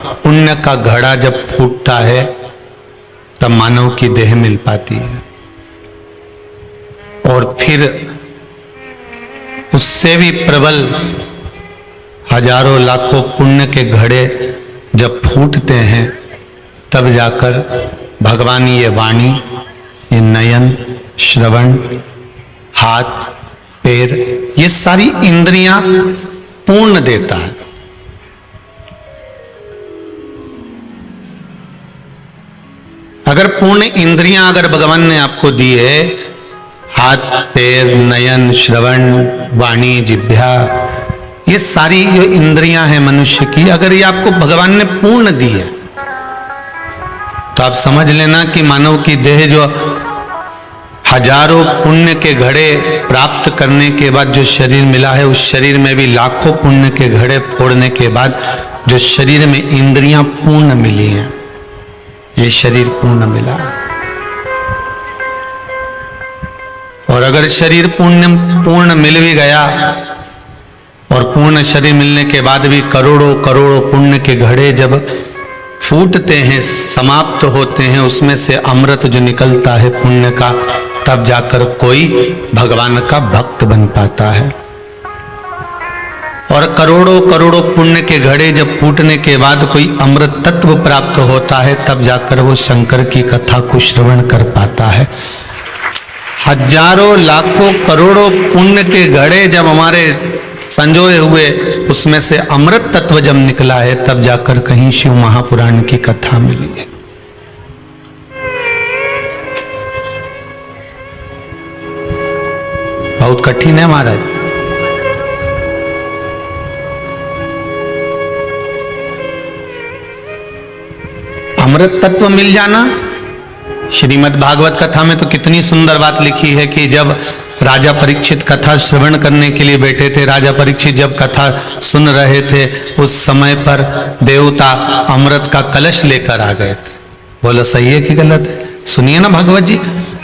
पुण्य का घड़ा जब फूटता है तब मानव की देह मिल पाती है, और फिर उससे भी प्रबल हजारों लाखों पुण्य के घड़े जब फूटते हैं तब जाकर भगवान ये वाणी, ये नयन, श्रवण, हाथ, पैर, ये सारी इंद्रियां पूर्ण देता है। अगर पूर्ण इंद्रियां अगर भगवान ने आपको दी है, हाथ, पैर, नयन, श्रवण, वाणी, जिह्वा, ये सारी जो इंद्रियां हैं मनुष्य की, अगर ये आपको भगवान ने पूर्ण दी है तो आप समझ लेना कि मानव की देह जो हजारों पुण्य के घड़े प्राप्त करने के बाद जो शरीर मिला है, उस शरीर में भी लाखों पुण्य के घड़े फोड़ने के बाद जो शरीर में इंद्रियां पूर्ण मिली हैं, ये शरीर पूर्ण मिला। और अगर शरीर पूर्ण मिल भी गया और पूर्ण शरीर मिलने के बाद भी करोड़ों करोड़ों पुण्य के घड़े जब फूटते हैं, समाप्त होते हैं, उसमें से अमृत जो निकलता है पुण्य का, तब जाकर कोई भगवान का भक्त बन पाता है। और करोड़ों करोड़ों पुण्य के घड़े जब फूटने के बाद कोई अमृत तत्व प्राप्त होता है, तब जाकर वो शंकर की कथा को श्रवण कर पाता है। हजारों लाखों करोड़ों पुण्य के घड़े जब हमारे संजोए हुए, उसमें से अमृत तत्व जब निकला है, तब जाकर कहीं शिव महापुराण की कथा मिली है। बहुत कठिन है महाराज। अमृत तत्व मिल जाना, श्रीमद् भागवत कथा में तो कितनी सुंदर बात लिखी है कि जब राजा परीक्षित कथा श्रवण करने के लिए बैठे थे, राजा परीक्षित जब कथा सुन रहे थे, उस समय पर देवता अमृत का कलश लेकर आ गए थे। बोलो सही है कि गलत है? सुनिए ना भागवत जी।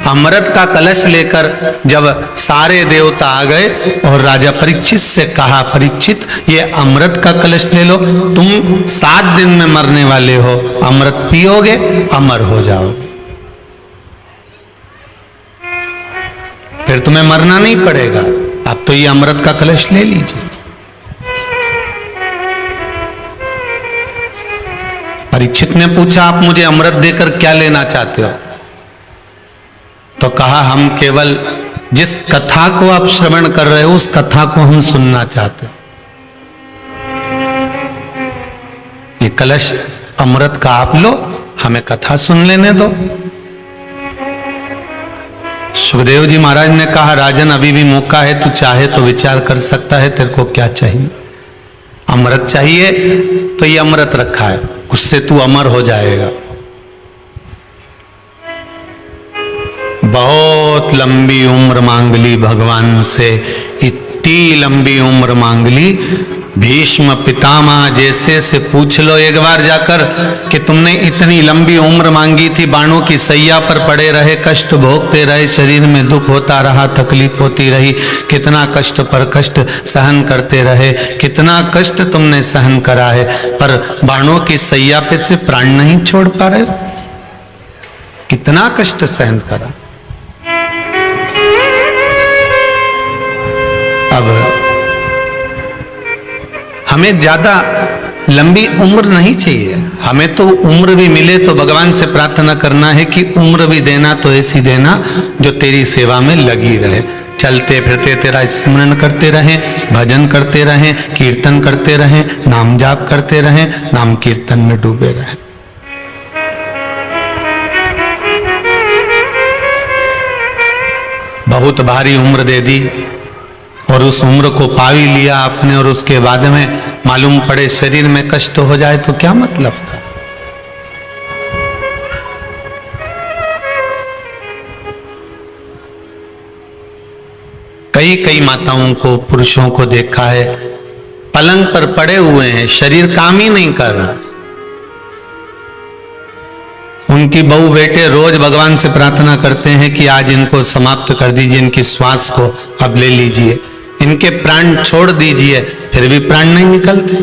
अमृत का कलश लेकर जब सारे देवता आ गए और राजा परीक्षित से कहा, परीक्षित ये अमृत का कलश ले लो, तुम 7 दिन में मरने वाले हो, अमृत पियोगे अमर हो जाओगे, फिर तुम्हें मरना नहीं पड़ेगा, आप तो ये अमृत का कलश ले लीजिए। परीक्षित ने पूछा, आप मुझे अमृत देकर क्या लेना चाहते हो? तो कहा, हम केवल जिस कथा को आप श्रवण कर रहे हो उस कथा को हम सुनना चाहते हैं। ये कलश अमृत का आप लो, हमें कथा सुन लेने दो। सुखदेव जी महाराज ने कहा, राजन अभी भी मौका है, तू चाहे तो विचार कर सकता है, तेरे को क्या चाहिए? अमृत चाहिए तो ये अमृत रखा है, उससे तू अमर हो जाएगा। बहुत लंबी उम्र मांग ली भगवान से, इतनी लंबी उम्र मांग ली, भीष्म पितामह जैसे से पूछ लो एक बार जाकर कि तुमने इतनी लंबी उम्र मांगी थी, बाणों की सैया पर पड़े रहे, कष्ट भोगते रहे, शरीर में दुख होता रहा, तकलीफ होती रही, कितना कष्ट पर कष्ट सहन करते रहे, कितना कष्ट तुमने सहन करा है, पर बाणों की सैया पे से प्राण नहीं छोड़ पा रहे हो, कितना कष्ट सहन करा। अब हमें ज्यादा लंबी उम्र नहीं चाहिए, हमें तो उम्र भी मिले तो भगवान से प्रार्थना करना है कि उम्र भी देना तो ऐसी देना जो तेरी सेवा में लगी रहे, चलते फिरते तेरा स्मरण करते रहें, भजन करते रहें, कीर्तन करते रहें, नाम जाप करते रहें, नाम कीर्तन में डूबे रहें। बहुत भारी उम्र दे दी और उस उम्र को पा भी लिया आपने, और उसके बाद में मालूम पड़े शरीर में कष्ट हो जाए तो क्या मतलब था? कई कई माताओं को, पुरुषों को देखा है, पलंग पर पड़े हुए हैं, शरीर काम ही नहीं कर रहा, उनकी बहू बेटे रोज भगवान से प्रार्थना करते हैं कि आज इनको समाप्त कर दीजिए, इनकी श्वास को अब ले लीजिए, इनके प्राण छोड़ दीजिए, फिर भी प्राण नहीं निकलते।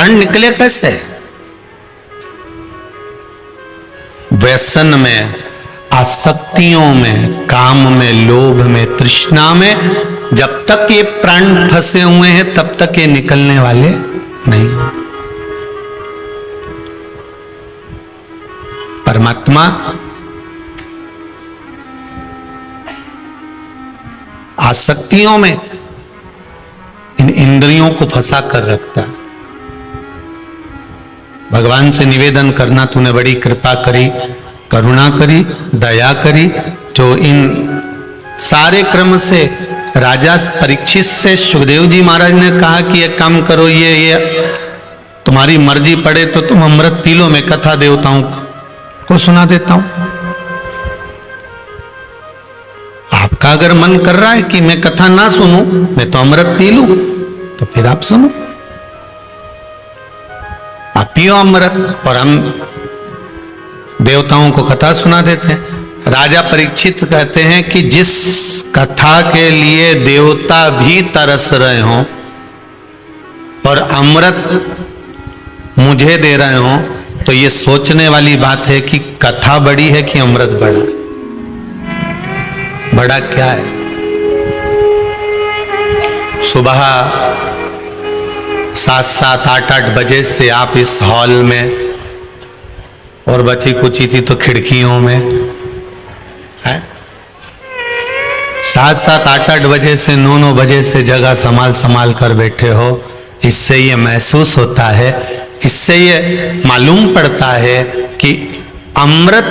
प्राण निकले कैसे? व्यसन में, आसक्तियों में, काम में, लोभ में, तृष्णा में जब तक ये प्राण फंसे हुए हैं तब तक ये निकलने वाले नहीं। परमात्मा आसक्तियों में इन इंद्रियों को फंसा कर रखता है। भगवान से निवेदन करना, तूने बड़ी कृपा करी, करुणा करी, दया करी, जो इन सारे क्रम से राजा परीक्षित से सुखदेव जी महाराज ने कहा कि एक काम करो, ये तुम्हारी मर्जी पड़े तो तुम अमृत पी लो, मैं कथा देवताओं को सुना देता हूं। आपका अगर मन कर रहा है कि मैं कथा ना सुनूं, मैं तो अमृत पी लूं, तो फिर आप सुनो, आप पियो अमृत और हम देवताओं को कथा सुना देते हैं। राजा परीक्षित कहते हैं कि जिस कथा के लिए देवता भी तरस रहे हों और अमृत मुझे दे रहे हों, तो ये सोचने वाली बात है कि कथा बड़ी है कि अमृत बड़ा? बड़ा क्या है? सुबह 7-7, 8-8 बजे से आप इस हॉल में, और बची कुची थी तो खिड़कियों में है, 7-7, 8-8 बजे से 9-9 बजे से जगह संभाल कर बैठे हो। इससे ये महसूस होता है, इससे ये मालूम पड़ता है कि अमृत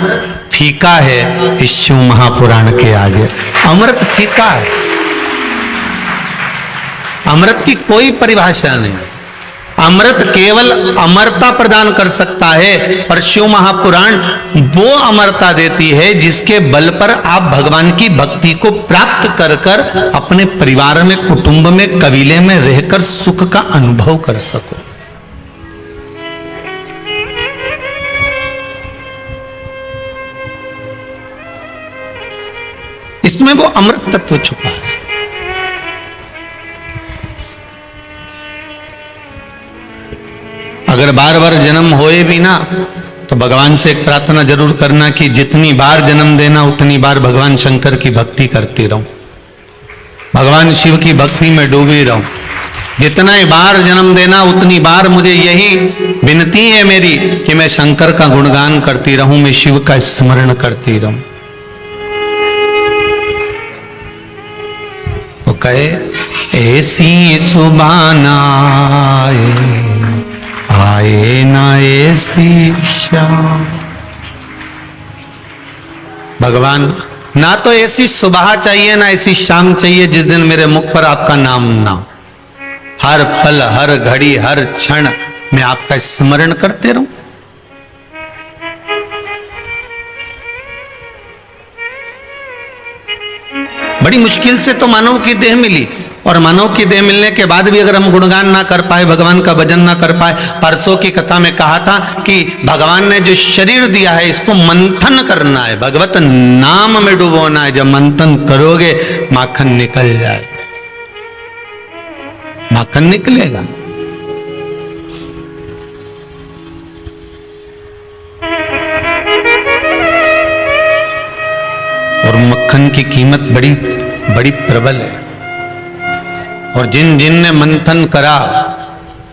फीका है इस शिव महापुराण के आगे। अमृत फीका है, अमृत की कोई परिभाषा नहीं। अमृत केवल अमरता प्रदान कर सकता है, पर शिव महापुराण वो अमरता देती है जिसके बल पर आप भगवान की भक्ति को प्राप्त कर कर अपने परिवार में, कुटुंब में, कबीले में रहकर सुख का अनुभव कर सको। इसमें वो अमृत तत्व छुपा है। अगर बार बार जन्म होए भी ना, तो भगवान से एक प्रार्थना जरूर करना कि जितनी बार जन्म देना उतनी बार भगवान शंकर की भक्ति करती रहूं, भगवान शिव की भक्ति में डूबी रहूं। जितना ही बार जन्म देना उतनी बार मुझे यही विनती है मेरी कि मैं शंकर का गुणगान करती रहूं, मैं शिव का स्मरण करती रहूं। वो कहे ऐसी सुबाना आए ना ऐसी शाम। भगवान, ना तो ऐसी सुबह चाहिए ना ऐसी शाम चाहिए जिस दिन मेरे मुख पर आपका नाम ना। हर पल, हर घड़ी, हर क्षण मैं आपका स्मरण करते रहूं। बड़ी मुश्किल से तो मानव की देह मिली, और मानव की देह मिलने के बाद भी अगर हम गुणगान ना कर पाए, भगवान का भजन ना कर पाए। परसों की कथा में कहा था कि भगवान ने जो शरीर दिया है इसको मंथन करना है, भगवत नाम में डुबोना है। जब मंथन करोगे माखन निकल जाए, माखन निकलेगा। और मक्खन की कीमत बड़ी बड़ी प्रबल है, और जिन जिन ने मंथन करा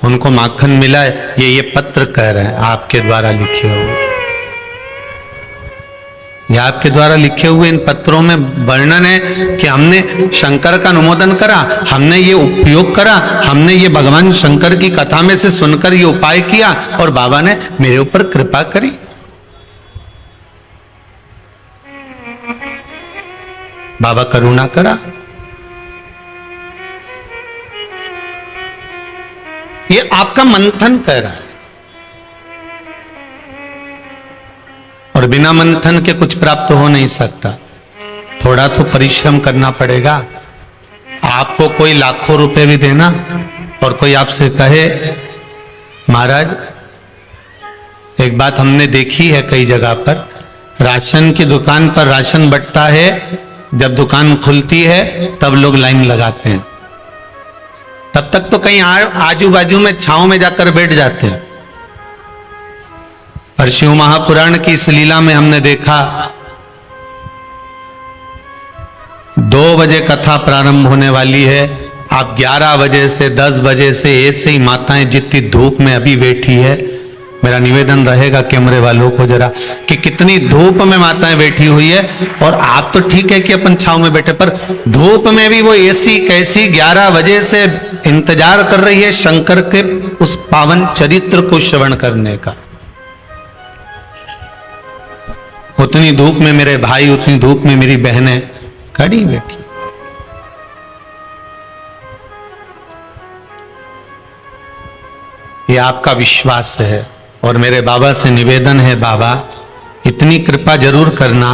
उनको माखन मिला है। ये पत्र कह रहे हैं आपके द्वारा लिखे हुए, ये आपके द्वारा लिखे हुए इन पत्रों में वर्णन है कि हमने शंकर का अनुमोदन करा, हमने ये उपयोग करा, हमने ये भगवान शंकर की कथा में से सुनकर ये उपाय किया और बाबा ने मेरे ऊपर कृपा करी। बाबा करुणा करा। ये आपका मंथन कह रहा है, और बिना मंथन के कुछ प्राप्त हो नहीं सकता। थोड़ा तो परिश्रम करना पड़ेगा। आपको कोई लाखों रुपए भी देना और कोई आपसे कहे महाराज, एक बात हमने देखी है कई जगह पर, राशन की दुकान पर राशन बंटता है, जब दुकान खुलती है तब लोग लाइन लगाते हैं। तब तक तो कहीं आजू बाजू में छांव में जाकर बैठ जाते हैं। और शिव महापुराण की इस लीला में हमने देखा 2 बजे कथा प्रारंभ होने वाली है, आप 11 बजे से 10 बजे से ऐसे ही माताएं जितनी धूप में अभी बैठी है, मेरा निवेदन रहेगा कैमरे वालों को जरा कि कितनी धूप में माताएं बैठी हुई है। और आप तो ठीक है कि अपन छांव में बैठे, पर धूप में भी वो ऐसी कैसी 11 बजे से इंतजार कर रही है शंकर के उस पावन चरित्र को श्रवण करने का। उतनी धूप में मेरे भाई, उतनी धूप में मेरी बहनें खड़ी बैठी। ये आपका विश्वास है और मेरे बाबा से निवेदन है, बाबा इतनी कृपा जरूर करना,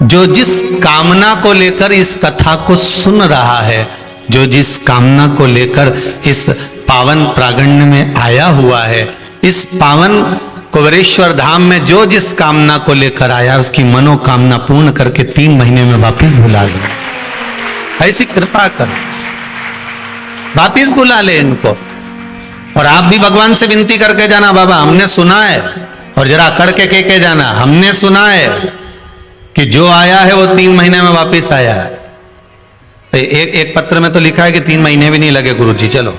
जो जिस कामना को लेकर इस कथा को सुन रहा है, जो जिस कामना को लेकर इस पावन प्रांगण में आया हुआ है, इस पावन कुबेरेश्वर धाम में जो जिस कामना को लेकर आया, उसकी मनोकामना पूर्ण करके 3 महीने में वापिस बुला ले। ऐसी कृपा कर, वापिस बुला ले इनको। और आप भी भगवान से विनती करके जाना, बाबा हमने सुना है, और जरा अकड़ के कह के जाना, हमने सुना है कि जो आया है वो 3 महीने में वापिस आया है। एक पत्र में तो लिखा है कि 3 महीने भी नहीं लगे गुरुजी। चलो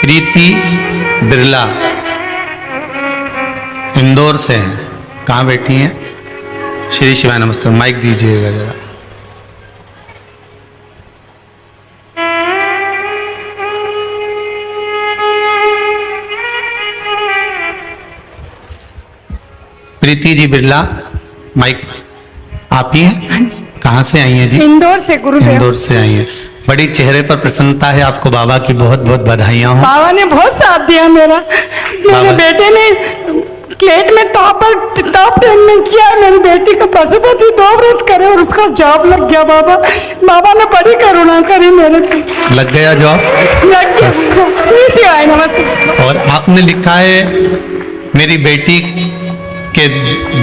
प्रीति बिरला इंदौर से हैं, कहाँ बैठी हैं? श्री शिवाय नमस्ते, माइक दीजिएगा जरा। प्रीति जी बिरला, माइक आप ही हैं? कहाँ से आई हैं जी? इंदौर से गुरुदेव। इंदौर से आई हैं। बड़ी चेहरे पर प्रसन्नता है आपको, बाबा की बहुत बहुत बधाइयां हो। बाबा ने बहुत साथ दिया मेरा। मेरे बेटे ने क्लेट में टॉप 10 में किया, मेरी बेटी का पशुपति 2 व्रत करे और उसका जॉब लग गया। बाबा ने बड़ी करुणा करी मेरे पे। लग गया जॉब? लग गया। नमस्ते। और आपने लिखा है मेरी बेटी के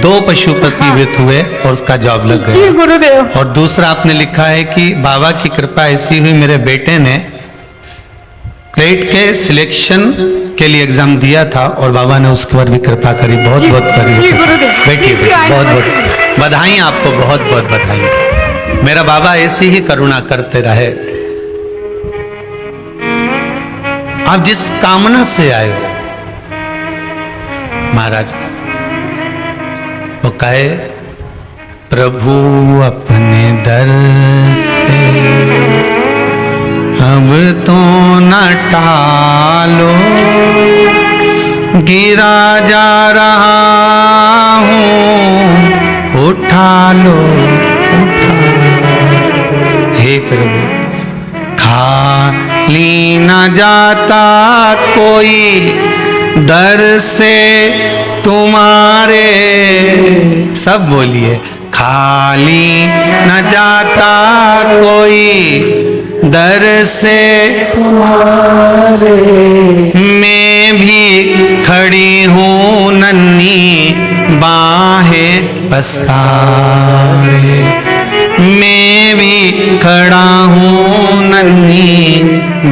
2 पशुपति व्रत हुए और उसका जॉब लग गया। जी गुरुदेव। और दूसरा आपने लिखा है कि बाबा की कृपा ऐसी हुई, मेरे बेटे ने क्लेट के सिलेक्शन के लिए एग्जाम दिया था और बाबा ने उसके बाद भी कृपा करी, बहुत बहुत करी। बेटी बहुत बहुत बधाई आपको, बहुत बहुत बधाई। मेरा बाबा ऐसी ही करुणा करते रहे। आप जिस कामना से आए हो महाराज, वो कहे प्रभु अपने दर से अब तो न टालो, गिरा जा रहा हूँ उठा लो, उठा। हे प्रभु खाली न जाता कोई दर से तुम्हारे, सब बोलिए, खाली न जाता कोई दर से तुम्हारे, मैं भी खड़ी हूँ नन्ही बाहें पसारे, मैं भी खड़ा हूँ नन्ही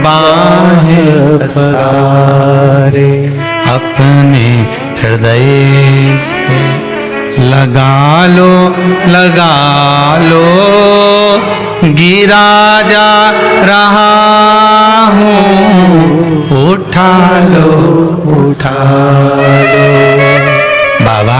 बाहें पसारे, अपने हृदय से लगा लो, लगा लो, गिरा जा रहा हूँ उठा लो, उठा लो। बाबा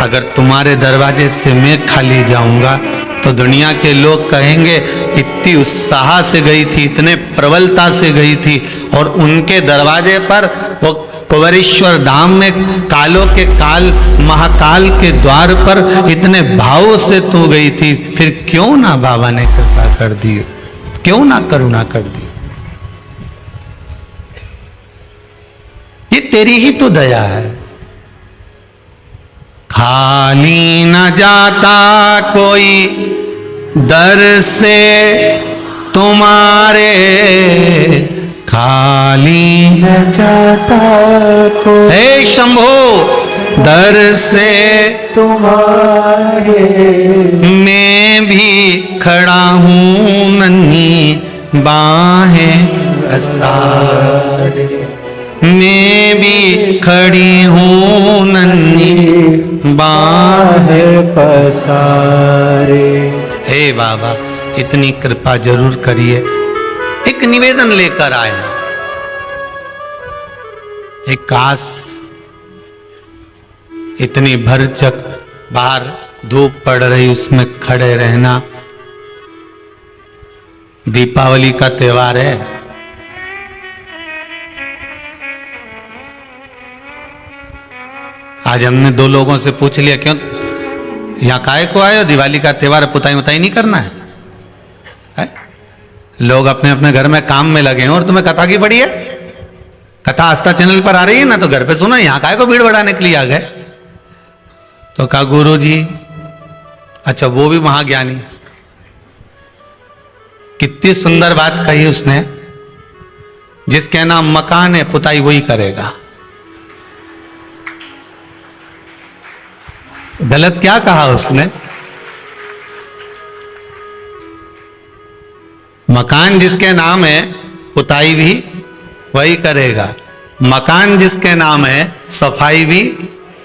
अगर तुम्हारे दरवाजे से मैं खाली जाऊंगा तो दुनिया के लोग कहेंगे इतनी उत्साह से गई थी, इतने प्रबलता से गई थी, और उनके दरवाजे पर वो कुबेरेश्वर धाम में कालों के काल महाकाल के द्वार पर इतने भाव से तू गई थी, फिर क्यों ना बाबा ने कृपा कर दी, क्यों ना करुणा कर दी? ये तेरी ही तो दया है। खाली न जाता कोई दर से तुम्हारे खाली न जाता तो, हे शंभो दर से तुम्हारे मैं भी खड़ा हूँ नन्ही बाहें पसारे, मैं भी खड़ी हूँ नन्ही बाहें पसारे। हे बाबा इतनी कृपा जरूर करिए। एक निवेदन लेकर आए हैं, एक काश इतनी भरचक बाहर धूप पड़ रही उसमें खड़े रहना। दीपावली का त्योहार है, आज हमने दो लोगों से पूछ लिया क्यों यहां काहे को आए हो, दिवाली का त्योहार पुताई मुताई नहीं करना है? लोग अपने अपने घर में काम में लगे हैं और तुम्हें कथा की पड़ी है। कथा आस्था चैनल पर आ रही है ना, तो घर पे सुना, यहां काहे को भीड़ बढ़ाने के लिए आ गए? तो कहा गुरु जी, अच्छा वो भी महाज्ञानी। कितनी सुंदर बात कही उसने, जिसके नाम मकान है पुताई वही करेगा। गलत क्या कहा उसने? मकान जिसके नाम है पुताई भी वही करेगा, मकान जिसके नाम है सफाई भी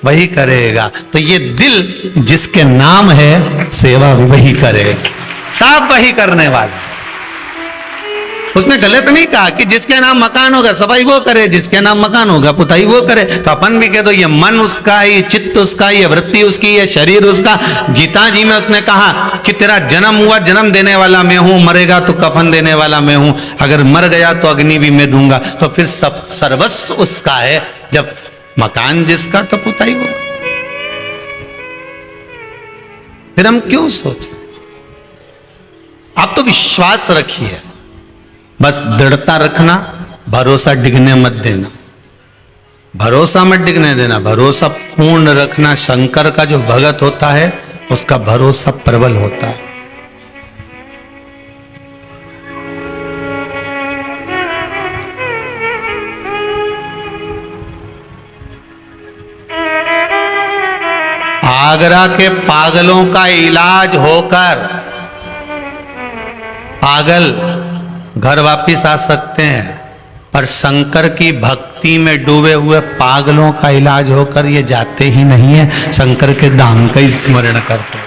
वही करेगा। तो ये दिल जिसके नाम है सेवा भी वही करेगा, सब वही करने वाला। उसने गलत नहीं कहा कि जिसके नाम मकान होगा सफाई वो करे, जिसके नाम मकान होगा पुताई वो करे। तो अपन भी कह दो ये मन उसका, ये चित्त उसका, ये वृत्ति उसकी, ये शरीर उसका। गीता जी में उसने कहा कि तेरा जन्म हुआ, जन्म देने वाला मैं हूं, मरेगा तो कफन देने वाला मैं हूं, अगर मर गया तो अग्नि भी मैं दूंगा। तो फिर सब सर्वस्व उसका है। जब मकान जिसका तो पुताई वो, फिर हम क्यों सोचें? आप तो विश्वास रखिए, बस दृढ़ता रखना, भरोसा डिगने मत देना, भरोसा मत डिगने देना, भरोसा पूर्ण रखना। शंकर का जो भगत होता है उसका भरोसा प्रबल होता है। आगरा के पागलों का इलाज होकर पागल घर वापिस आ सकते हैं, पर शंकर की भक्ति में डूबे हुए पागलों का इलाज होकर ये जाते ही नहीं है, शंकर के धाम का ही स्मरण करते हैं।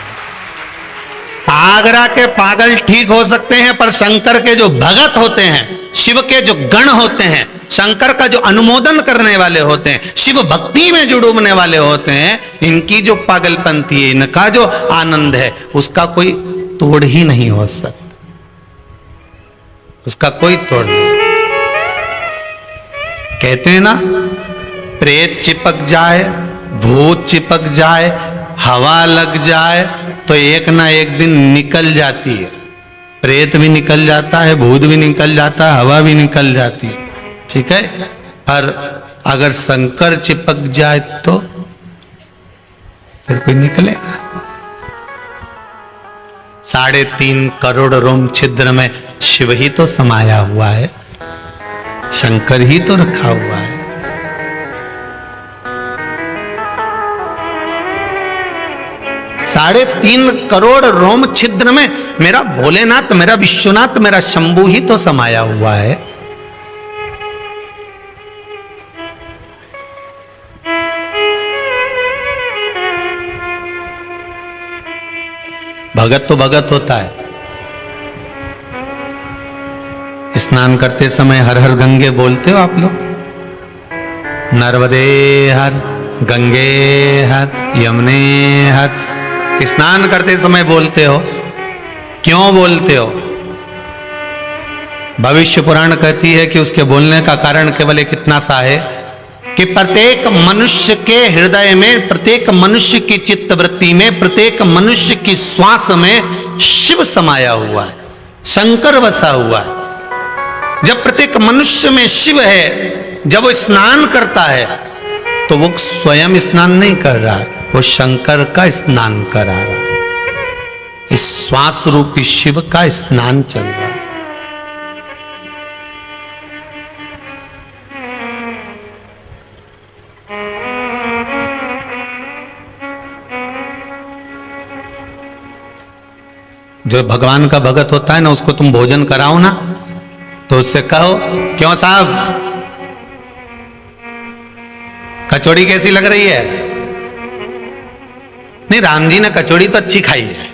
आगरा के पागल ठीक हो सकते हैं, पर शंकर के जो भगत होते हैं, शिव के जो गण होते हैं, शंकर का जो अनुमोदन करने वाले होते हैं, शिव भक्ति में जो डूबने वाले होते हैं, इनकी जो पागलपंथी है, इनका जो आनंद है, उसका कोई तोड़ ही नहीं हो सकता, उसका कोई तोड़ नहीं। कहते हैं ना, प्रेत चिपक जाए, भूत चिपक जाए, हवा लग जाए तो एक ना एक दिन निकल जाती है। प्रेत भी निकल जाता है, भूत भी निकल जाता है, हवा भी निकल जाती है, ठीक है। पर अगर शंकर चिपक जाए तो फिर कोई निकलेगा? 3.5 करोड़ रोम छिद्र में शिव ही तो समाया हुआ है, शंकर ही तो रखा हुआ है। साढ़े 3 करोड़ रोम छिद्र में मेरा भोलेनाथ, मेरा विश्वनाथ, मेरा शंभू ही तो समाया हुआ है। भगत तो भगत होता है। स्नान करते समय हर हर गंगे बोलते हो आप लोग? नर्मदे हर, गंगे हर, यमुने हर, स्नान करते समय बोलते हो। क्यों बोलते हो? भविष्य पुराण कहती है कि उसके बोलने का कारण केवल एक इतना सा है कि प्रत्येक मनुष्य के हृदय में, प्रत्येक मनुष्य की चित्तवृत्ति में, प्रत्येक मनुष्य की श्वास में शिव समाया हुआ है, शंकर बसा हुआ है। जब प्रत्येक मनुष्य में शिव है, जब वो स्नान करता है तो वो स्वयं स्नान नहीं कर रहा है, वो शंकर का स्नान करा रहा है। इस श्वास रूपी शिव का स्नान चल रहा है। जो भगवान का भगत होता है ना, उसको तुम भोजन कराओ ना, तो उससे कहो, क्यों साहब कचौड़ी कैसी लग रही है? नहीं, राम जी ने कचौड़ी तो अच्छी खाई है,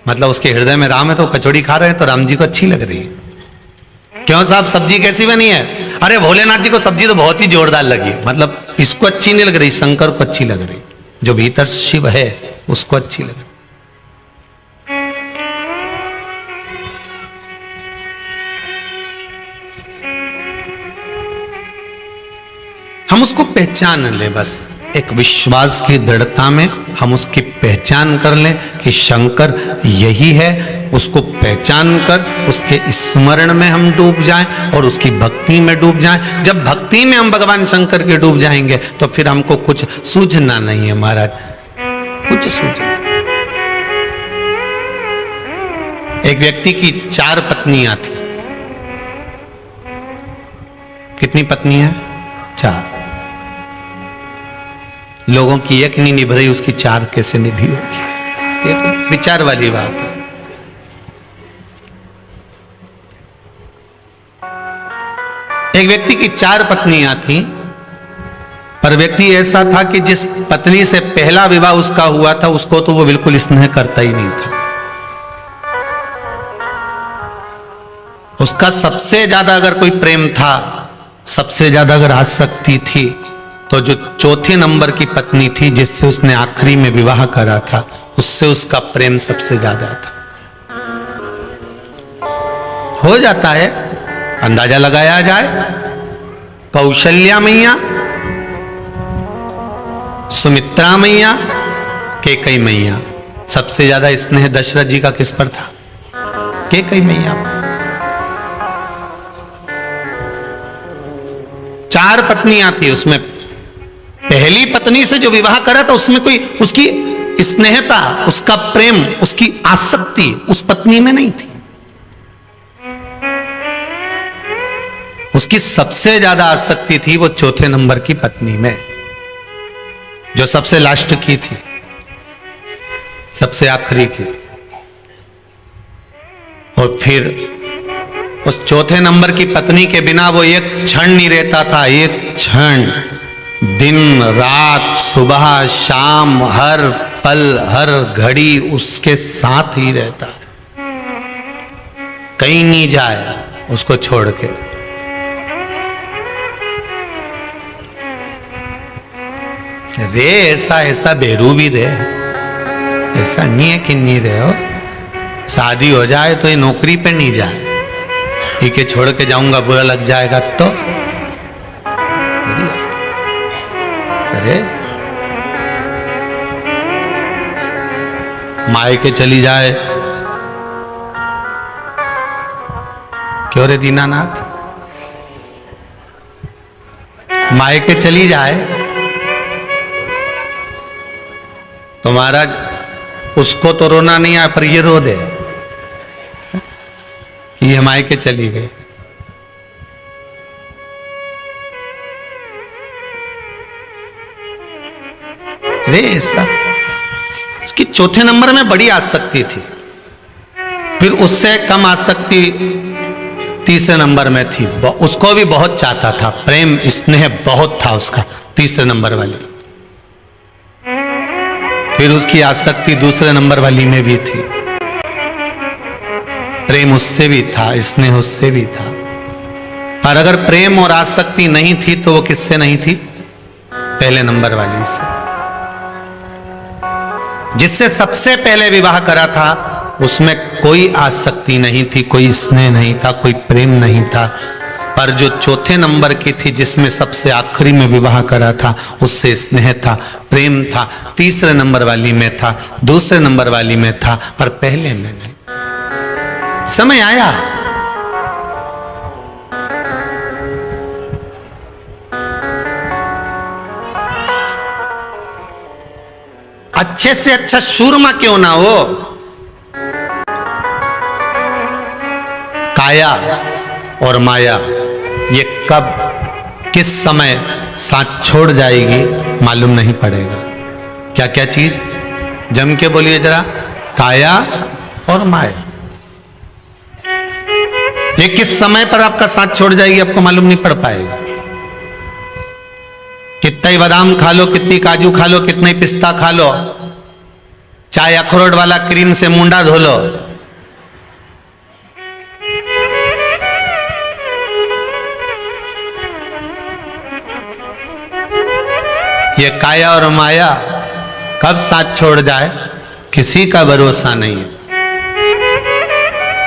मतलब उसके हृदय में राम है तो कचौड़ी खा रहे हैं तो राम जी को अच्छी लग रही है। क्यों साहब सब्जी कैसी बनी है? अरे भोलेनाथ जी को सब्जी तो बहुत ही जोरदार लगी, मतलब इसको अच्छी नहीं लग रही, शंकर को अच्छी लग रही, जो भीतर शिव है उसको अच्छी लग रही। हम उसको पहचान लें, बस एक विश्वास की दृढ़ता में हम उसकी पहचान कर लें कि शंकर यही है। उसको पहचान कर उसके स्मरण में हम डूब जाएं और उसकी भक्ति में डूब जाएं। जब भक्ति में हम भगवान शंकर के डूब जाएंगे तो फिर हमको कुछ सूझना नहीं है महाराज, कुछ सूझना। एक व्यक्ति की 4 पत्नियां थी। कितनी पत्नी है? 4। लोगों की एक नहीं निभ रही, उसकी 4 कैसे निभी होगी? ये तो विचार वाली बात है। एक व्यक्ति की 4 पत्नियां थी, पर व्यक्ति ऐसा था कि जिस पत्नी से पहला विवाह उसका हुआ था उसको तो वो बिल्कुल स्नेह करता ही नहीं था। उसका सबसे ज्यादा अगर कोई प्रेम था, सबसे ज्यादा अगर आसक्ति थी, तो जो चौथे नंबर की पत्नी थी जिससे उसने आखिरी में विवाह करा था, उससे उसका प्रेम सबसे ज्यादा था। हो जाता है, अंदाजा लगाया जाए। कौशल्या मैया, सुमित्रा मैया, कैकेयी मैया। सबसे ज्यादा स्नेह दशरथ जी का किस पर था? कैकेयी मैया। 4 पत्नियां थी, उसमें पहली पत्नी से जो विवाह करा था उसमें कोई उसकी स्नेहता, उसका प्रेम, उसकी आसक्ति उस पत्नी में नहीं थी। उसकी सबसे ज्यादा आसक्ति थी वो चौथे नंबर की पत्नी में, जो सबसे लास्ट की थी, सबसे आखिरी की थी। और फिर उस चौथे नंबर की पत्नी के बिना वो एक क्षण नहीं रहता था, एक क्षण। दिन रात सुबह शाम हर पल हर घड़ी उसके साथ ही रहता, कहीं नहीं जाए उसको छोड़ के। रे ऐसा ऐसा बेरू भी रहे, ऐसा नहीं है कि नहीं रहे हो। शादी हो जाए तो ये नौकरी पे नहीं जाए, ठीक है छोड़ के जाऊंगा बुरा लग जाएगा तो। अरे मायके चली जाए, क्यों रे दीनानाथ? मायके चली जाए तो महाराज उसको तो रोना नहीं आया, पर ये रो दे कि ये मायके चली गई। रे ऐसा इसकी चौथे नंबर में बड़ी आसक्ति थी, फिर उससे कम आसक्ति तीसरे नंबर में थी, उसको भी बहुत चाहता था, प्रेम स्नेह बहुत था उसका तीसरे नंबर वाली। फिर उसकी आसक्ति दूसरे नंबर वाली में भी थी, प्रेम उससे भी था, स्नेह उससे भी था। पर अगर प्रेम और आसक्ति नहीं थी तो वो किससे नहीं थी? पहले नंबर वाली से, जिससे सबसे पहले विवाह करा था उसमें कोई आसक्ति नहीं थी, कोई स्नेह नहीं था, कोई प्रेम नहीं था। पर जो चौथे नंबर की थी जिसमें सबसे आखिरी में विवाह करा था, उससे स्नेह था, प्रेम था, तीसरे नंबर वाली में था, दूसरे नंबर वाली में था, पर पहले में नहीं। समय आया अच्छे से अच्छा सूरमा क्यों ना हो, काया और माया ये कब किस समय साथ छोड़ जाएगी मालूम नहीं पड़ेगा। क्या क्या चीज जम के बोलिए जरा। काया और माया ये किस समय पर आपका साथ छोड़ जाएगी आपको मालूम नहीं पड़ पाएगा। कितना ही बादाम खा लो, कितनी काजू खा लो, कितना ही पिस्ता खा लो, चाहे अखरोट वाला क्रीम से मुंडा धो लो, ये काया और माया कब साथ छोड़ जाए किसी का भरोसा नहीं है।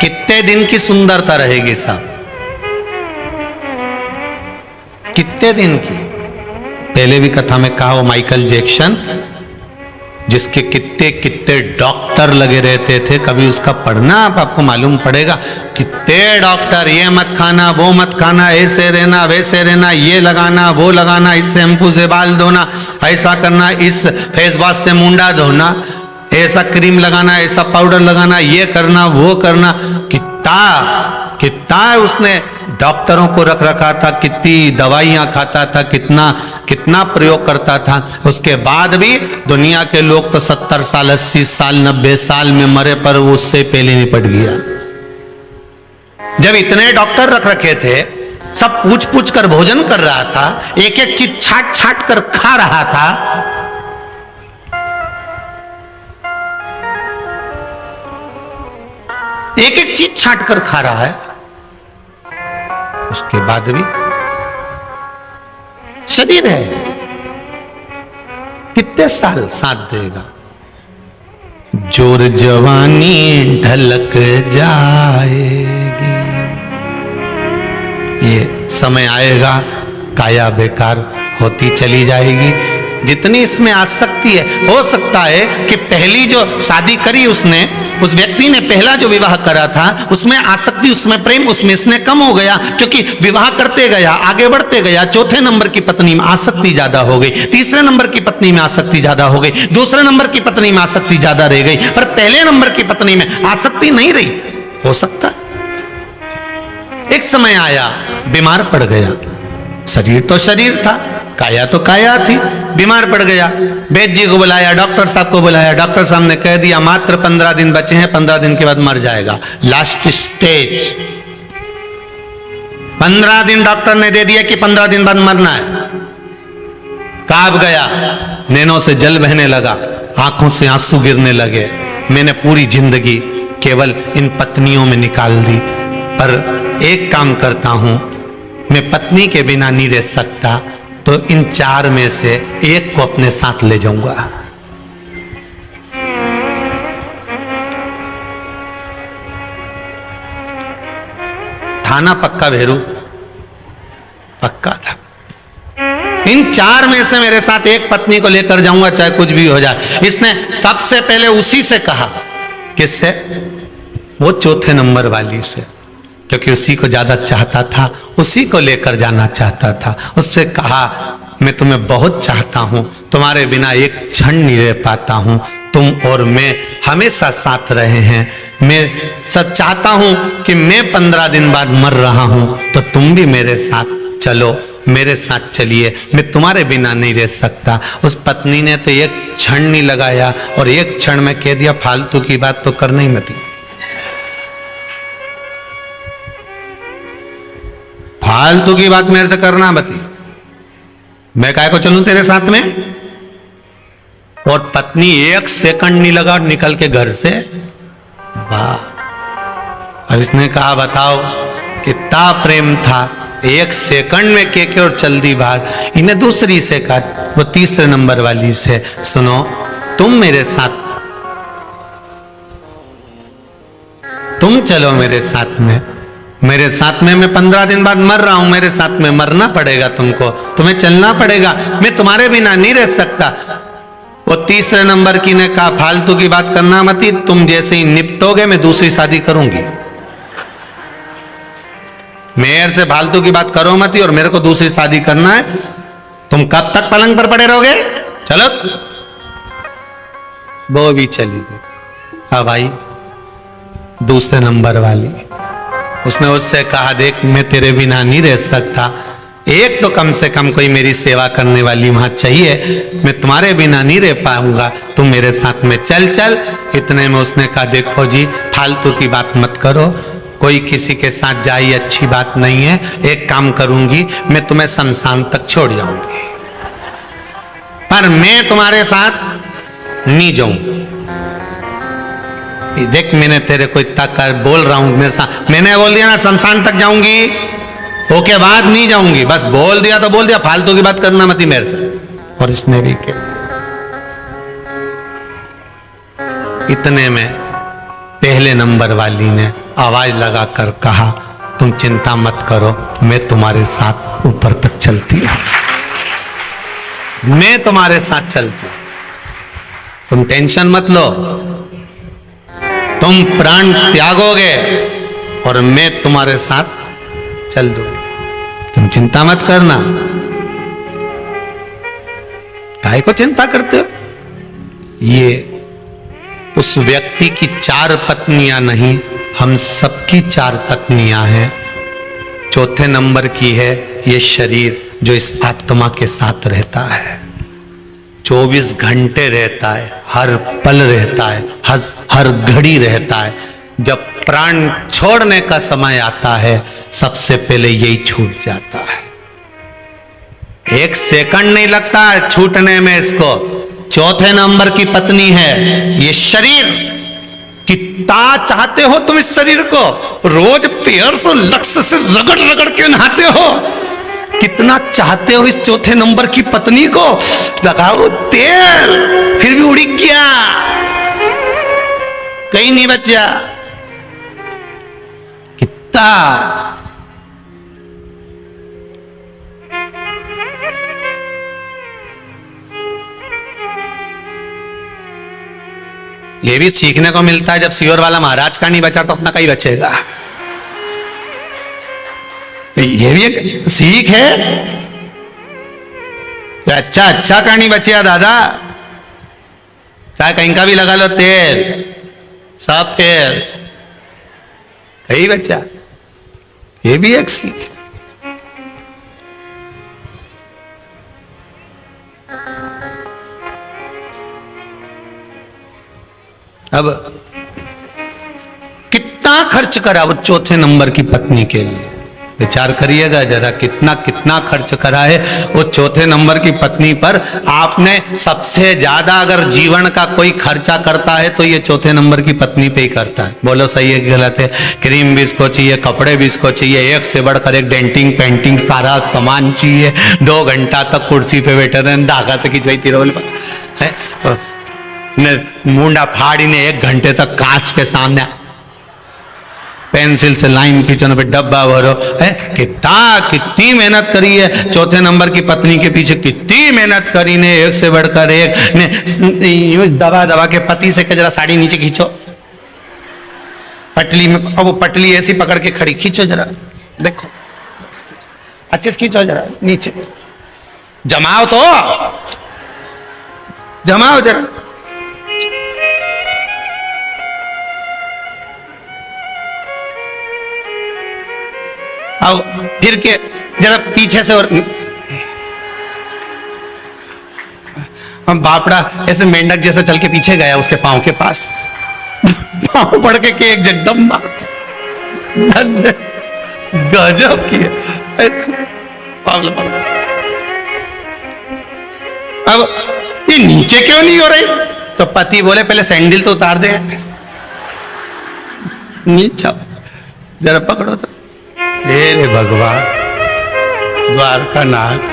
कितने दिन की सुंदरता रहेगी साहब, कितने दिन की। पहले भी कथा में कहा वो माइकल जैक्सन जिसके कितने कितने डॉक्टर लगे रहते थे, कभी उसका पढ़ना आपको मालूम पड़ेगा। कितने डॉक्टर, ये मत खाना, वो मत खाना, ऐसे रहना, वैसे रहना, ये लगाना, वो लगाना, इस शैम्पू से बाल धोना, ऐसा करना, इस फेस वॉश से मुंडा धोना, ऐसा क्रीम लगाना, ऐसा पाउडर लगाना, ये करना, वो करना। कितना कितना उसने डॉक्टरों को रख रखा था, कितनी दवाइयां खाता था, कितना कितना प्रयोग करता था। उसके बाद भी दुनिया के लोग तो 70 साल, 80 साल, 90 साल में मरे, पर वो उससे पहले निपट गया। जब इतने डॉक्टर रख रखे थे, सब पूछ पूछ कर भोजन कर रहा था, एक एक चीज छाट छाट कर खा रहा था, एक एक चीज छाट कर खा रहा है, उसके बाद भी शरीर है, कितने साल साथ देगा। जोर जवानी ढलक जाएगी, ये समय आएगा काया बेकार होती चली जाएगी। जितनी इसमें आसक्ति है, हो सकता है कि पहली जो शादी करी उसने, उस व्यक्ति ने पहला जो विवाह करा था, उसमें आसक्ति, उसमें प्रेम, उसमें इसने कम हो गया, क्योंकि विवाह करते गया, आगे बढ़ते गया, चौथे नंबर की पत्नी में आसक्ति ज्यादा हो गई, तीसरे नंबर की पत्नी में आसक्ति ज्यादा हो गई, दूसरे नंबर की पत्नी में आसक्ति ज्यादा रह गई, पर पहले नंबर की पत्नी में आसक्ति नहीं रही। हो सकता है एक समय आया बीमार पड़ गया, शरीर तो शरीर था, काया तो काया थी, बीमार पड़ गया। वैद्य जी को बुलाया, डॉक्टर साहब को बुलाया, डॉक्टर साहब ने कह दिया मात्र 15 दिन बचे हैं, 15 दिन के बाद मर जाएगा, लास्ट स्टेज। 15 दिन डॉक्टर ने दे दिया कि 15 दिन बाद मरना है। कांप गया, नैनों से जल बहने लगा, आंखों से आंसू गिरने लगे। मैंने पूरी जिंदगी केवल इन पत्नियों में निकाल दी, पर एक काम करता हूं, मैं पत्नी के बिना नहीं रह सकता, तो इन 4 में से एक को अपने साथ ले जाऊंगा। थाना पक्का भेरू, पक्का था। इन 4 में से मेरे साथ एक पत्नी को लेकर जाऊंगा, चाहे कुछ भी हो जाए। इसने सबसे पहले उसी से कहा। किससे? वो चौथे नंबर वाली से, क्योंकि उसी को ज्यादा चाहता था, उसी को लेकर जाना चाहता था। उससे कहा मैं तुम्हें बहुत चाहता हूं, तुम्हारे बिना एक क्षण नहीं रह पाता हूं, तुम और मैं हमेशा साथ रहे हैं। मैं सच चाहता हूं कि मैं 15 दिन बाद मर रहा हूं, तो तुम भी मेरे साथ चलो, मेरे साथ चलिए, मैं तुम्हारे बिना नहीं रह सकता। उस पत्नी ने तो एक क्षण नहीं लगाया, और एक क्षण में कह दिया फालतू की बात तो करना ही मत, फालतू की बात मेरे से करना बती, मैं काहे को चलूं तेरे साथ में। और पत्नी एक सेकंड नहीं लगा, निकल के घर से वाह। अब इसने कहा बताओ कितना प्रेम था, एक सेकंड में के और चल दी बाहर। इन्हें दूसरी से कहा, वो तीसरे नंबर वाली से, सुनो तुम मेरे साथ, तुम चलो मेरे साथ में, मेरे साथ में, मैं 15 दिन बाद मर रहा हूं, मेरे साथ में मरना पड़ेगा तुमको, तुम्हें चलना पड़ेगा, मैं तुम्हारे बिना नहीं रह सकता। वो तीसरे नंबर की ने कहा फालतू की बात करना मत, तुम जैसे ही निपटोगे मैं दूसरी शादी करूंगी। मेरे से फालतू की बात करो मत, और मेरे को दूसरी शादी करना है। तुम कब तक पलंग पर पड़े रहोगे, चलो। वो भी चली गई। अब आई दूसरे नंबर वाली, उसने उससे कहा, देख मैं तेरे बिना नहीं रह सकता, एक तो कम से कम कोई मेरी सेवा करने वाली वहां चाहिए, मैं तुम्हारे बिना नहीं रह पाऊंगा, तुम मेरे साथ में चल चल। इतने में उसने कहा, देखो जी फालतू की बात मत करो, कोई किसी के साथ जाए अच्छी बात नहीं है, एक काम करूंगी मैं तुम्हें शमशान तक छोड़ जाऊंगी, पर मैं तुम्हारे साथ नहीं जाऊंगी। देख मैंने तेरे को इतना कर बोल रहा हूं, मेरे साथ मैंने बोल दिया ना शमशान तक जाऊंगी, ओके बाद नहीं जाऊंगी, बस बोल दिया तो बोल दिया, फालतू की बात करना मत ही मेरे से। और इसने भी कह इतने में पहले नंबर वाली ने आवाज लगाकर कहा, तुम चिंता मत करो, मैं तुम्हारे साथ ऊपर तक चलती हूं, मैं तुम्हारे साथ चलती हूं, तुम टेंशन मत लो, तुम प्राण त्यागोगे और मैं तुम्हारे साथ चल दूंगी, तुम चिंता मत करना। काहे को चिंता करते हो? ये उस व्यक्ति की 4 पत्नियां नहीं, हम सबकी 4 पत्नियां हैं। चौथे नंबर की है ये शरीर जो इस आत्मा के साथ रहता है, 24 घंटे रहता है, हर पल रहता है, हर घड़ी रहता है। जब प्राण छोड़ने का समय आता है सबसे पहले यही छूट जाता है, 1 सेकंड नहीं लगता है छूटने में इसको। चौथे नंबर की पत्नी है ये शरीर। कितना चाहते हो तुम इस शरीर को, रोज पैर से लक्ष्य से रगड़ रगड़ के नहाते हो, कितना चाहते हो इस चौथे नंबर की पत्नी को, लगाओ तेल फिर भी उड़ गया, कहीं नहीं बचा। कितना ये भी सीखने को मिलता है, जब सियोर वाला महाराज का नहीं बचा तो अपना कहीं बचेगा। ये भी एक सीख है। अच्छा अच्छा का नहीं बचिया दादा, चाहे कहीं का भी लगा लो तेल, सब तेल कहीं बचा, ये भी एक सीख है। अब कितना खर्च करा वो चौथे नंबर की पत्नी के लिए, विचार करिएगा जरा, कितना कितना खर्च करा है वो चौथे नंबर की पत्नी पर। आपने सबसे ज्यादा अगर जीवन का कोई खर्चा करता है तो ये चौथे नंबर की पत्नी पे ही करता है। बोलो सही है कि गलत है? क्रीम भी इसको चाहिए, कपड़े भी इसको चाहिए, एक से बढ़कर एक डेंटिंग पेंटिंग सारा सामान चाहिए। 2 घंटा तक कुर्सी पे बैठे रहे, धागा से खिंचवाई तिरोल पर है, मुंडा फाड़ी ने 1 घंटे तक कांच के सामने पेंसिल से लाइन खींचने पे डब्बा भरो है। कितनी मेहनत करी है चौथे नंबर की पत्नी के पीछे, कितनी मेहनत करी ने, एक से बढ़कर एक ने दबा दबा के पति से जरा साड़ी नीचे खींचो पटली में, अब वो पटली ऐसी पकड़ के खड़ी, खींचो जरा, देखो अच्छे से खींचो जरा नीचे, जमाओ तो जमाओ जरा। अब फिर के जरा पीछे से, और हम बापड़ा ऐसे मेंढक जैसे चल के पीछे गया उसके पांव के पास, पांव पड़ के एक जगदम्बा गजब की। अब ये नीचे क्यों नहीं हो रही? तो पति बोले पहले सैंडल तो उतार दे, नीचे जरा पकड़ो तो। हे भगवान द्वारका नाथ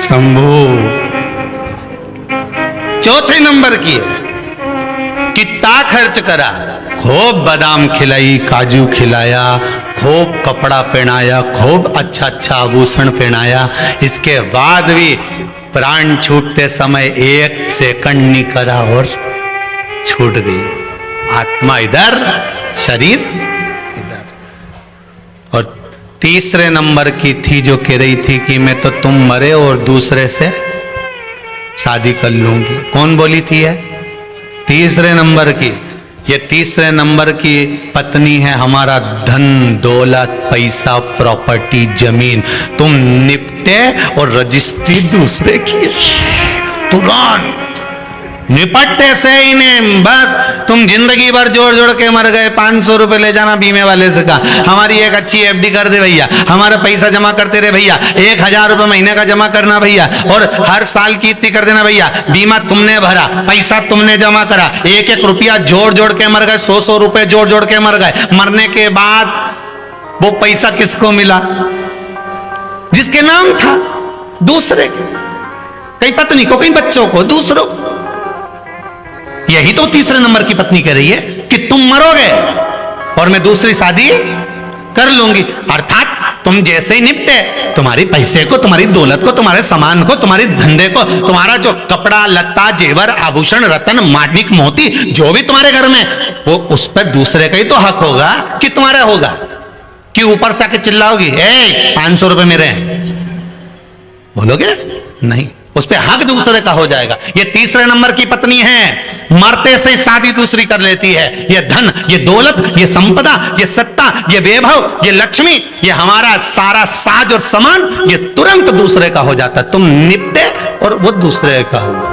शंभू, चौथे नंबर की कितना खर्च करा, खूब बादाम खिलाई, काजू खिलाया, खूब कपड़ा पहनाया, खूब अच्छा अच्छा आभूषण पहनाया, इसके बाद भी प्राण छूटते समय 1 सेकंड नहीं करा और छूट गई। आत्मा इधर, शरीर इधर। और तीसरे नंबर की थी जो कह रही थी कि मैं तो तुम मरे और दूसरे से शादी कर लूंगी। कौन बोली थी है? तीसरे नंबर की। ये तीसरे नंबर की पत्नी है हमारा धन दौलत पैसा प्रॉपर्टी जमीन। तुम निपटे और रजिस्ट्री दूसरे की, तुरंत निपटते से ही ने बस तुम जिंदगी भर जोड़ जोड़ के मर गए। 500 रुपए ले जाना बीमे वाले से कहा, हमारी एक अच्छी एफडी कर दे भैया, हमारा पैसा जमा करते रहे भैया, 1000 रुपए महीने का जमा करना भैया, और हर साल की इतनी कर देना भैया। बीमा तुमने भरा, पैसा तुमने जमा करा, एक एक रुपया जोड़ जोड़ के मर गए, 100 रुपए जोड़ जोड़ के मर गए। मरने के बाद वो पैसा किसको मिला? जिसके नाम था, दूसरे के, कहीं पत्नी को, कहीं बच्चों को, दूसरों को। यही तो तीसरे नंबर की पत्नी कह रही है कि तुम मरोगे और मैं दूसरी शादी कर लूंगी। अर्थात तुम जैसे ही निपटे, तुम्हारे पैसे को, तुम्हारी दौलत को, तुम्हारे सामान को, तुम्हारे धंधे को, तुम्हारा जो कपड़ा लत्ता जेवर आभूषण रतन माणिक मोती जो भी तुम्हारे घर में, वो उस पर दूसरे का ही तो हक होगा कि तुम्हारा होगा। कि ऊपर से आके चिल्लाओगी, 500 रुपए मेरे हैं, बोलोगे? नहीं, उस पे हक दूसरे का हो जाएगा। ये तीसरे नंबर की पत्नी है, मरते से शादी दूसरी कर लेती है। ये धन, ये दौलत, ये संपदा, ये सत्ता, ये वैभव, ये लक्ष्मी, ये हमारा सारा साज और सामान, ये तुरंत दूसरे का हो जाता। तुम निपटे और वो दूसरे का होगा।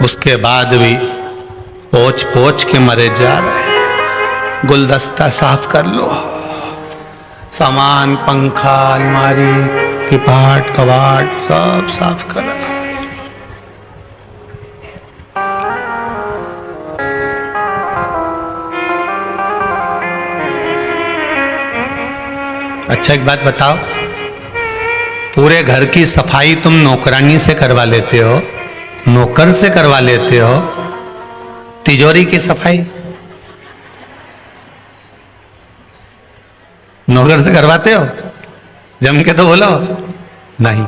उसके बाद भी पोछ पोछ के मरे जा रहे। गुलदस्ता साफ कर लो, सामान, पंखा, अलमारी, किपाट, कबाट सब साफ कर। अच्छा एक बात बताओ, पूरे घर की सफाई तुम नौकरानी से करवा लेते हो, नौकर से करवा लेते हो, तिजोरी की सफाई नौकर से करवाते हो? जम के तो बोलो नहीं।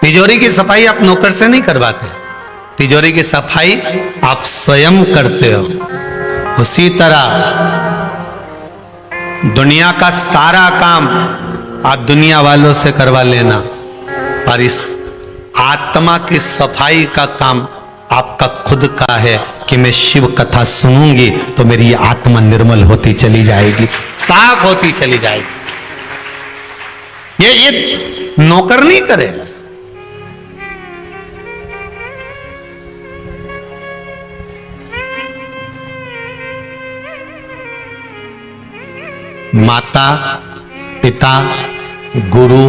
तिजोरी की सफाई आप नौकर से नहीं करवाते, तिजोरी की सफाई आप स्वयं करते हो। उसी तरह दुनिया का सारा काम आप दुनिया वालों से करवा लेना, और इस आत्मा की सफाई का काम आपका खुद का है कि मैं शिव कथा सुनूंगी तो मेरी आत्मा निर्मल होती चली जाएगी, साफ होती चली जाएगी। ये नौकर नहीं करेगा। माता, पिता, गुरु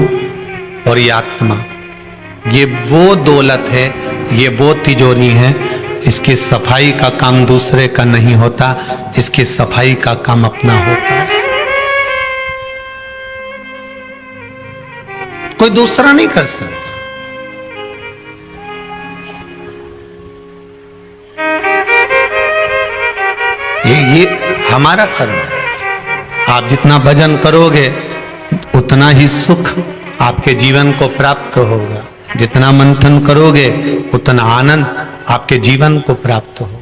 और ये आत्मा, ये वो दौलत है, ये वो तिजोरी है। इसकी सफाई का काम दूसरे का नहीं होता, इसकी सफाई का काम अपना होता है। कोई दूसरा नहीं कर सकता। ये हमारा कर्म है। आप जितना भजन करोगे उतना ही सुख आपके जीवन को प्राप्त होगा, जितना मंथन करोगे उतना आनंद आपके जीवन को प्राप्त होगा,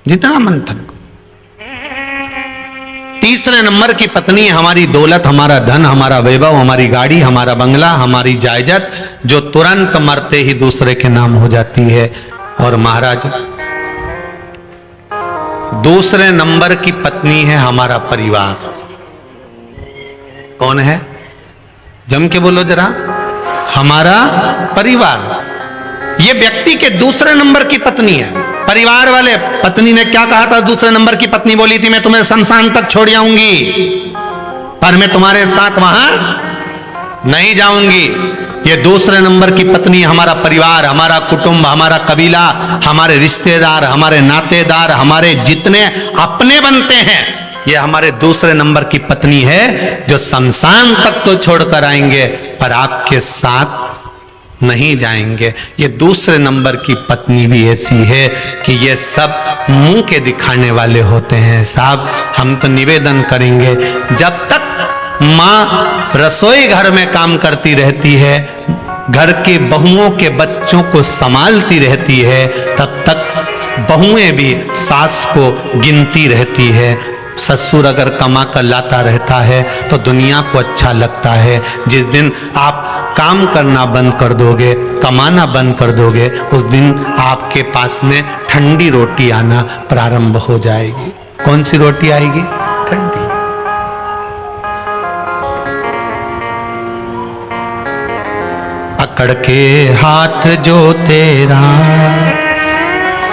जितना मंथन करो। तीसरे नंबर की पत्नी हमारी दौलत, हमारा धन, हमारा वैभव, हमारी गाड़ी, हमारा बंगला, हमारी जायदाद, जो तुरंत मरते ही दूसरे के नाम हो जाती है। और महाराज, दूसरे नंबर की पत्नी है हमारा परिवार। कौन है? जम के बोलो जरा। हमारा परिवार। ये व्यक्ति के दूसरे नंबर की पत्नी है। परिवार वाले, पत्नी ने क्या कहा था? दूसरे नंबर की पत्नी बोली थी, मैं तुम्हें शमशान तक छोड़ जाऊंगी, पर मैं तुम्हारे साथ वहां नहीं जाऊंगी। ये दूसरे नंबर की पत्नी हमारा परिवार, हमारा कुटुंब, हमारा कबीला, हमारे रिश्तेदार, हमारे नातेदार, हमारे जितने अपने बनते हैं, ये हमारे दूसरे नंबर की पत्नी है, जो शमशान तक तो छोड़कर आएंगे पर आपके साथ नहीं जाएंगे। ये दूसरे नंबर की पत्नी भी ऐसी है कि ये सब मुंह के दिखाने वाले होते हैं। साहब, हम तो निवेदन करेंगे, जब तक माँ रसोई घर में काम करती रहती है, घर के बहुओं के बच्चों को संभालती रहती है, तब तक बहुएं भी सास को गिनती रहती है। ससुर अगर कमा कर लाता रहता है तो दुनिया को अच्छा लगता है। जिस दिन आप काम करना बंद कर दोगे, कमाना बंद कर दोगे, उस दिन आपके पास में ठंडी रोटी आना प्रारंभ हो जाएगी। कौन सी रोटी आएगी? ठंडी। पकड़ के हाथ जो तेरा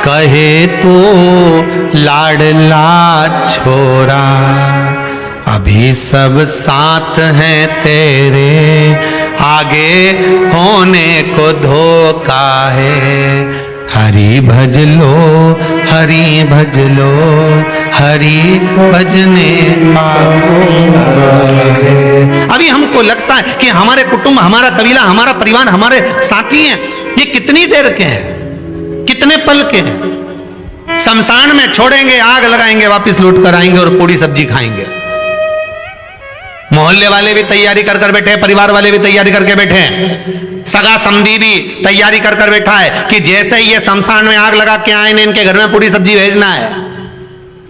कहे तो लाडला छोरा, अभी सब साथ हैं तेरे, आगे होने को धोखा है। हरि भज लो, हरि भज लो, हरि भजने है। अभी हमको लगता है कि हमारे कुटुंब, हमारा कबीला, हमारा परिवार, हमारे साथी हैं, ये कितनी देर के हैं, कितने पल के हैं। शमशान में छोड़ेंगे, आग लगाएंगे, वापस लौट कर आएंगे और पूरी सब्जी खाएंगे। मोहल्ले वाले भी तैयारी कर कर बैठे हैं, परिवार वाले भी तैयारी करके बैठे हैं, सगा समधी भी तैयारी कर कर बैठा है कि जैसे ही ये शमशान में आग लगा के आए, इनके घर में पूरी सब्जी भेजना है।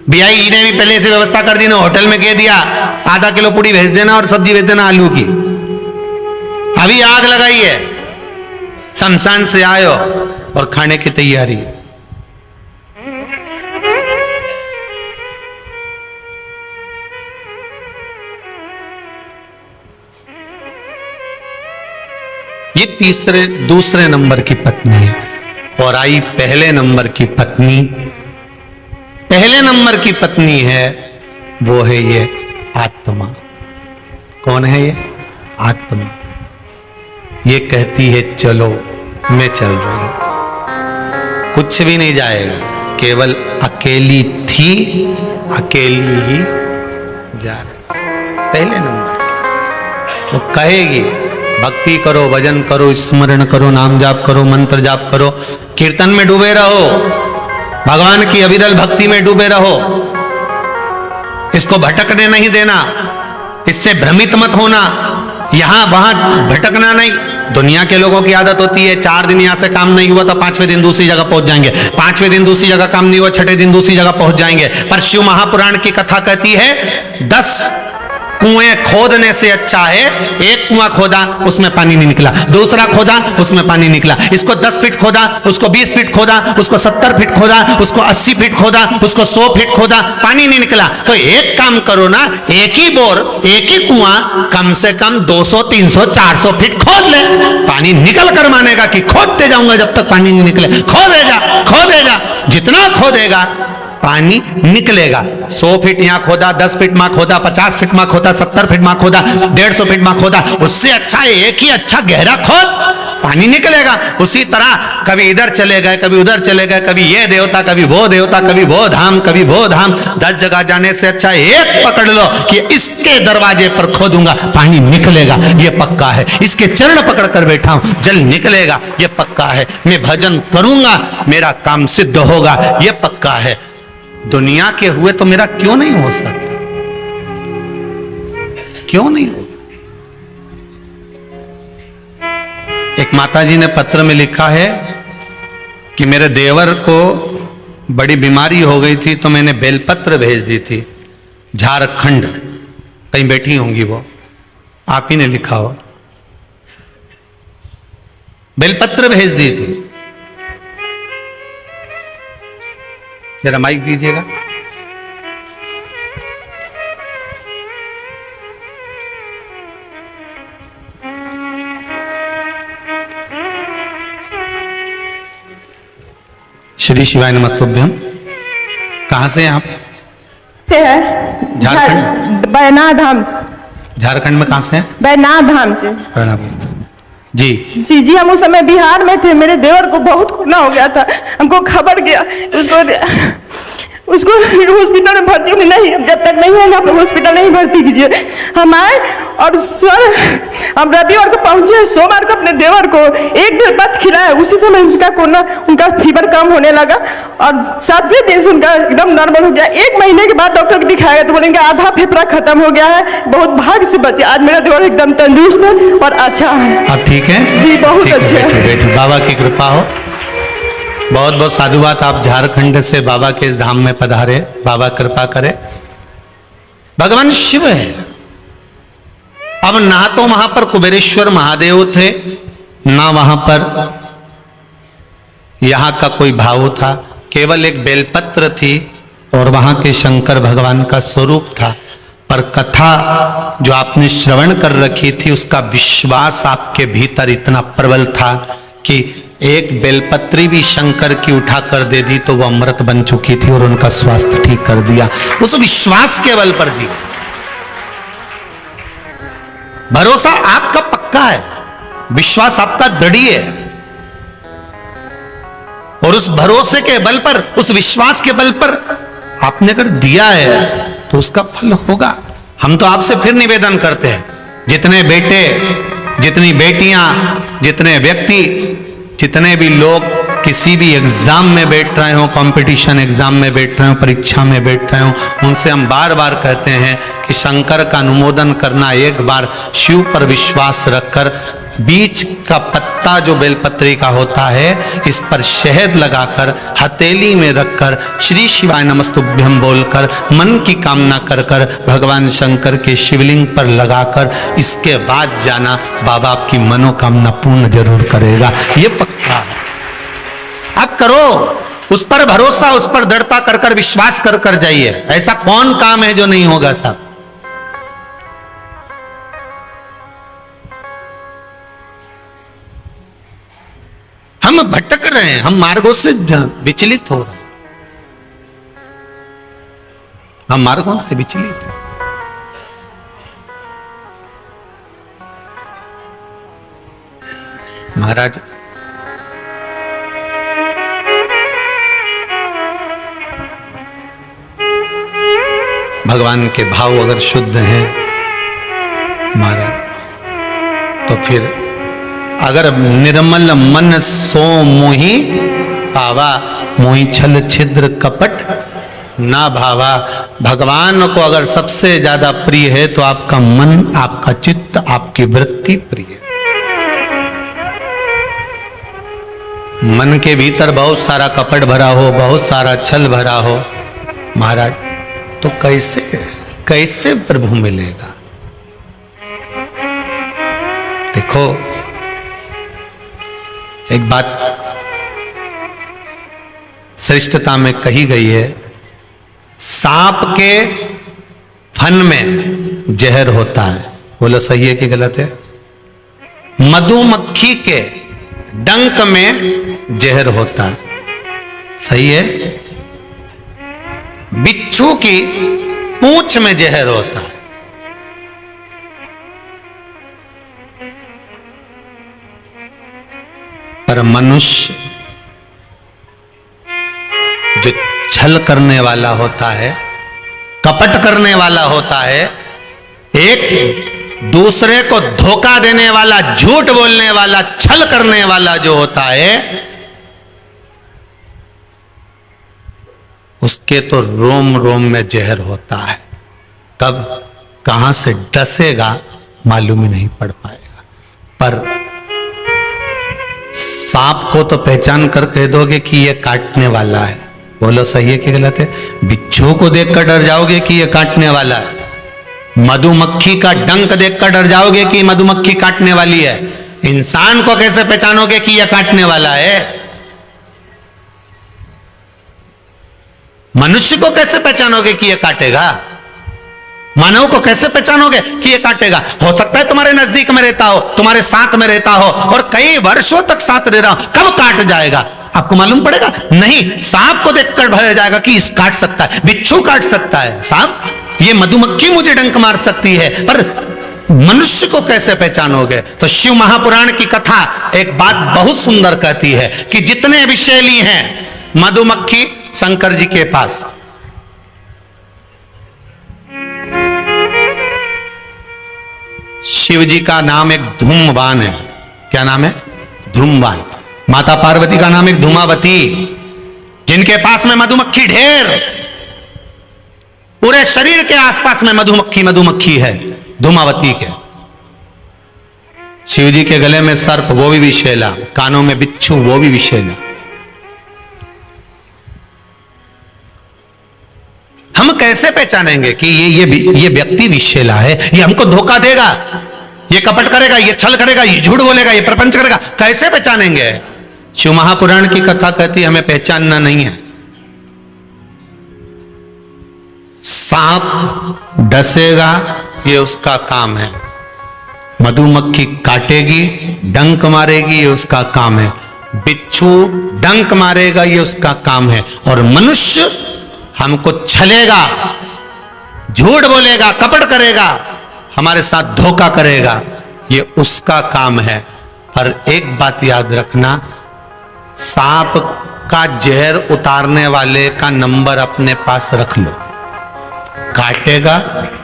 बियाई ने भी पहले से व्यवस्था कर दी ना, होटल में कह दिया आधा किलो पूरी भेज देना और सब्जी भेज देना आलू की। अभी आग लगाई है, शमशान से आयो और खाने की तैयारी। ये दूसरे नंबर की पत्नी है। और आई पहले नंबर की पत्नी। पहले नंबर की पत्नी है, वो है ये आत्मा। कौन है ये? आत्मा। ये कहती है चलो, मैं चल रही हूं। कुछ भी नहीं जाएगा, केवल अकेली थी, अकेली ही जा रही। पहले नंबर की वो कहेगी भक्ति करो, भजन करो, स्मरण करो, नाम जाप करो, मंत्र जाप करो, कीर्तन में डूबे रहो, भगवान की अविरल भक्ति में डूबे रहो। इसको भटकने नहीं देना, इससे भ्रमित मत होना, यहां वहां भटकना नहीं। दुनिया के लोगों की आदत होती है, 4 दिन यहां से काम नहीं हुआ तो 5वें दिन दूसरी जगह पहुंच जाएंगे, 5वें दिन दूसरी जगह काम नहीं हुआ, 6ठे दिन दूसरी जगह पहुंच जाएंगे। पर शिव महापुराण की कथा कहती है 10 कुएं खोदने से अच्छा है, एक कुआं खोदा उसमें पानी नहीं निकला, दूसरा खोदा उसमें पानी निकला, इसको 10 फीट खोदा, उसको 20 फीट खोदा, उसको 70 फीट खोदा, उसको 80 फीट खोदा, उसको 100 फीट खोदा, पानी नहीं निकला। तो एक काम करो ना, एक ही बोर, एक ही कुआं कम से कम 200, 300, 400 फीट खोद ले, पानी निकल कर मानेगा कि खोदते जाऊंगा जब तक पानी नहीं निकले। खोदेगा, जितना खोदेगा पानी निकलेगा। 100 फीट यहां खोदा, 10 फीट में खोदा, 50 फीट में खोदा, 70 फीट में खोदा, 150 फीट में खोदा, उससे अच्छा एक ही अच्छा गहरा खोद, पानी निकलेगा। उसी तरह कभी इधर चले गए, कभी उधर चले गए, कभी ये देवता, कभी वो देवता, कभी वो धाम, कभी वो धाम, 10 जगह जाने से अच्छा एक पकड़ लो कि इसके दरवाजे पर खोदूंगा, पानी निकलेगा, ये पक्का है। इसके चरण पकड़ कर बैठा हूं, जल निकलेगा, ये पक्का है। मैं भजन करूंगा, मेरा काम सिद्ध होगा, ये पक्का है। दुनिया के हुए तो मेरा क्यों नहीं हो सकता? क्यों नहीं होगा? एक माताजी ने पत्र में लिखा है कि मेरे देवर को बड़ी बीमारी हो गई थी तो मैंने बेलपत्र भेज दी थी, झारखंड, कहीं बैठी होंगी वो, आप ही ने लिखा हो, बेलपत्र भेज दी थी। जरा माइक दीजिएगा। श्री शिवाय नमस्तुभ्यम। कहां से हैं आप? से है झारखंड। बैनाथ धाम से। झारखंड में कहां से हैं? बैनाथ धाम से। जी जी, हम उस समय बिहार में थे, मेरे देवर को बहुत कोरोना हो गया था, हमको खबर गया, उसको हॉस्पिटल में भर्ती होने नहीं, जब तक नहीं होगा आप हॉस्पिटल नहीं भर्ती कीजिए। हम आए और हम रविवार को पहुंचे, सोमवार को अपने देवर को 1-1.5 बात खिलाया, उसी समय उसका कोरोना, उनका फीवर कम होने लगा और 7वें दिन से उनका एकदम नॉर्मल हो गया। 1 महीने के बाद डॉक्टर को दिखाया तो बोलेंगे आधा फेफड़ा खत्म हो गया है, बहुत भाग्य से बचे। आज मेरा देवर एकदम तंदुरुस्त है और अच्छा है। आप ठीक है? जी बहुत अच्छे हैं। बाबा की कृपा हो। बहुत बहुत साधुवाद, आप झारखंड से बाबा के इस धाम में पधारे, बाबा कृपा करे। भगवान शिव है। अब ना तो वहां पर कुबेरेश्वर महादेव थे, ना वहां पर यहां का कोई भाव था, केवल एक बेलपत्र थी और वहां के शंकर भगवान का स्वरूप था। पर कथा जो आपने श्रवण कर रखी थी उसका विश्वास आपके भीतर इतना प्रबल था कि एक बेलपत्री भी शंकर की उठा कर दे दी तो वह अमृत बन चुकी थी और उनका स्वास्थ्य ठीक कर दिया, उस विश्वास के बल पर दी। भरोसा आपका पक्का है, विश्वास आपका दृढ़ है, और उस भरोसे के बल पर, उस विश्वास के बल पर आपने अगर दिया है तो उसका फल होगा। हम तो आपसे फिर निवेदन करते हैं, जितने बेटे, जितनी बेटियां, जितने व्यक्ति, जितने भी लोग किसी भी एग्जाम में बैठ रहे हो, कंपटीशन एग्जाम में बैठ रहे हो, परीक्षा में बैठ रहे हो, उनसे हम बार बार कहते हैं कि शंकर का अनुमोदन करना, एक बार शिव पर विश्वास रखकर बीच का पत्ता जो बेलपत्री का होता है इस पर शहद लगाकर हथेली में रखकर श्री शिवाय नमस्तुभ्यम बोलकर मन की कामना कर कर भगवान शंकर के शिवलिंग पर लगाकर इसके बाद जाना, बाबा आपकी मनोकामना पूर्ण जरूर करेगा, ये पक्का है। आप करो, उस पर भरोसा, उस पर दृढ़ता कर कर विश्वास कर कर जाइए। ऐसा कौन काम है जो नहीं होगा साहब। हम भटक रहे हैं, हम मार्गों से विचलित हो रहे हैं, हम मार्गों से विचलित हैं। महाराज भगवान के भाव अगर शुद्ध हैं महाराज, तो फिर अगर निर्मल मन सो मोहि पावा, मोहि छल छिद्र कपट ना भावा। भगवान को अगर सबसे ज्यादा प्रिय है तो आपका मन, आपका चित्त, आपकी वृत्ति प्रिय है। मन के भीतर बहुत सारा कपट भरा हो, बहुत सारा छल भरा हो महाराज, तो कैसे प्रभु मिलेगा। देखो एक बात श्रेष्ठता में कही गई है, सांप के फन में जहर होता है, बोलो सही है कि गलत है। मधुमक्खी के डंक में जहर होता है, सही है। बिच्छू की पूंछ में जहर होता है, पर मनुष्य जो छल करने वाला होता है, कपट करने वाला होता है, एक दूसरे को धोखा देने वाला, झूठ बोलने वाला, छल करने वाला जो होता है, उसके तो रोम रोम में जहर होता है। कब कहां से डसेगा मालूम ही नहीं पड़ पाएगा। पर सांप को तो पहचान कर कह दोगे कि ये काटने वाला है, बोलो सही है कि गलत है। बिच्छू को देखकर डर जाओगे कि ये काटने वाला है। मधुमक्खी का डंक देखकर डर जाओगे कि मधुमक्खी काटने वाली है। इंसान को कैसे पहचानोगे कि यह काटने वाला है? मनुष्य को कैसे पहचानोगे कि यह काटेगा? मानव को कैसे पहचानोगे कि ये काटेगा? हो सकता है तुम्हारे नजदीक में रहता हो, तुम्हारे साथ में रहता हो और कई वर्षों तक साथ रह रहा हो, कब काट जाएगा आपको मालूम पड़ेगा? नहीं, सांप को देखकर भर जाएगा कि इस काट सकता है, बिच्छू काट सकता है, सांप, ये मधुमक्खी मुझे डंक मार सकती है, पर मनुष्य को कैसे पहचानोगे? तो शिव महापुराण की कथा एक बात बहुत सुंदर कहती है कि जितने विषैली हैं मधुमक्खी शंकर जी के पास, शिव जी का नाम एक धूमवान है। क्या नाम है? धूमवान। माता पार्वती का नाम एक धूमावती, जिनके पास में मधुमक्खी ढेर, पूरे शरीर के आसपास में मधुमक्खी है, धूमावती के। शिव जी के गले में सर्प, वो भी विषैला, कानों में बिच्छू, वो भी विषैला। कैसे पहचानेंगे कि ये व्यक्ति विषैला है, ये हमको धोखा देगा, ये कपट करेगा, ये छल करेगा, ये झूठ बोलेगा, ये प्रपंच करेगा? कैसे पहचानेंगे? शिव महापुराण की कथा कहती है हमें पहचानना नहीं है। सांप डसेगा ये उसका काम है, मधुमक्खी काटेगी, डंक मारेगी, ये उसका काम है, बिच्छू डंक मारेगा, ये उसका काम है, और मनुष्य हमको छलेगा, झूठ बोलेगा, कपट करेगा, हमारे साथ धोखा करेगा, ये उसका काम है। पर एक बात याद रखना, सांप का जहर उतारने वाले का नंबर अपने पास रख लो। काटेगा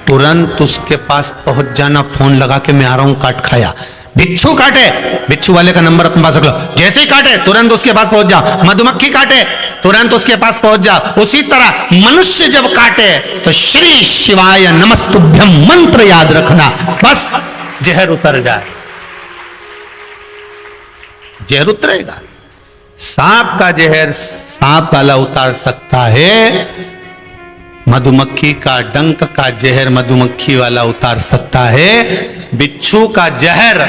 तुरंत उसके पास पहुंच जाना, फोन लगा के मैं आ रहा हूं, काट खाया। बिच्छू काटे, बिच्छू वाले का नंबर अपने पास रख लो, जैसे ही काटे तुरंत उसके पास पहुंच जाओ। मधुमक्खी काटे तुरंत उसके पास पहुंच जाओ। उसी तरह मनुष्य जब काटे तो श्री शिवाय नमस्तुभ्यम मंत्र याद रखना, बस जहर उतर जाए, जहर उतरेगा। सांप का जहर सांप वाला उतार सकता है, मधुमक्खी का डंक का जहर मधुमक्खी वाला उतार सकता है, बिच्छू का जहर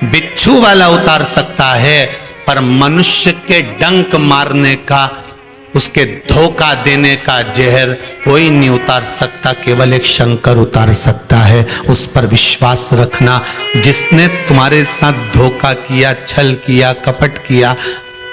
बिच्छू वाला उतार सकता है, पर मनुष्य के डंक मारने का, उसके धोखा देने का जहर कोई नहीं उतार सकता, केवल एक शंकर उतार सकता है। उस पर विश्वास रखना। जिसने तुम्हारे साथ धोखा किया, छल किया, कपट किया,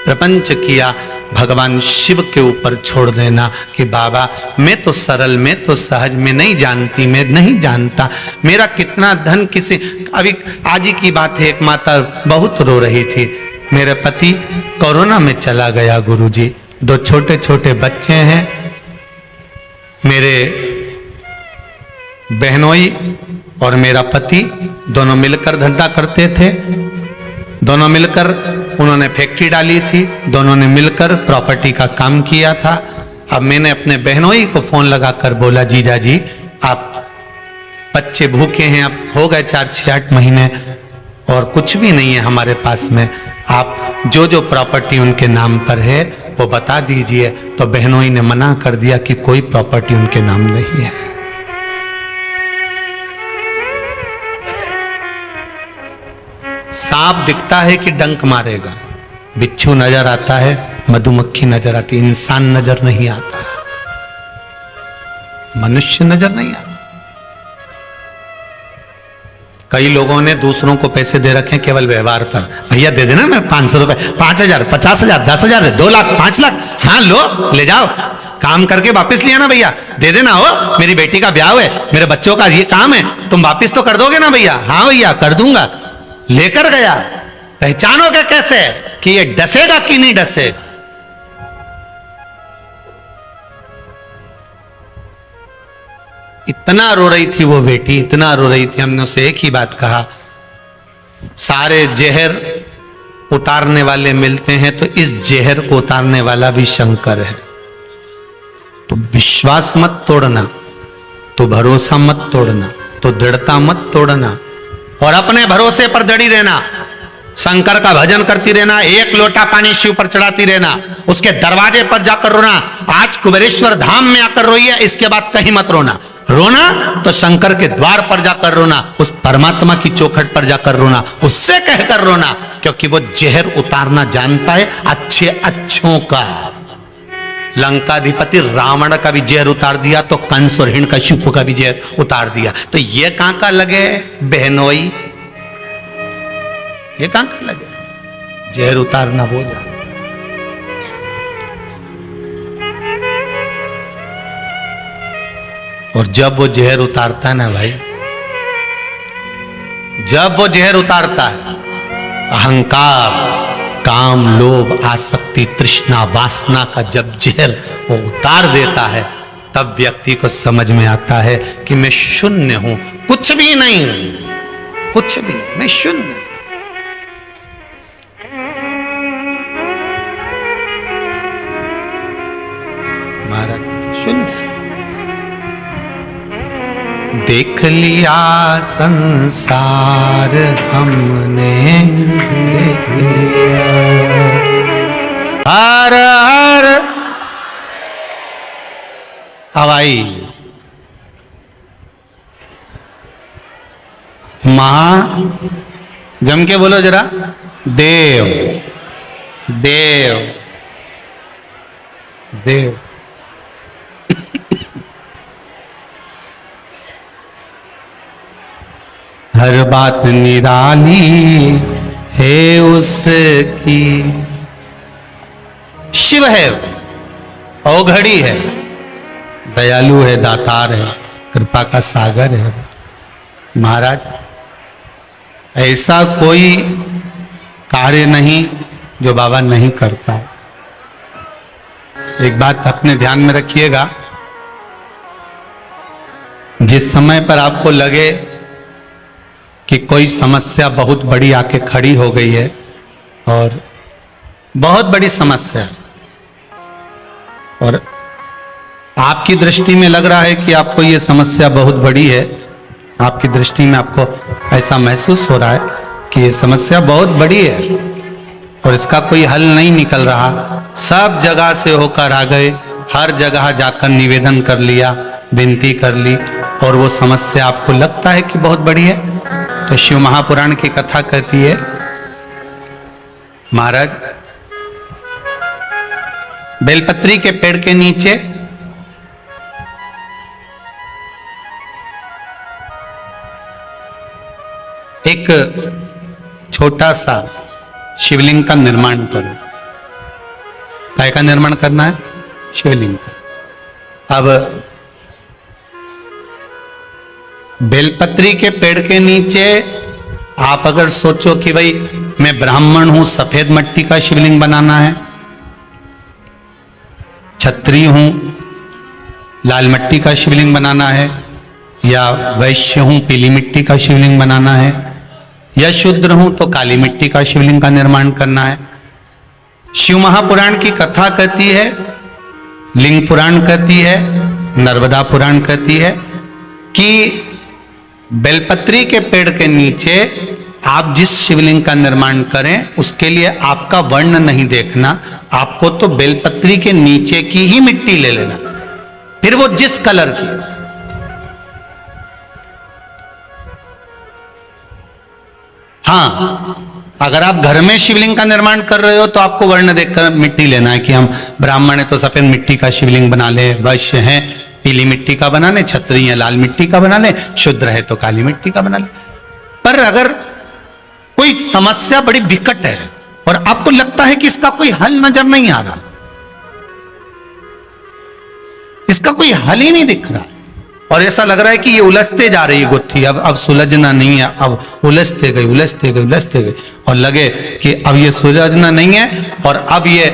प्रपंच किया, भगवान शिव के ऊपर छोड़ देना कि बाबा मैं तो सरल, मैं तो सहज, मैं नहीं जानती, मैं नहीं जानता, मेरा कितना धन किसी। अभी आज ही की बात है, एक माता बहुत रो रही थी, मेरे पति कोरोना में चला गया गुरुजी, 2 छोटे छोटे बच्चे हैं, मेरे बहनोई और मेरा पति दोनों मिलकर धंधा करते थे, दोनों मिलकर उन्होंने फैक्ट्री डाली थी, दोनों ने मिलकर प्रॉपर्टी का काम किया था। अब मैंने अपने बहनोई को फोन लगाकर बोला, जीजा जी आप बच्चे भूखे हैं, अब हो गए 4-6-8 महीने और कुछ भी नहीं है हमारे पास में, आप जो जो प्रॉपर्टी उनके नाम पर है वो बता दीजिए। तो बहनोई ने मना कर दिया कि कोई प्रॉपर्टी उनके नाम नहीं है। सांप दिखता है कि डंक मारेगा, बिच्छू नजर आता है, मधुमक्खी नजर आती, इंसान नजर नहीं आता, मनुष्य नजर नहीं आता। कई लोगों ने दूसरों को पैसे दे रखे हैं केवल व्यवहार पर, भैया दे देना मैं 500 रुपए, 5000, 50,000, 10,000, 2 लाख, 5 लाख, हाँ लो ले जाओ, काम करके वापस लिया ना भैया, दे देना, हो मेरी बेटी का ब्याह है, मेरे बच्चों का ये काम है, तुम वापस तो कर दोगे ना भैया? हाँ भैया कर दूंगा। लेकर गया, पहचानोगे कैसे कि ये डसेगा कि नहीं डसेगा? इतना रो रही थी वो बेटी, इतना रो रही थी। हमने उसे एक ही बात कहा, सारे जहर उतारने वाले मिलते हैं तो इस जहर को उतारने वाला भी शंकर है। तो विश्वास मत तोड़ना, तो भरोसा मत तोड़ना, तो दृढ़ता मत तोड़ना, और अपने भरोसे पर दड़ी रहना। शंकर का भजन करती रहना, 1 लोटा पानी शिव पर चढ़ाती रहना, उसके दरवाजे पर जाकर रोना। आज कुबेरेश्वर धाम में आकर रोई है, इसके बाद कहीं मत रोना। रोना तो शंकर के द्वार पर जाकर रोना, उस परमात्मा की चौखट पर जाकर रोना, उससे कहकर रोना, क्योंकि वो जहर उतारना जानता है अच्छे अच्छों का। लंकाधिपति रावण का भी जहर उतार दिया तो कंस और हिरण्यकशिपु का भी जहर उतार दिया। तो ये कहां का लगे बहनोई, ये कहां का लगे? जहर उतारना वो जानता। और जब वो जहर उतारता है ना भाई, जब वो जहर उतारता है, अहंकार, काम, लोभ, आसक्ति, तृष्णा, वासना का जब जहर वो उतार देता है, तब व्यक्ति को समझ में आता है कि मैं शून्य हूं, कुछ भी नहीं, कुछ भी, मैं शून्य। महाराज शून्य। देख लिया संसार हमने, देख लिया। हर हर हवाई महा, जम के बोलो जरा, देव देव देव। हर बात निराली है उसकी। शिव है, अवघड़ी है, दयालु है, दातार है, कृपा का सागर है। महाराज ऐसा कोई कार्य नहीं जो बाबा नहीं करता। एक बात अपने ध्यान में रखिएगा, जिस समय पर आपको लगे कि कोई समस्या बहुत बड़ी आके खड़ी हो गई है, और बहुत बड़ी समस्या, और आपकी दृष्टि में लग रहा है कि आपको ये समस्या बहुत बड़ी है, आपकी दृष्टि में आपको ऐसा महसूस हो रहा है कि ये समस्या बहुत बड़ी है और इसका कोई हल नहीं निकल रहा, सब जगह से होकर आ गए, हर जगह जाकर निवेदन कर लिया, विनती कर ली, और वो समस्या आपको लगता है कि बहुत बड़ी है, तो शिव महापुराण की कथा कहती है, महाराज बेलपत्री के पेड़ के नीचे एक छोटा सा शिवलिंग का निर्माण करो। काय का निर्माण करना है? शिवलिंग का। अब बेलपत्री के पेड़ के नीचे आप अगर सोचो कि भाई मैं ब्राह्मण हूं, सफेद मिट्टी का शिवलिंग बनाना है, क्षत्रिय हूं, लाल मिट्टी का शिवलिंग बनाना है, या वैश्य हूं, पीली मिट्टी का शिवलिंग बनाना है, या शूद्र हूं तो काली मिट्टी का शिवलिंग का निर्माण करना है। शिव महापुराण की कथा कहती है, लिंग पुराण कहती है, नर्मदा पुराण कहती है कि बेलपत्री के पेड़ के नीचे आप जिस शिवलिंग का निर्माण करें उसके लिए आपका वर्ण नहीं देखना, आपको तो बेलपत्री के नीचे की ही मिट्टी ले लेना, फिर वो जिस कलर की। हाँ, अगर आप घर में शिवलिंग का निर्माण कर रहे हो तो आपको वर्ण देखकर मिट्टी लेना है कि हम ब्राह्मण है तो सफेद मिट्टी का शिवलिंग बना ले, वैश्य हैं पीली मिट्टी का बना ले, क्षत्रिय है लाल मिट्टी का बना ले, शूद्र है तो काली मिट्टी का बना ले। पर अगर कोई समस्या बड़ी विकट है और आपको लगता है कि इसका कोई हल नजर नहीं आ रहा, इसका कोई हल ही नहीं दिख रहा, और ऐसा लग रहा है कि ये उलझते जा रही है गुत्थी, अब सुलझना नहीं है, अब उलझते गई उलझते गई उलझते गई, और लगे कि अब ये सुलझना नहीं है, और अब ये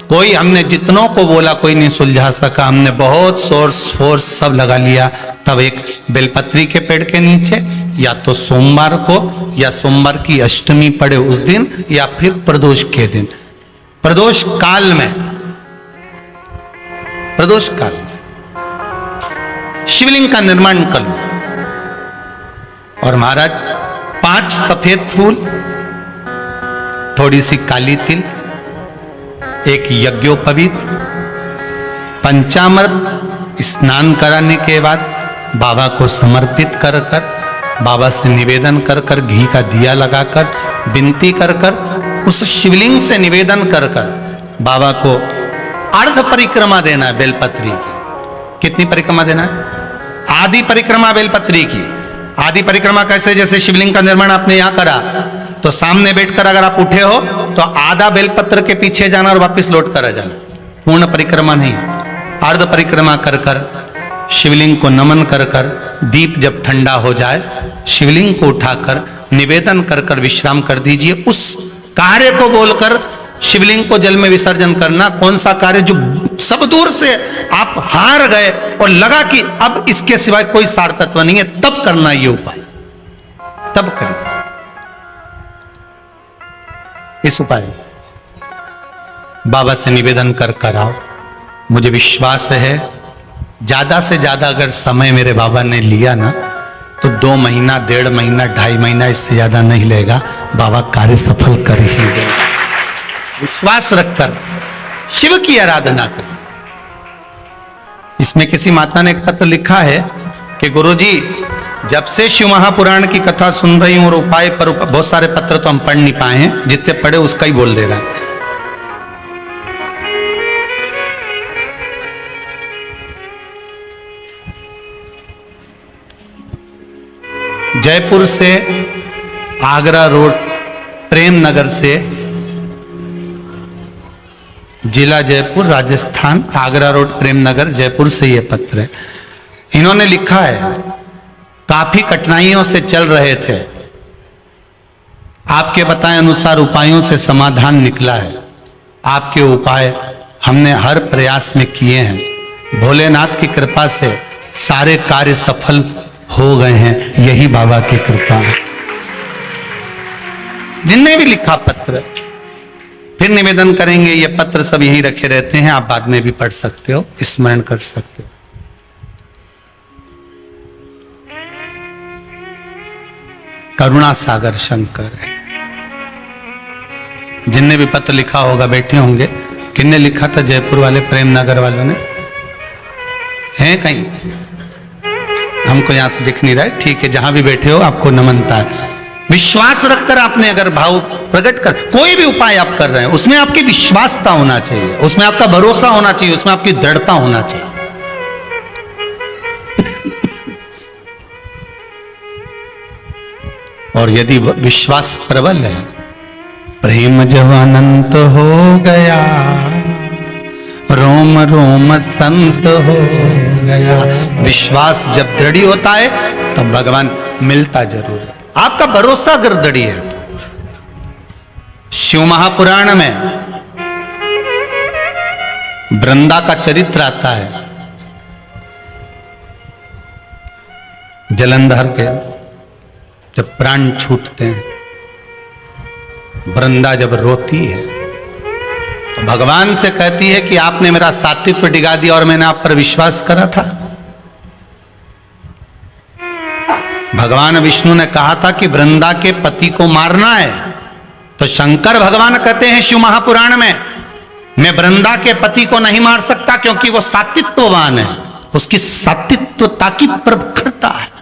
कोई, हमने जितनों को बोला कोई नहीं सुलझा सका, हमने बहुत सोर्स फोर्स सब लगा लिया, तब एक बेलपत्री के पेड़ के नीचे या तो सोमवार को या सोमवार की अष्टमी पड़े उस दिन, या फिर प्रदोष के दिन, प्रदोष काल में, प्रदोष काल में शिवलिंग का निर्माण कर लो। और महाराज 5 सफेद फूल, थोड़ी सी काली तिल, एक यज्ञोपवीत, पंचामृत स्नान कराने के बाद बाबा को समर्पित कर कर, बाबा से निवेदन कर कर, घी का दिया लगाकर विनती कर कर, उस शिवलिंग से निवेदन कर कर बाबा को अर्ध परिक्रमा देना है बेलपत्री की। कितनी परिक्रमा देना है? आदि परिक्रमा बेलपत्री की। आदि परिक्रमा कैसे? जैसे शिवलिंग का निर्माण आपने यहां करा तो सामने बैठकर अगर आप उठे हो तो आधा बेलपत्र के पीछे जाना और वापस लौट कर आ जाना, पूर्ण परिक्रमा नहीं, अर्ध परिक्रमा कर कर शिवलिंग को नमन कर कर, दीप जब ठंडा हो जाए शिवलिंग को उठाकर निवेदन कर कर विश्राम कर दीजिए। उस कार्य को बोलकर शिवलिंग को जल में विसर्जन करना। कौन सा कार्य? जो सब दूर से आप हार गए और लगा कि अब इसके सिवाय कोई सार तत्व नहीं है, तब करना ये उपाय, तब करिए इस उपाय। बाबा से निवेदन कर कर आओ। मुझे विश्वास है ज्यादा से ज्यादा अगर समय मेरे बाबा ने लिया ना तो 2 महीना, 1.5 महीना, 2.5 महीना, इससे ज्यादा नहीं लेगा। बाबा कार्य सफल कर ही देगा। विश्वास रखकर शिव की आराधना करें। इसमें किसी माता ने एक पत्र लिखा है कि गुरुजी जब से शिव महापुराण की कथा सुन रही हूं और उपाय पर बहुत सारे पत्र तो हम पढ़ नहीं पाए हैं, जितने पढ़े उसका ही बोल दे रहा है। जयपुर से आगरा रोड प्रेम नगर से, जिला जयपुर राजस्थान, आगरा रोड प्रेम नगर जयपुर से ये पत्र है। इन्होंने लिखा है, काफी कठिनाइयों से चल रहे थे, आपके बताए अनुसार उपायों से समाधान निकला है। आपके उपाय हमने हर प्रयास में किए हैं, भोलेनाथ की कृपा से सारे कार्य सफल हो गए हैं, यही बाबा की कृपा है। जिनने भी लिखा पत्र, फिर निवेदन करेंगे, ये पत्र सब यहीं रखे रहते हैं, आप बाद में भी पढ़ सकते हो, स्मरण कर सकते हो। करुणा सागर शंकर है। जिनने भी पत्र लिखा होगा बैठे होंगे, किसने लिखा था? जयपुर वाले प्रेम नगर वालों ने, हैं कहीं? हमको यहां से दिख नहीं रहा है, ठीक है, जहां भी बैठे हो आपको नमनता है। विश्वास रखकर आपने अगर भाव प्रकट कर कोई भी उपाय आप कर रहे हैं, उसमें आपकी विश्वासता होना चाहिए, उसमें आपका भरोसा होना चाहिए, उसमें आपकी दृढ़ता होना चाहिए। और यदि विश्वास प्रबल है, प्रेम जब अनंत हो गया, रोम रोम संत हो गया। विश्वास जब दृढ़ होता है तब भगवान मिलता जरूर है। आपका भरोसा अगर दृढ़ है तो। शिव महापुराण में वृंदा का चरित्र आता है। जलंधर के जब प्राण छूटते हैं, वृंदा जब रोती है तो भगवान से कहती है कि आपने मेरा सात्वित्व डिगा दिया और मैंने आप पर विश्वास करा था। भगवान विष्णु ने कहा था कि वृंदा के पति को मारना है, तो शंकर भगवान कहते हैं शिव महापुराण में, मैं वृंदा के पति को नहीं मार सकता क्योंकि वो सात्वित्ववान है, उसकी सात्वित्वता की प्रखरता है।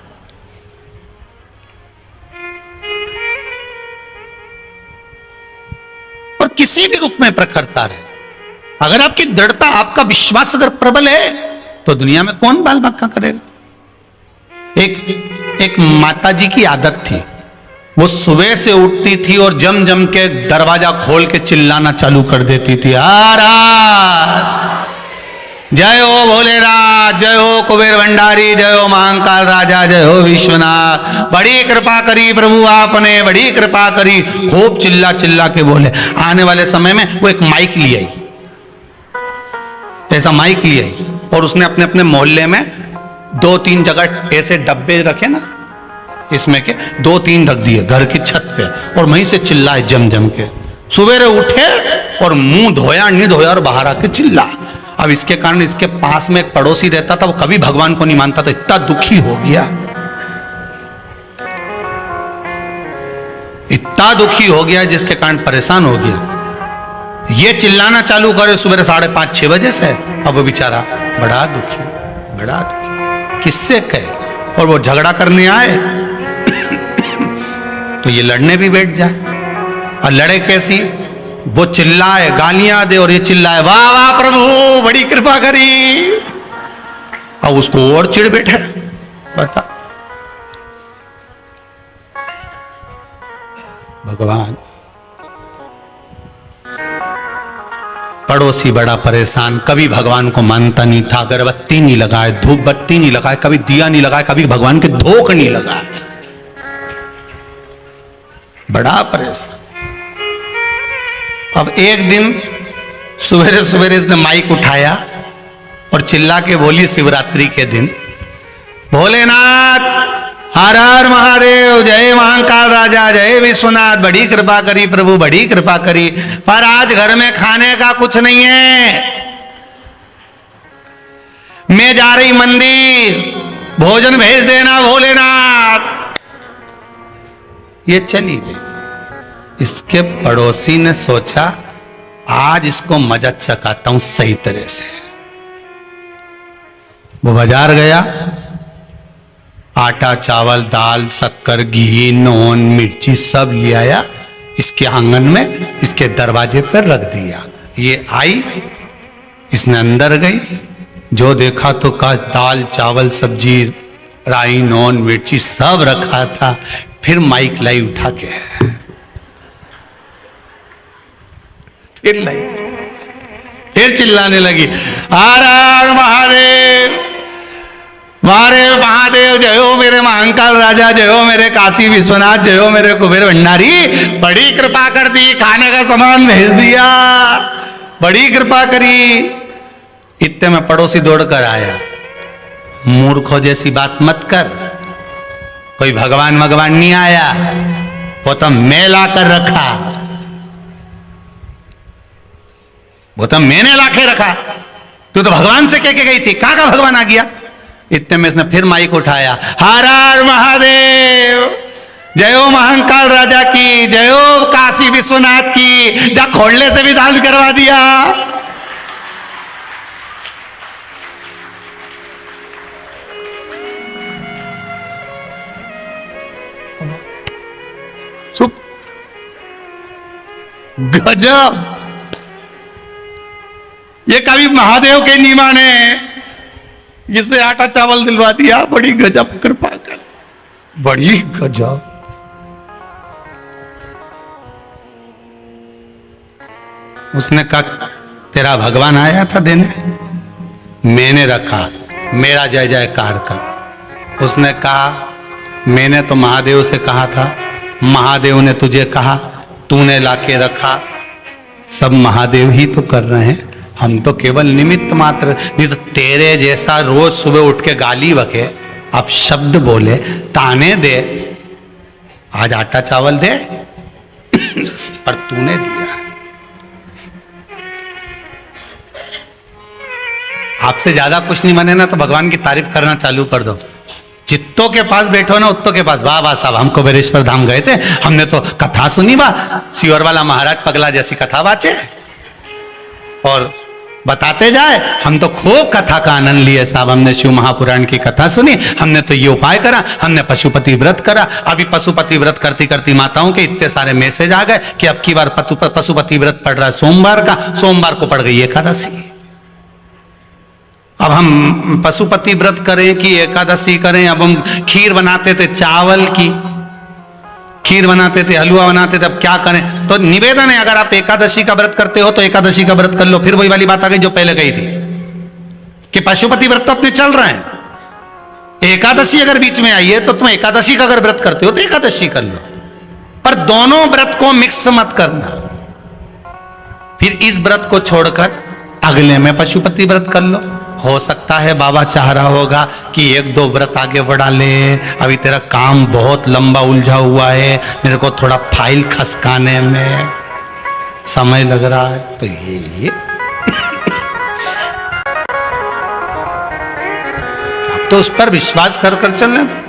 और किसी भी रूप में प्रखरता रहे, अगर आपकी दृढ़ता, आपका विश्वास अगर प्रबल है तो दुनिया में कौन बाल बक्का करेगा। एक माता जी की आदत थी, वो सुबह से उठती थी और जम जम के दरवाजा खोल के चिल्लाना चालू कर देती थी, हर जय हो भोलेनाथ, जय हो कुबेर भंडारी, जय हो महाकाल राजा, जय हो विश्वनाथ, बड़ी कृपा करी प्रभु आपने, बड़ी कृपा करी। खूब चिल्ला चिल्ला के बोले। आने वाले समय में वो एक माइक ले आई, ऐसा माइक ले आई, और उसने अपने अपने मोहल्ले में 2-3 जगह ऐसे डब्बे रखे ना, इसमें के 2-3 रख दिए घर की छत पे, और वहीं से चिल्लाए जम जम के। सवेरे उठे और मुंह धोया नहीं धोया और बाहर आके चिल्ला। अब इसके कारण इसके पास में एक पड़ोसी रहता था, वो कभी भगवान को नहीं मानता था, इतना दुखी हो गया, इतना दुखी हो गया जिसके कारण परेशान हो गया। ये चिल्लाना चालू करे सुबह 5:30-6 बजे से। अब वो बेचारा बड़ा दुखी, बड़ा दुखी, किससे कहे। और वो झगड़ा करने आए तो ये लड़ने भी बैठ जाए। और लड़े कैसी? वो चिल्लाए, गालियां दे, और ये चिल्लाए वाह वाह प्रभु बड़ी कृपा करी। अब उसको और चिढ़ बैठे। बता भगवान, पड़ोसी बड़ा परेशान, कभी भगवान को मानता नहीं था, अगरबत्ती नहीं लगाए, धूप बत्ती नहीं लगाए, कभी दिया नहीं लगाए, कभी भगवान के धोख नहीं लगाए, बड़ा परेशान। अब एक दिन सवेरे सवेरे इसने माइक उठाया और चिल्ला के बोली, शिवरात्रि के दिन, भोलेनाथ हर हर महादेव, जय महाकाल राजा, जय विश्वनाथ, बड़ी कृपा करी प्रभु, बड़ी कृपा करी, पर आज घर में खाने का कुछ नहीं है, मैं जा रही मंदिर, भोजन भेज देना भोलेनाथ। ये चली गई। इसके पड़ोसी ने सोचा आज इसको मजा चखाता हूं सही तरह से। वो बाजार गया आटा चावल दाल शक्कर घी नून मिर्ची सब ले आया, इसके आंगन में इसके दरवाजे पर रख दिया। ये आई, इसने अंदर गई, जो देखा तो कहा दाल चावल सब्जी राई नून मिर्ची सब रखा था। फिर माइक लाई उठा के, फिर लाई, फिर चिल्लाने लगी, हर हर महादेव, महादेव महादेव, जय हो मेरे महाकाल राजा, जय हो मेरे काशी विश्वनाथ, जय हो मेरे कुबेर भंडारी, बड़ी कृपा कर दी, खाने का सामान भेज दिया, बड़ी कृपा करी। इतने में पड़ोसी दौड़कर आया, मूर्खों जैसी बात मत कर, कोई भगवान भगवान नहीं आया, वो तो मैं लाकर रखा, वो तो मैंने लाके रखा, तू तो भगवान से कह के गई थी, कहां का भगवान आ गया। इतने में इसने फिर माइक उठाया, हर हर महादेव, जय हो महाकाल राजा की, जय हो काशी विश्वनाथ की, जा खोलने से भी दान करवा दिया। चुप, गजब, ये कभी महादेव के नहीं माने, जिससे आटा चावल दिलवा दिया, बड़ी गजब कृपा कर, बड़ी गजब। उसने कहा तेरा भगवान आया था देने, मैंने रखा, मेरा जय जयकार कर। उसने कहा मैंने तो महादेव से कहा था, महादेव ने तुझे कहा, तूने लाके रखा, सब महादेव ही तो कर रहे हैं, हम तो केवल निमित्त मात्र। नहीं तो तेरे जैसा रोज सुबह उठ के गाली बके, अब शब्द बोले, ताने दे, आज आटा चावल दे पर तूने दिया। आपसे ज्यादा कुछ नहीं बने ना तो भगवान की तारीफ करना चालू कर दो। जित्तों के पास बैठो ना उत्तों के पास, वाह वाह साहब, हम कुबेरेश्वर धाम गए थे, हमने तो कथा सुनी, वाह सियोर वाला महाराज पगला जैसी कथा बाचे, और बताते जाए, हम तो खूब कथा का आनंद लिए साहब, हमने शिव महापुराण की कथा सुनी, हमने तो ये उपाय करा, हमने पशुपति व्रत करा। अभी पशुपति व्रत करती करती माताओं के इतने सारे मैसेज आ गए कि अब की बार पशुपति व्रत पड़ रहा है सोमवार का, सोमवार को पड़ गई एकादशी। अब हम पशुपति व्रत करें कि एकादशी करें। अब हम खीर बनाते थे, चावल की खीर बनाते थे, हलवा बनाते थे, अब क्या करें। तो निवेदन है, अगर आप एकादशी का व्रत करते हो तो एकादशी का व्रत कर लो। फिर वही वाली बात आ गई जो पहले गई थी कि पशुपति व्रत तो अपने चल रहे हैं, एकादशी अगर बीच में आई है तो तुम एकादशी का अगर व्रत करते हो तो एकादशी कर लो, पर दोनों व्रत को मिक्स मत करना। फिर इस व्रत को छोड़कर अगले में पशुपति व्रत कर लो। हो सकता है बाबा चाह रहा होगा कि एक दो व्रत आगे बढ़ा ले, अभी तेरा काम बहुत लंबा उलझा हुआ है, मेरे को थोड़ा फाइल खसकाने में समय लग रहा है, तो ये अब तो उस पर विश्वास कर कर चलने दो।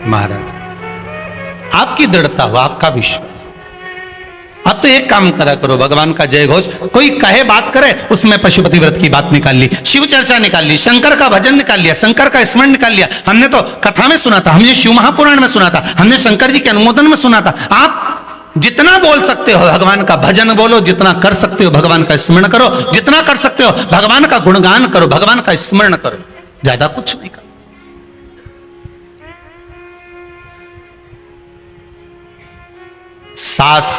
महाराज आपकी दृढ़ता हो, आपका विश्वास। अब तो एक काम करा करो, भगवान का जय घोष, कोई कहे बात करे उसमें पशुपति व्रत की बात निकाल ली, शिव चर्चा निकाल ली, शंकर का भजन निकाल लिया, शंकर का स्मरण निकाल लिया। हमने तो कथा में सुना था, हमने शिव महापुराण में सुना था, हमने शंकर जी के अनुमोदन में सुना था। आप जितना बोल सकते हो भगवान का भजन बोलो, जितना कर सकते हो भगवान का स्मरण करो, जितना कर सकते हो भगवान का गुणगान करो, भगवान का स्मरण करो, ज्यादा कुछ नहीं करो। सास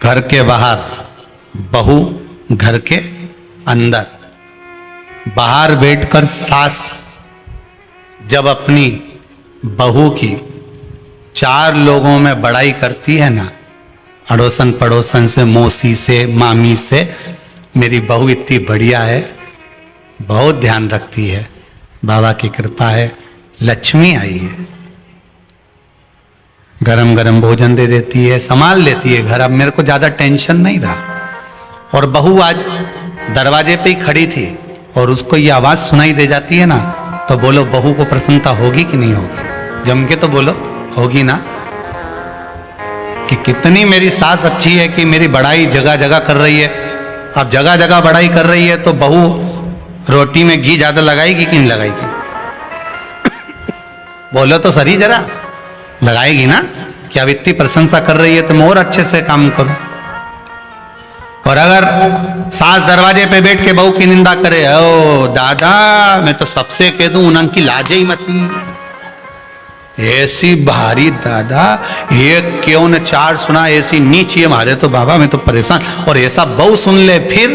घर के बाहर, बहू घर के अंदर। बाहर बैठकर सास जब अपनी बहू की 4 लोगों में बड़ाई करती है ना, अड़ोसन पड़ोसन से, मौसी से, मामी से, मेरी बहू इतनी बढ़िया है, बहुत ध्यान रखती है, बाबा की कृपा है, लक्ष्मी आई है, गरम गरम भोजन दे देती है, संभाल लेती है घर, अब मेरे को ज्यादा टेंशन नहीं रहा। और बहू आज दरवाजे पे ही खड़ी थी और उसको ये आवाज सुनाई दे जाती है ना, तो बोलो बहू को प्रसन्नता होगी कि नहीं होगी? जम के तो बोलो, होगी ना, कि कितनी मेरी सास अच्छी है कि मेरी बड़ाई जगह जगह कर रही है। अब जगह जगह बड़ाई कर रही है तो बहू रोटी में घी ज्यादा लगाएगी कि नहीं लगाएगी? बोलो तो सही जरा, लगाएगी ना कि अब इतनी प्रशंसा कर रही है तो मैं और अच्छे से काम करूं। और अगर सास दरवाजे पे बैठ के बहू की निंदा करे, ओ दादा मैं तो सबसे कह दूं उनकी लाजे ही मत, ऐसी भारी दादा एक क्यों न चार सुना, ऐसी नीची हमारे तो बाबा मैं तो परेशान। और ऐसा बहू सुन ले फिर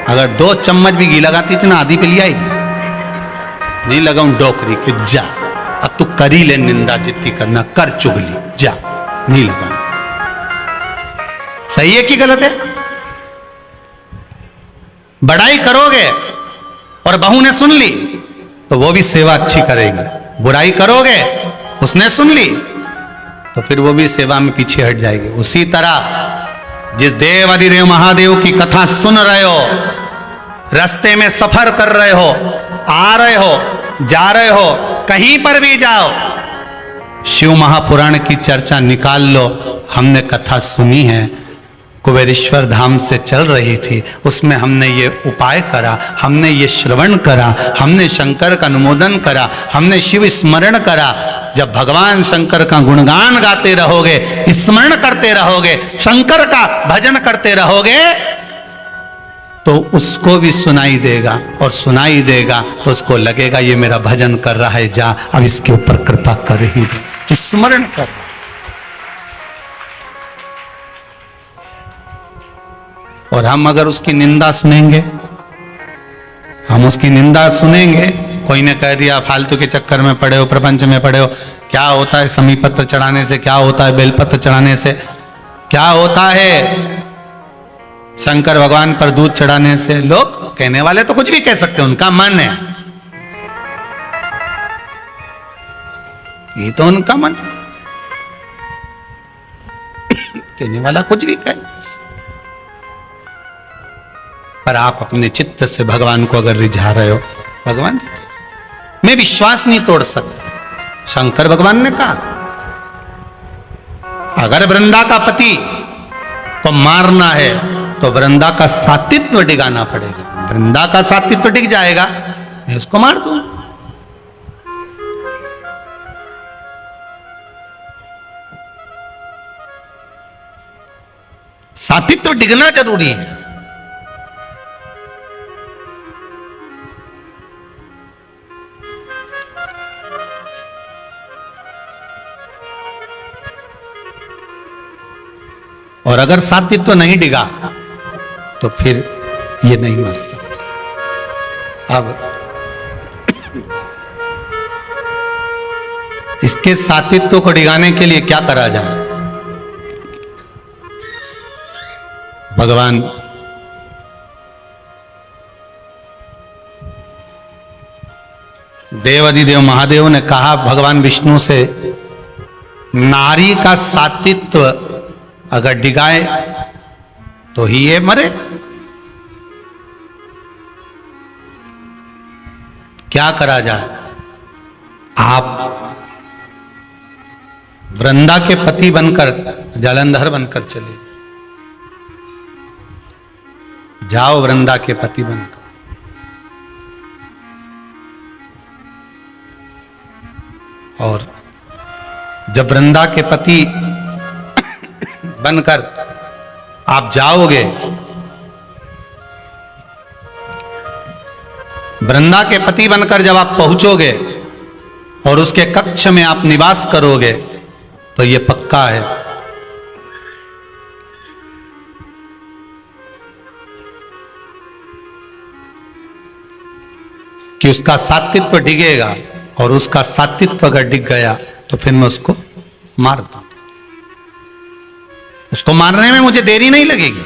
अगर 2 चम्मच भी घी लगाती थी ना आधी पे ले आएगी, नहीं लगाऊं डोकरी के जा, अब तू करी ले निंदा जितनी करना कर, चुगली जा, नहीं लगाऊं। सही है कि गलत है? बड़ाई करोगे और बहू ने सुन ली तो वो भी सेवा अच्छी करेगी, बुराई करोगे उसने सुन ली तो फिर वो भी सेवा में पीछे हट जाएगी। उसी तरह जिस देव अधिदेव महादेव की कथा सुन रहे हो, रास्ते में सफर कर रहे हो, आ रहे हो, जा रहे हो, कहीं पर भी जाओ, शिव महापुराण की चर्चा निकाल लो। हमने कथा सुनी है, कुबेरेश्वर धाम से चल रही थी, उसमें हमने ये उपाय करा, हमने ये श्रवण करा, हमने शंकर का अनुमोदन करा, हमने शिव स्मरण करा। जब भगवान शंकर का गुणगान गाते रहोगे, स्मरण करते रहोगे, शंकर का भजन करते रहोगे तो उसको भी सुनाई देगा, और सुनाई देगा तो उसको लगेगा ये मेरा भजन कर रहा है, जा अब इसके ऊपर कृपा कर ही दे, स्मरण कर। और हम अगर उसकी निंदा सुनेंगे, हम उसकी निंदा सुनेंगे, कोई ने कह दिया फालतू के चक्कर में पड़े हो, प्रपंच में पड़े हो, क्या होता है समी पत्र चढ़ाने से, क्या होता है बेलपत्र चढ़ाने से, क्या होता है शंकर भगवान पर दूध चढ़ाने से। लोग कहने वाले तो कुछ भी कह सकते हैं, उनका मन है, ये तो उनका मन, कहने वाला कुछ भी कहे, पर आप अपने चित्त से भगवान को अगर रिझा रहे हो, भगवान मैं विश्वास नहीं तोड़ सकता। शंकर भगवान ने कहा अगर वृंदा का पति को मारना है तो वृंदा का सातित्व डिगाना पड़ेगा, वृंदा का सातित्व डिग जाएगा, मैं उसको मार दूं। सातित्व डिगना जरूरी है। और अगर सात्वित्व नहीं डिगा तो फिर ये नहीं मर सकता। अब इसके सात्वित्व को डिगाने के लिए क्या करा जाए? भगवान देवाधिदेव महादेव ने कहा भगवान विष्णु से, नारी का सात्वित्व अगर डिगाए तो ही ये मरे। क्या करा जाए? आप वृंदा के पति बनकर, जालंधर बनकर चले जाओ, वृंदा के पति बनकर। और जब वृंदा के पति बनकर आप जाओगे, वृंदा के पति बनकर जब आप पहुंचोगे और उसके कक्ष में आप निवास करोगे तो यह पक्का है कि उसका सात्वित्व डिगेगा, और उसका सात्वित्व अगर डिग गया तो फिर मैं उसको मार दूंगा। उसको मारने में मुझे देरी नहीं लगेगी।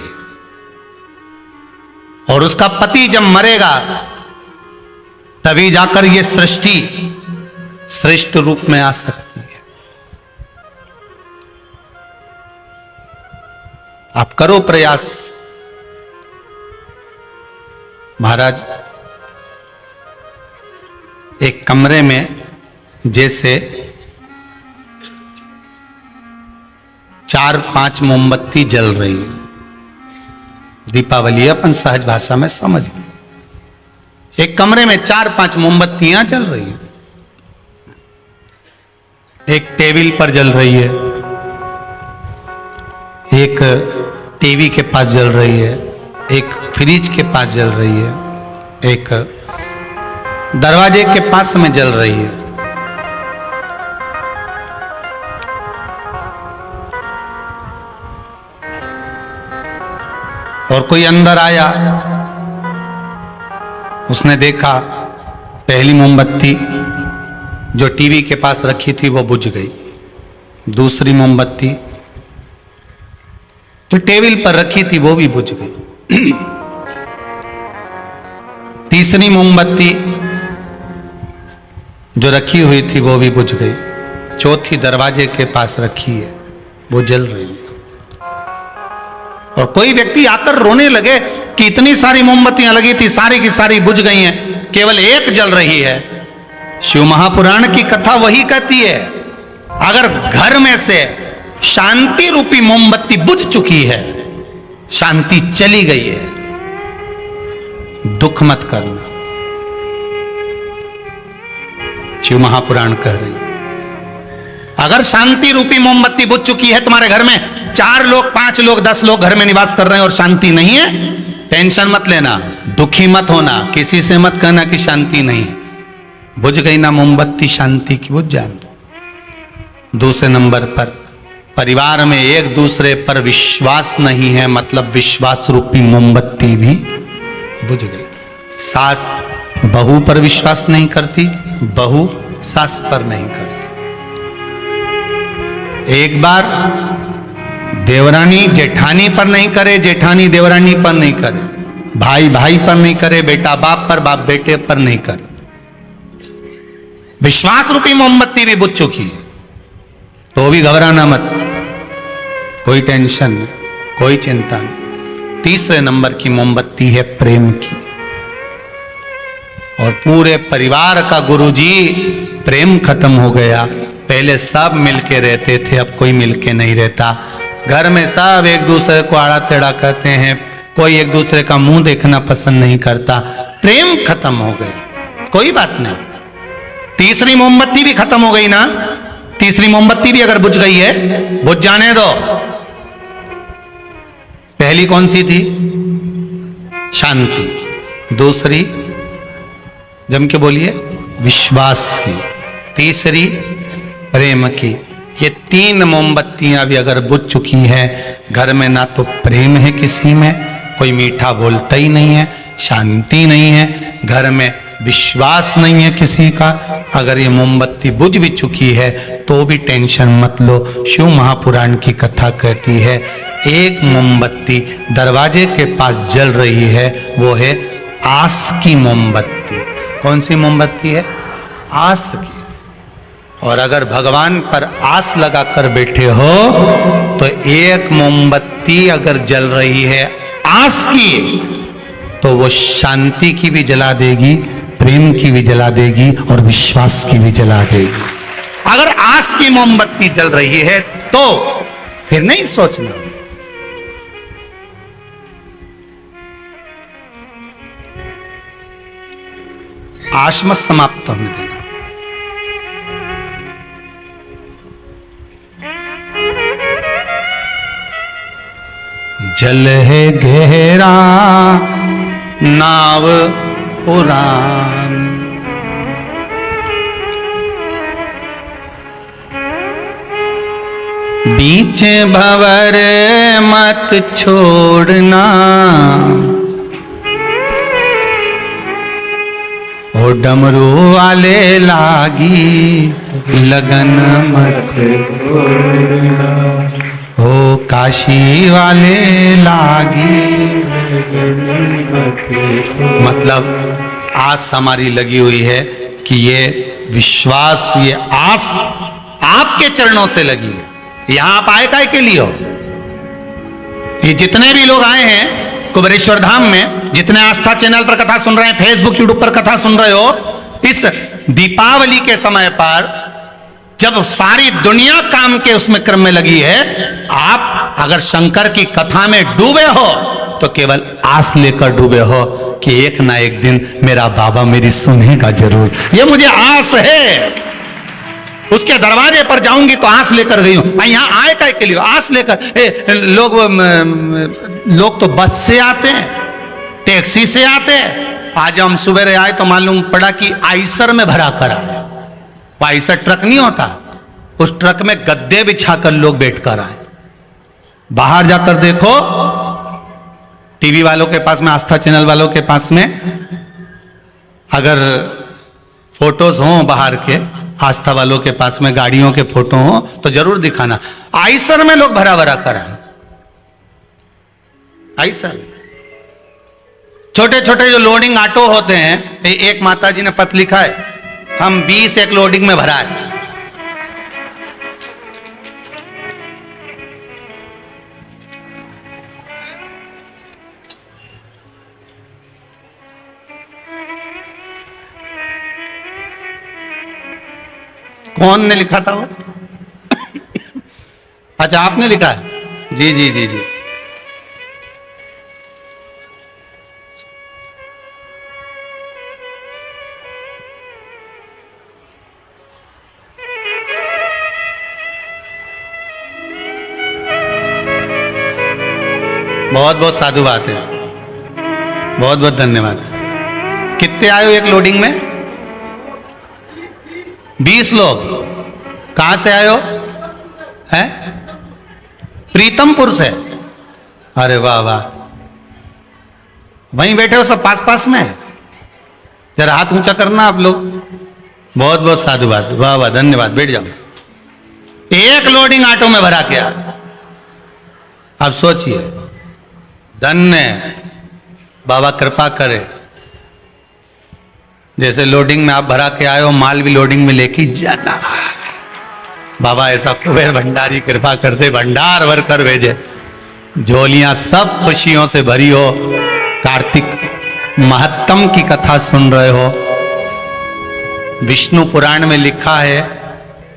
और उसका पति जब मरेगा तभी जाकर यह सृष्टि श्रेष्ठ रूप में आ सकती है। आप करो प्रयास। महाराज एक कमरे में जैसे 4-5 मोमबत्ती जल रही है, दीपावली अपन सहज भाषा में समझ गए। एक कमरे में 4-5 मोमबत्तियां जल रही हैं, एक टेबल पर जल रही है, एक टीवी के पास जल रही है, एक फ्रिज के पास जल रही है, एक दरवाजे के पास में जल रही है। और कोई अंदर आया, उसने देखा पहली मोमबत्ती जो टीवी के पास रखी थी वो बुझ गई, दूसरी मोमबत्ती जो टेबल पर रखी थी वो भी बुझ गई, तीसरी मोमबत्ती जो रखी हुई थी वो भी बुझ गई, चौथी दरवाजे के पास रखी है वो जल रही है। और कोई व्यक्ति आकर रोने लगे कि इतनी सारी मोमबत्तियां लगी थी, सारी की सारी बुझ गई हैं, केवल एक जल रही है। शिव महापुराण की कथा वही कहती है, अगर घर में से शांति रूपी मोमबत्ती बुझ चुकी है, शांति चली गई है, दुख मत करना। शिव महापुराण कह रही है अगर शांति रूपी मोमबत्ती बुझ चुकी है तुम्हारे घर में, 4 लोग 5 लोग 10 लोग घर में निवास कर रहे हैं और शांति नहीं है, टेंशन मत लेना, दुखी मत होना, किसी से मत कहना कि शांति नहीं है। बुझ गई ना मोमबत्ती शांति की, बुझ जाना। दूसरे नंबर पर परिवार में एक दूसरे पर विश्वास नहीं है, मतलब विश्वास रूपी मोमबत्ती भी बुझ गई। सास बहू पर विश्वास नहीं करती, बहू सास पर नहीं करती। एक बार देवरानी जेठानी पर नहीं करे, जेठानी देवरानी पर नहीं करे, भाई भाई पर नहीं करे, बेटा बाप पर, बाप बेटे पर नहीं करे। विश्वास रूपी मोमबत्ती भी बुझ चुकी है, तो भी घबराना मत, कोई टेंशन नहीं, कोई चिंता नहीं। तीसरे नंबर की मोमबत्ती है प्रेम की, और पूरे परिवार का गुरुजी प्रेम खत्म हो गया। पहले सब मिलके रहते थे, अब कोई मिलके नहीं रहता। घर में सब एक दूसरे को आड़ा टेढ़ा कहते हैं, कोई एक दूसरे का मुंह देखना पसंद नहीं करता, प्रेम खत्म हो गया। कोई बात नहीं, तीसरी मोमबत्ती भी खत्म हो गई ना, तीसरी मोमबत्ती भी अगर बुझ गई है, बुझ जाने दो। पहली कौन सी थी? शांति। दूसरी जम के बोलिए विश्वास की। तीसरी प्रेम की। ये 3 मोमबत्तियां भी अगर बुझ चुकी है घर में, ना तो प्रेम है किसी में, कोई मीठा बोलता ही नहीं है, शांति नहीं है, घर में विश्वास नहीं है किसी का, अगर ये मोमबत्ती बुझ भी चुकी है तो भी टेंशन मत लो। शिव महापुराण की कथा कहती है एक मोमबत्ती दरवाजे के पास जल रही है, वो है आस की मोमबत्ती। कौन सी मोमबत्ती है? आस की। और अगर भगवान पर आस लगाकर बैठे हो तो एक मोमबत्ती अगर जल रही है आस की, तो वो शांति की भी जला देगी, प्रेम की भी जला देगी और विश्वास की भी जला देगी। अगर आस की मोमबत्ती जल रही है तो फिर नहीं सोचना, आश मत समाप्त होने देना। जल है गहरा नाव पुरान, बीच भंवर मत छोड़ना, ओ डमरू वाले लागी लगन मत छोड़ना, ओ काशी वाले लागी। मतलब आस हमारी लगी हुई है कि ये विश्वास, ये आस आपके चरणों से लगी है। यहां आप आए काय के लिए हो? ये जितने भी लोग आए हैं कुबेरेश्वर धाम में, जितने आस्था चैनल पर कथा सुन रहे हैं, फेसबुक यूट्यूब पर कथा सुन रहे हो, इस दीपावली के समय पर जब सारी दुनिया काम के उसमें क्रम में लगी है, आप अगर शंकर की कथा में डूबे हो तो केवल आस लेकर डूबे हो कि एक ना एक दिन मेरा बाबा मेरी सुनेगा जरूर। ये मुझे आस है, उसके दरवाजे पर जाऊंगी तो आस लेकर गई हूं। यहां आए काय के लिए? आस लेकर। लोग तो बस से आते हैं, टैक्सी से आते हैं। आज हम सुबह आए तो मालूम पड़ा कि आइसर में भरा कर आए। वो आइसर ट्रक नहीं होता, उस ट्रक में गद्दे बिछाकर लोग बैठकर आए। बाहर जाकर देखो, टीवी वालों के पास में, आस्था चैनल वालों के पास में अगर फोटोज हों बाहर के, आस्था वालों के पास में गाड़ियों के फोटो हो तो जरूर दिखाना। आइसर में लोग भरा भरा कर आए। आइसर छोटे छोटे जो लोडिंग ऑटो होते हैं, एक माता जी ने पत्र लिखा है, हम 20 एक लोडिंग में भरा है। कौन ने लिखा था वो? अच्छा, आपने लिखा है? जी जी जी जी। बहुत बहुत साधुवाद है, बहुत बहुत धन्यवाद। कितने आए हो एक लोडिंग में? 20 लोग। कहां से आए हो? हैं? प्रीतमपुर से। अरे वाह वाह, वहीं बैठे हो सब पास पास में? जरा हाथ ऊंचा करना आप लोग। बहुत बहुत साधुवाद, वाह वाह, धन्यवाद। बैठ जाओ। एक लोडिंग ऑटो में भरा क्या? अब सोचिए, धन्य बाबा कृपा करे। जैसे लोडिंग में आप भरा के आए हो, माल भी लोडिंग में लेके जाना। बाबा ऐसा कुबेर भंडारी कृपा करते, भंडार भर कर भेजे, झोलियां सब खुशियों से भरी हो। कार्तिक महत्तम की कथा सुन रहे हो। विष्णु पुराण में लिखा है,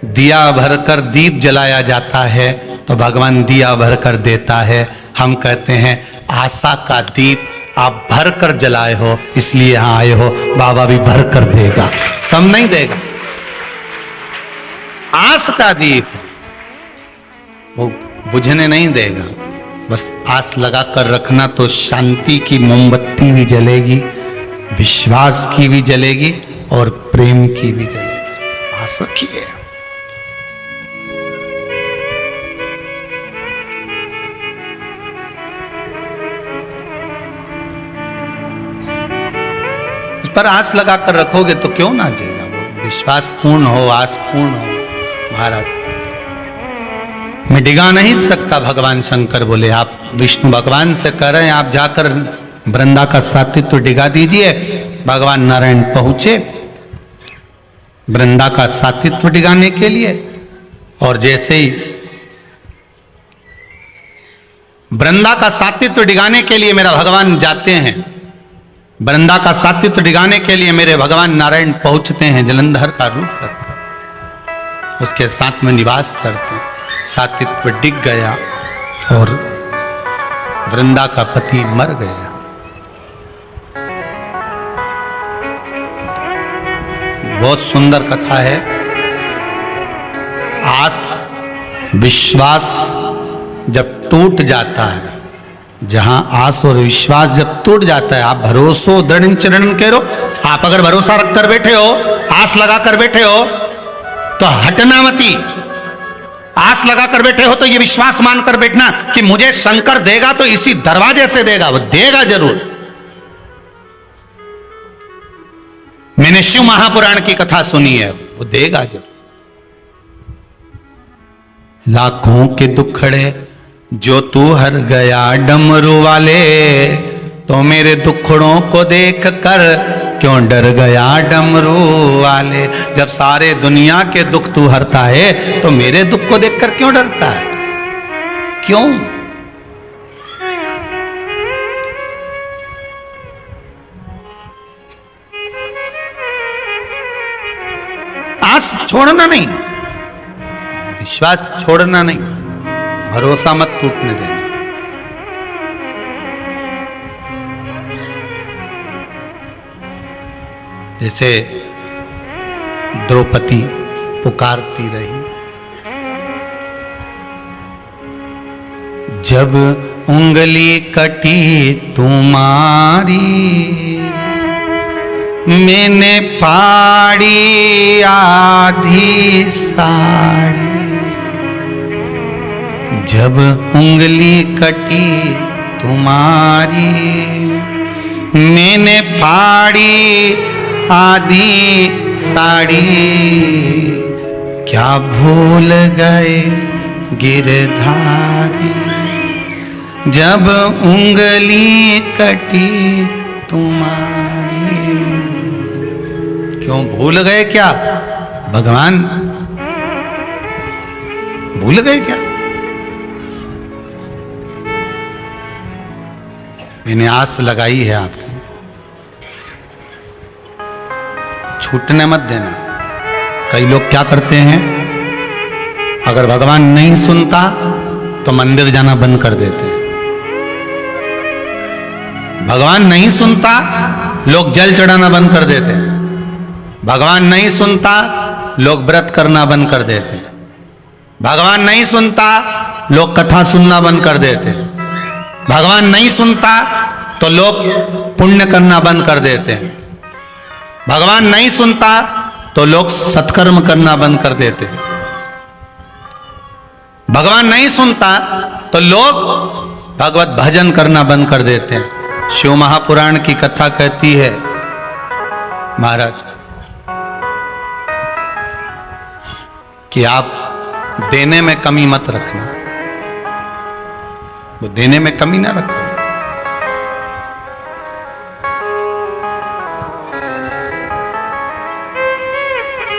दिया भरकर दीप जलाया जाता है तो भगवान दिया भरकर देता है। हम कहते हैं आशा का दीप आप भर कर जलाए हो, इसलिए यहां आए हो। बाबा भी भर कर देगा, कम नहीं देगा। आस का दीप वो बुझने नहीं देगा, बस आस लगा कर रखना तो शांति की मोमबत्ती भी जलेगी, विश्वास की भी जलेगी और प्रेम की भी जलेगी। आस रखिए। पर आस लगा कर रखोगे तो क्यों ना जाएगा वो। विश्वास पूर्ण हो, आस पूर्ण हो। महाराज, मैं डिगा नहीं सकता, भगवान शंकर बोले। आप विष्णु भगवान से कह रहे हैं, आप जाकर वृंदा का सातित्व डिगा दीजिए। भगवान नारायण पहुंचे वृंदा का सातित्व डिगाने के लिए, और जैसे ही वृंदा का सातित्व डिगाने के लिए मेरा भगवान जाते हैं, वृंदा का सातित्व डिगाने के लिए मेरे भगवान नारायण पहुंचते हैं, जलंधर का रूप रखकर उसके साथ में निवास करते हैं। सातित्व डिग गया और वृंदा का पति मर गया। बहुत सुंदर कथा है। आस विश्वास जब टूट जाता है, जहां आस और विश्वास जब टूट जाता है, आप भरोसो दृढ़ चरण करो। आप अगर भरोसा रखकर बैठे हो, आस लगाकर बैठे हो तो हटना मती। आस लगाकर बैठे हो तो ये विश्वास मानकर बैठना कि मुझे शंकर देगा तो इसी दरवाजे से देगा, वो देगा जरूर। मैंने शिव महापुराण की कथा सुनी है, वो देगा जरूर। लाखों के दुखड़े जो तू हर गया डमरू वाले, तो मेरे दुखड़ों को देख कर क्यों डर गया डमरू वाले। जब सारे दुनिया के दुख तू हरता है तो मेरे दुख को देखकर क्यों डरता है? क्यों? आस छोड़ना नहीं, विश्वास छोड़ना नहीं, भरोसा मत टूटने देना। जैसे द्रौपदी पुकारती रही, जब उंगली कटी तुम्हारी मैंने फाड़ी आधी साड़ी, जब उंगली कटी तुम्हारी मैंने फाड़ी आधी साड़ी, क्या भूल गए गिरधारी, जब उंगली कटी तुम्हारी। क्यों भूल गए क्या भगवान? भूल गए क्या? मैंने आस लगाई है आपकी, छूटने मत देना। कई लोग क्या करते हैं, अगर भगवान नहीं सुनता तो मंदिर जाना बंद कर देते हैं। भगवान नहीं सुनता, लोग जल चढ़ाना बंद कर देते हैं। भगवान नहीं सुनता, लोग व्रत करना बंद कर देते हैं। भगवान नहीं सुनता, लोग कथा सुनना बंद कर देते हैं। भगवान नहीं सुनता तो लोग पुण्य करना बंद कर देते हैं। भगवान नहीं सुनता तो लोग सत्कर्म करना बंद कर देते हैं। भगवान नहीं सुनता तो लोग भगवत भजन करना बंद कर देते हैं। शिव महापुराण की कथा कहती है, महाराज, कि आप देने में कमी मत रखना। वो देने में कमी ना रखो।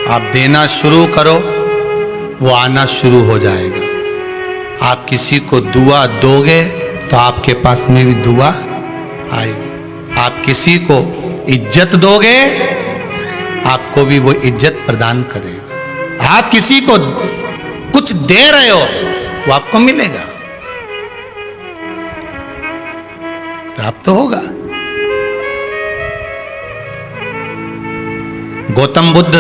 आप देना शुरू करो, वो आना शुरू हो जाएगा। आप किसी को दुआ दोगे तो आपके पास में भी दुआ आएगी। आप किसी को इज्जत दोगे, आपको भी वो इज्जत प्रदान करेगा। आप किसी को कुछ दे रहे हो, वो आपको मिलेगा, प्राप्त होगा। गौतम बुद्ध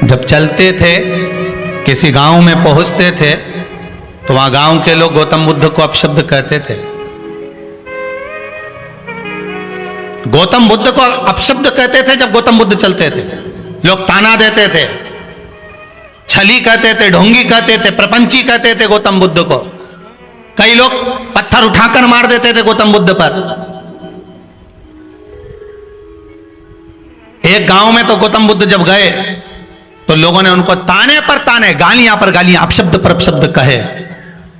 जब चलते थे, किसी गांव में पहुंचते थे, तो वहां गांव के लोग गौतम बुद्ध को अपशब्द कहते थे। गौतम बुद्ध को अपशब्द कहते थे जब गौतम बुद्ध चलते थे। लोग ताना देते थे, छली कहते थे, ढोंगी कहते थे, प्रपंची कहते थे गौतम बुद्ध को। कई लोग पत्थर उठाकर मार देते थे गौतम बुद्ध पर। एक गांव में तो गौतम बुद्ध जब गए तो लोगों ने उनको ताने पर ताने, गालियां पर गालियां, अपशब्द पर अपशब्द कहे।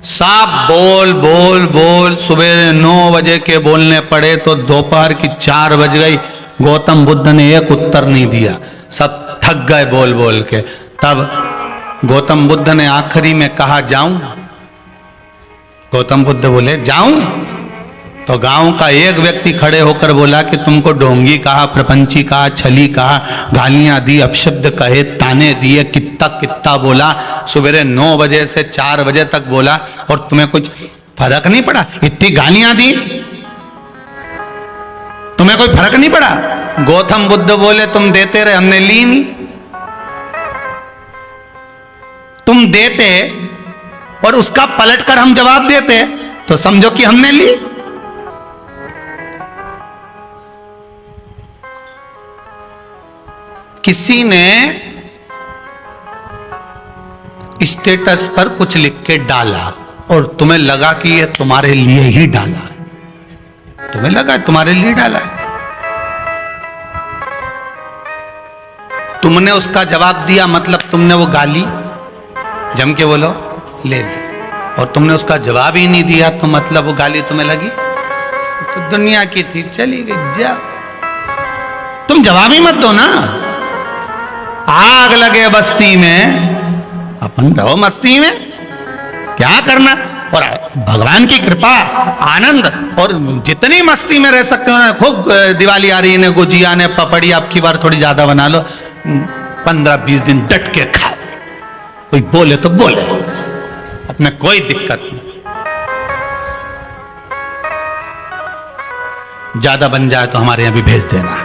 साफ बोल बोल बोल, सुबह 9 बजे के बोलने पड़े तो दोपहर की 4 बज गई। गौतम बुद्ध ने एक उत्तर नहीं दिया, सब थक गए बोल बोल के। तब गौतम बुद्ध ने आखिरी में कहा, जाऊं? गौतम बुद्ध बोले, जाऊं? तो गांव का एक व्यक्ति खड़े होकर बोला कि तुमको ढोंगी कहा, प्रपंची कहा, छली कहा, गालियां दी, अपशब्द कहे, ताने दिए, कितना कितना बोला, सवेरे 9 बजे से 4 बजे तक बोला, और तुम्हें कुछ फर्क नहीं पड़ा? इतनी गालियां दी, तुम्हें कोई फर्क नहीं पड़ा? गौतम बुद्ध बोले, तुम देते रहे, हमने ली नहीं। तुम देते और उसका पलटकर हम जवाब देते तो समझो कि हमने ली। किसी ने स्टेटस पर कुछ लिख के डाला और तुम्हें लगा कि ये तुम्हारे लिए ही डाला है, तुम्हें लगा तुम्हारे लिए डाला है, तुमने उसका जवाब दिया, मतलब तुमने वो गाली, जम के बोलो, ले ली। और तुमने उसका जवाब ही नहीं दिया तो मतलब वो गाली तुम्हें लगी, तो दुनिया की थी, चली गई, जा। तुम जवाब ही मत दो ना। आग लगे बस्ती में, अपन रहो मस्ती में, क्या करना। और भगवान की कृपा, आनंद, और जितनी मस्ती में रह सकते हो ना, खूब दिवाली आ रही है, गुजिया ने, पपड़ी, आपकी बार थोड़ी ज्यादा बना लो, 15-20 दिन डट के खाओ। कोई बोले तो बोले, अपने कोई दिक्कत नहीं। ज्यादा बन जाए तो हमारे यहां भी भेज देना।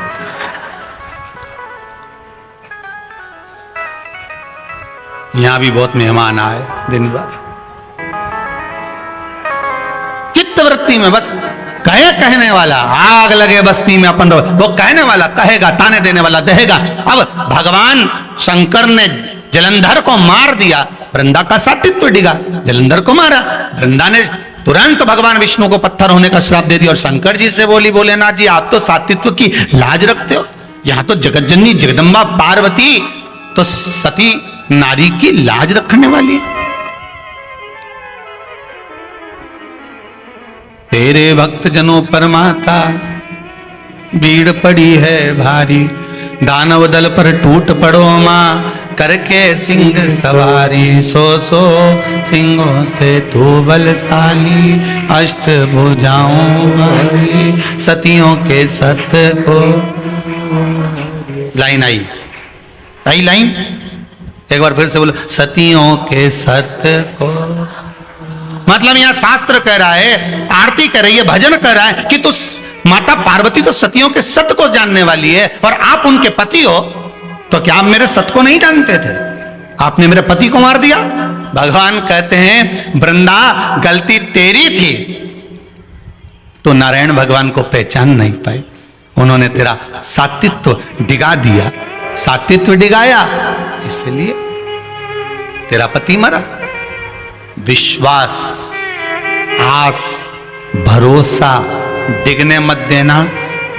यहां भी बहुत मेहमान आए दिन भर। चित्तवृत्ति में बस कहे कहने वाला, आग लगे बस्ती में अपन वो कहने वाला कहेगा, ताने देने वाला दहेगा। अब भगवान शंकर ने जलंधर को मार दिया, वृंदा का सात्वित्व डिगा, जलंधर को मारा। वृंदा ने तुरंत भगवान विष्णु को पत्थर होने का श्राप दे दिया और शंकर जी से बोली, भोलेनाथ जी आप तो सात्वित्व की लाज रखते हो, यहां तो जगतजननी जगदम्बा पार्वती तो सती नारी की लाज रखने वाली है। तेरे भक्त जनों पर माता भीड़ पड़ी है भारी, दानव दल पर टूट पड़ो मां करके सिंह सवारी। सो सिंहों से तू बलशाली, अष्ट भुजाओं वाली, सतियों के सत को। लाइन आई लाइन एक बार फिर से बोलो, सतियों के सत को। मतलब यहां शास्त्र कह रहा है, आरती कह रही है, भजन कह रहा है कि तू माता पार्वती तो सतियों के सत्य को जानने वाली है और आप उनके पति हो, तो क्या आप मेरे सत्य को नहीं जानते थे? आपने मेरे पति को मार दिया। भगवान कहते हैं वृंदा गलती तेरी थी, तो नारायण भगवान को पहचान नहीं पाए, उन्होंने तेरा सात्वित्व डिगा दिया, सात्वित्व डिगाया, इसलिए तेरा पति मरा। विश्वास, आस, भरोसा डिगने मत देना।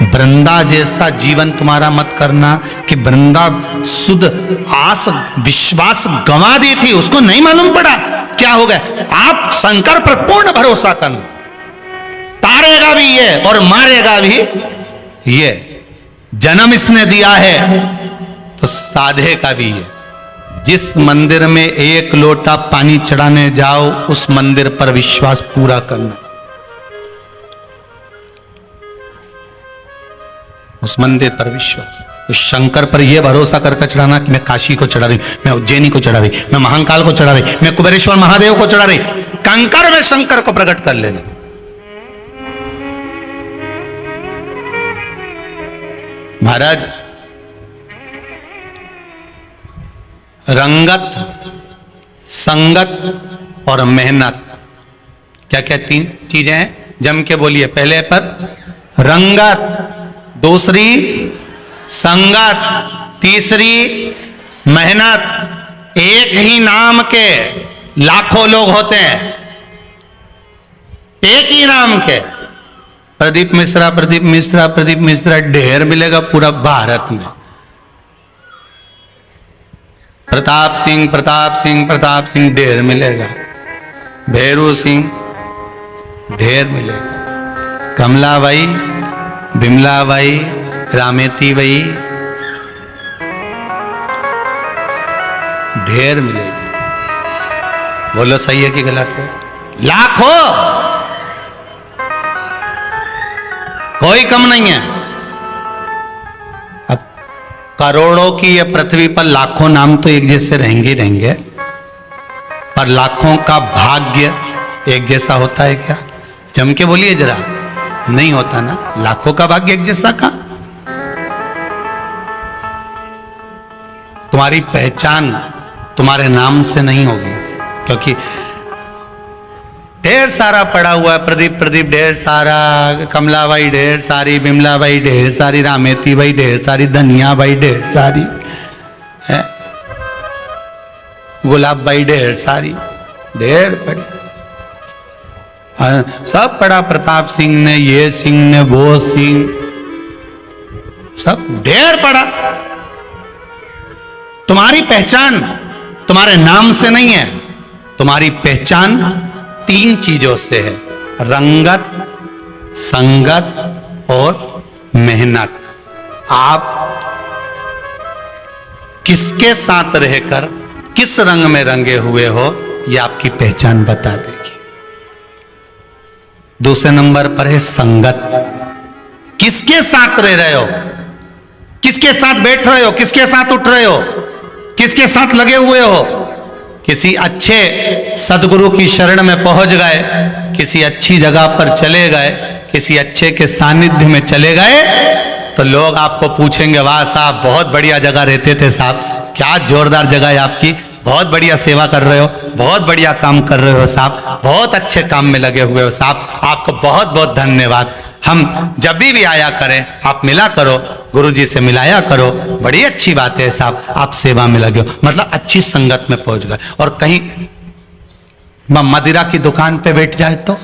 वृंदा जैसा जीवन तुम्हारा मत करना कि वृंदा शुद्ध आस विश्वास गंवा दी थी, उसको नहीं मालूम पड़ा क्या हो गया। आप शंकर पर पूर्ण भरोसा करना, तारेगा भी ये और मारेगा भी ये। जन्म इसने दिया है तो साधेगा भी ये। जिस मंदिर में एक लोटा पानी चढ़ाने जाओ, उस मंदिर पर विश्वास पूरा करना। उस मंदिर पर विश्वास, उस शंकर पर यह भरोसा करके चढ़ाना कि मैं काशी को चढ़ा रही, मैं उज्जैनी को चढ़ा रही, मैं महाकाल को चढ़ा रही, मैं कुबेरेश्वर महादेव को चढ़ा रही। कंकर में शंकर को प्रकट कर लेना। महाराज रंगत, संगत और मेहनत, क्या क्या तीन चीजें हैं, जम के बोलिए। पहले पर रंगत, दूसरी संगत, तीसरी मेहनत। एक ही नाम के लाखों लोग होते हैं, एक ही नाम के। प्रदीप मिश्रा, प्रदीप मिश्रा, प्रदीप मिश्रा ढेर मिलेगा पूरा भारत में। प्रताप सिंह, प्रताप सिंह, प्रताप सिंह ढेर मिलेगा। भैरू सिंह ढेर मिलेगा। कमलाबाई, बिमलाबाई, रामेती बाई ढेर मिलेगी। बोलो सही है कि गलत है? लाखों, कोई कम नहीं है। अब करोड़ों की ये पृथ्वी पर लाखों नाम तो एक जैसे रहेंगे रहेंगे, पर लाखों का भाग्य एक जैसा होता है क्या? जम के बोलिए जरा, नहीं होता ना। लाखों का भाग्य एक जैसा का। तुम्हारी पहचान तुम्हारे नाम से नहीं होगी, क्योंकि ढेर सारा पड़ा हुआ है। प्रदीप, प्रदीप ढेर सारा, कमलाबाई ढेर सारी, बिमलाबाई ढेर सारी, रामेती बाई ढेर सारी, धनिया बाई ढेर सारी है, गुलाब बाई ढेर सारी, ढेर पड़ी। सब पड़ा। प्रताप सिंह ने, ये सिंह ने, वो सिंह, सब ढेर पड़ा। तुम्हारी पहचान तुम्हारे नाम से नहीं है, तुम्हारी पहचान तीन चीजों से है, रंगत, संगत और मेहनत। आप किसके साथ रहकर किस रंग में रंगे हुए हो, यह आपकी पहचान बता देगी। दूसरे नंबर पर है संगत। किसके साथ रह रहे हो, किसके साथ बैठ रहे हो, किसके साथ उठ रहे हो, किसके साथ लगे हुए हो। किसी अच्छे सदगुरु की शरण में पहुंच गए, किसी अच्छी जगह पर चले गए, किसी अच्छे के सानिध्य में चले गए, तो लोग आपको पूछेंगे, वाह साहब बहुत बढ़िया जगह रहते थे साहब, क्या जोरदार जगह है आपकी, बहुत बढ़िया सेवा कर रहे हो, बहुत बढ़िया काम कर रहे हो साहब, बहुत अच्छे काम में लगे हुए हो साहब, आपको बहुत बहुत धन्यवाद। हम जब भी आया करें आप मिला करो, गुरुजी से मिलाया करो, बड़ी अच्छी बात है साहब, आप सेवा में लगे हो, मतलब अच्छी संगत में पहुंच गए। और कहीं मदिरा की दुकान पे बैठ जाए तो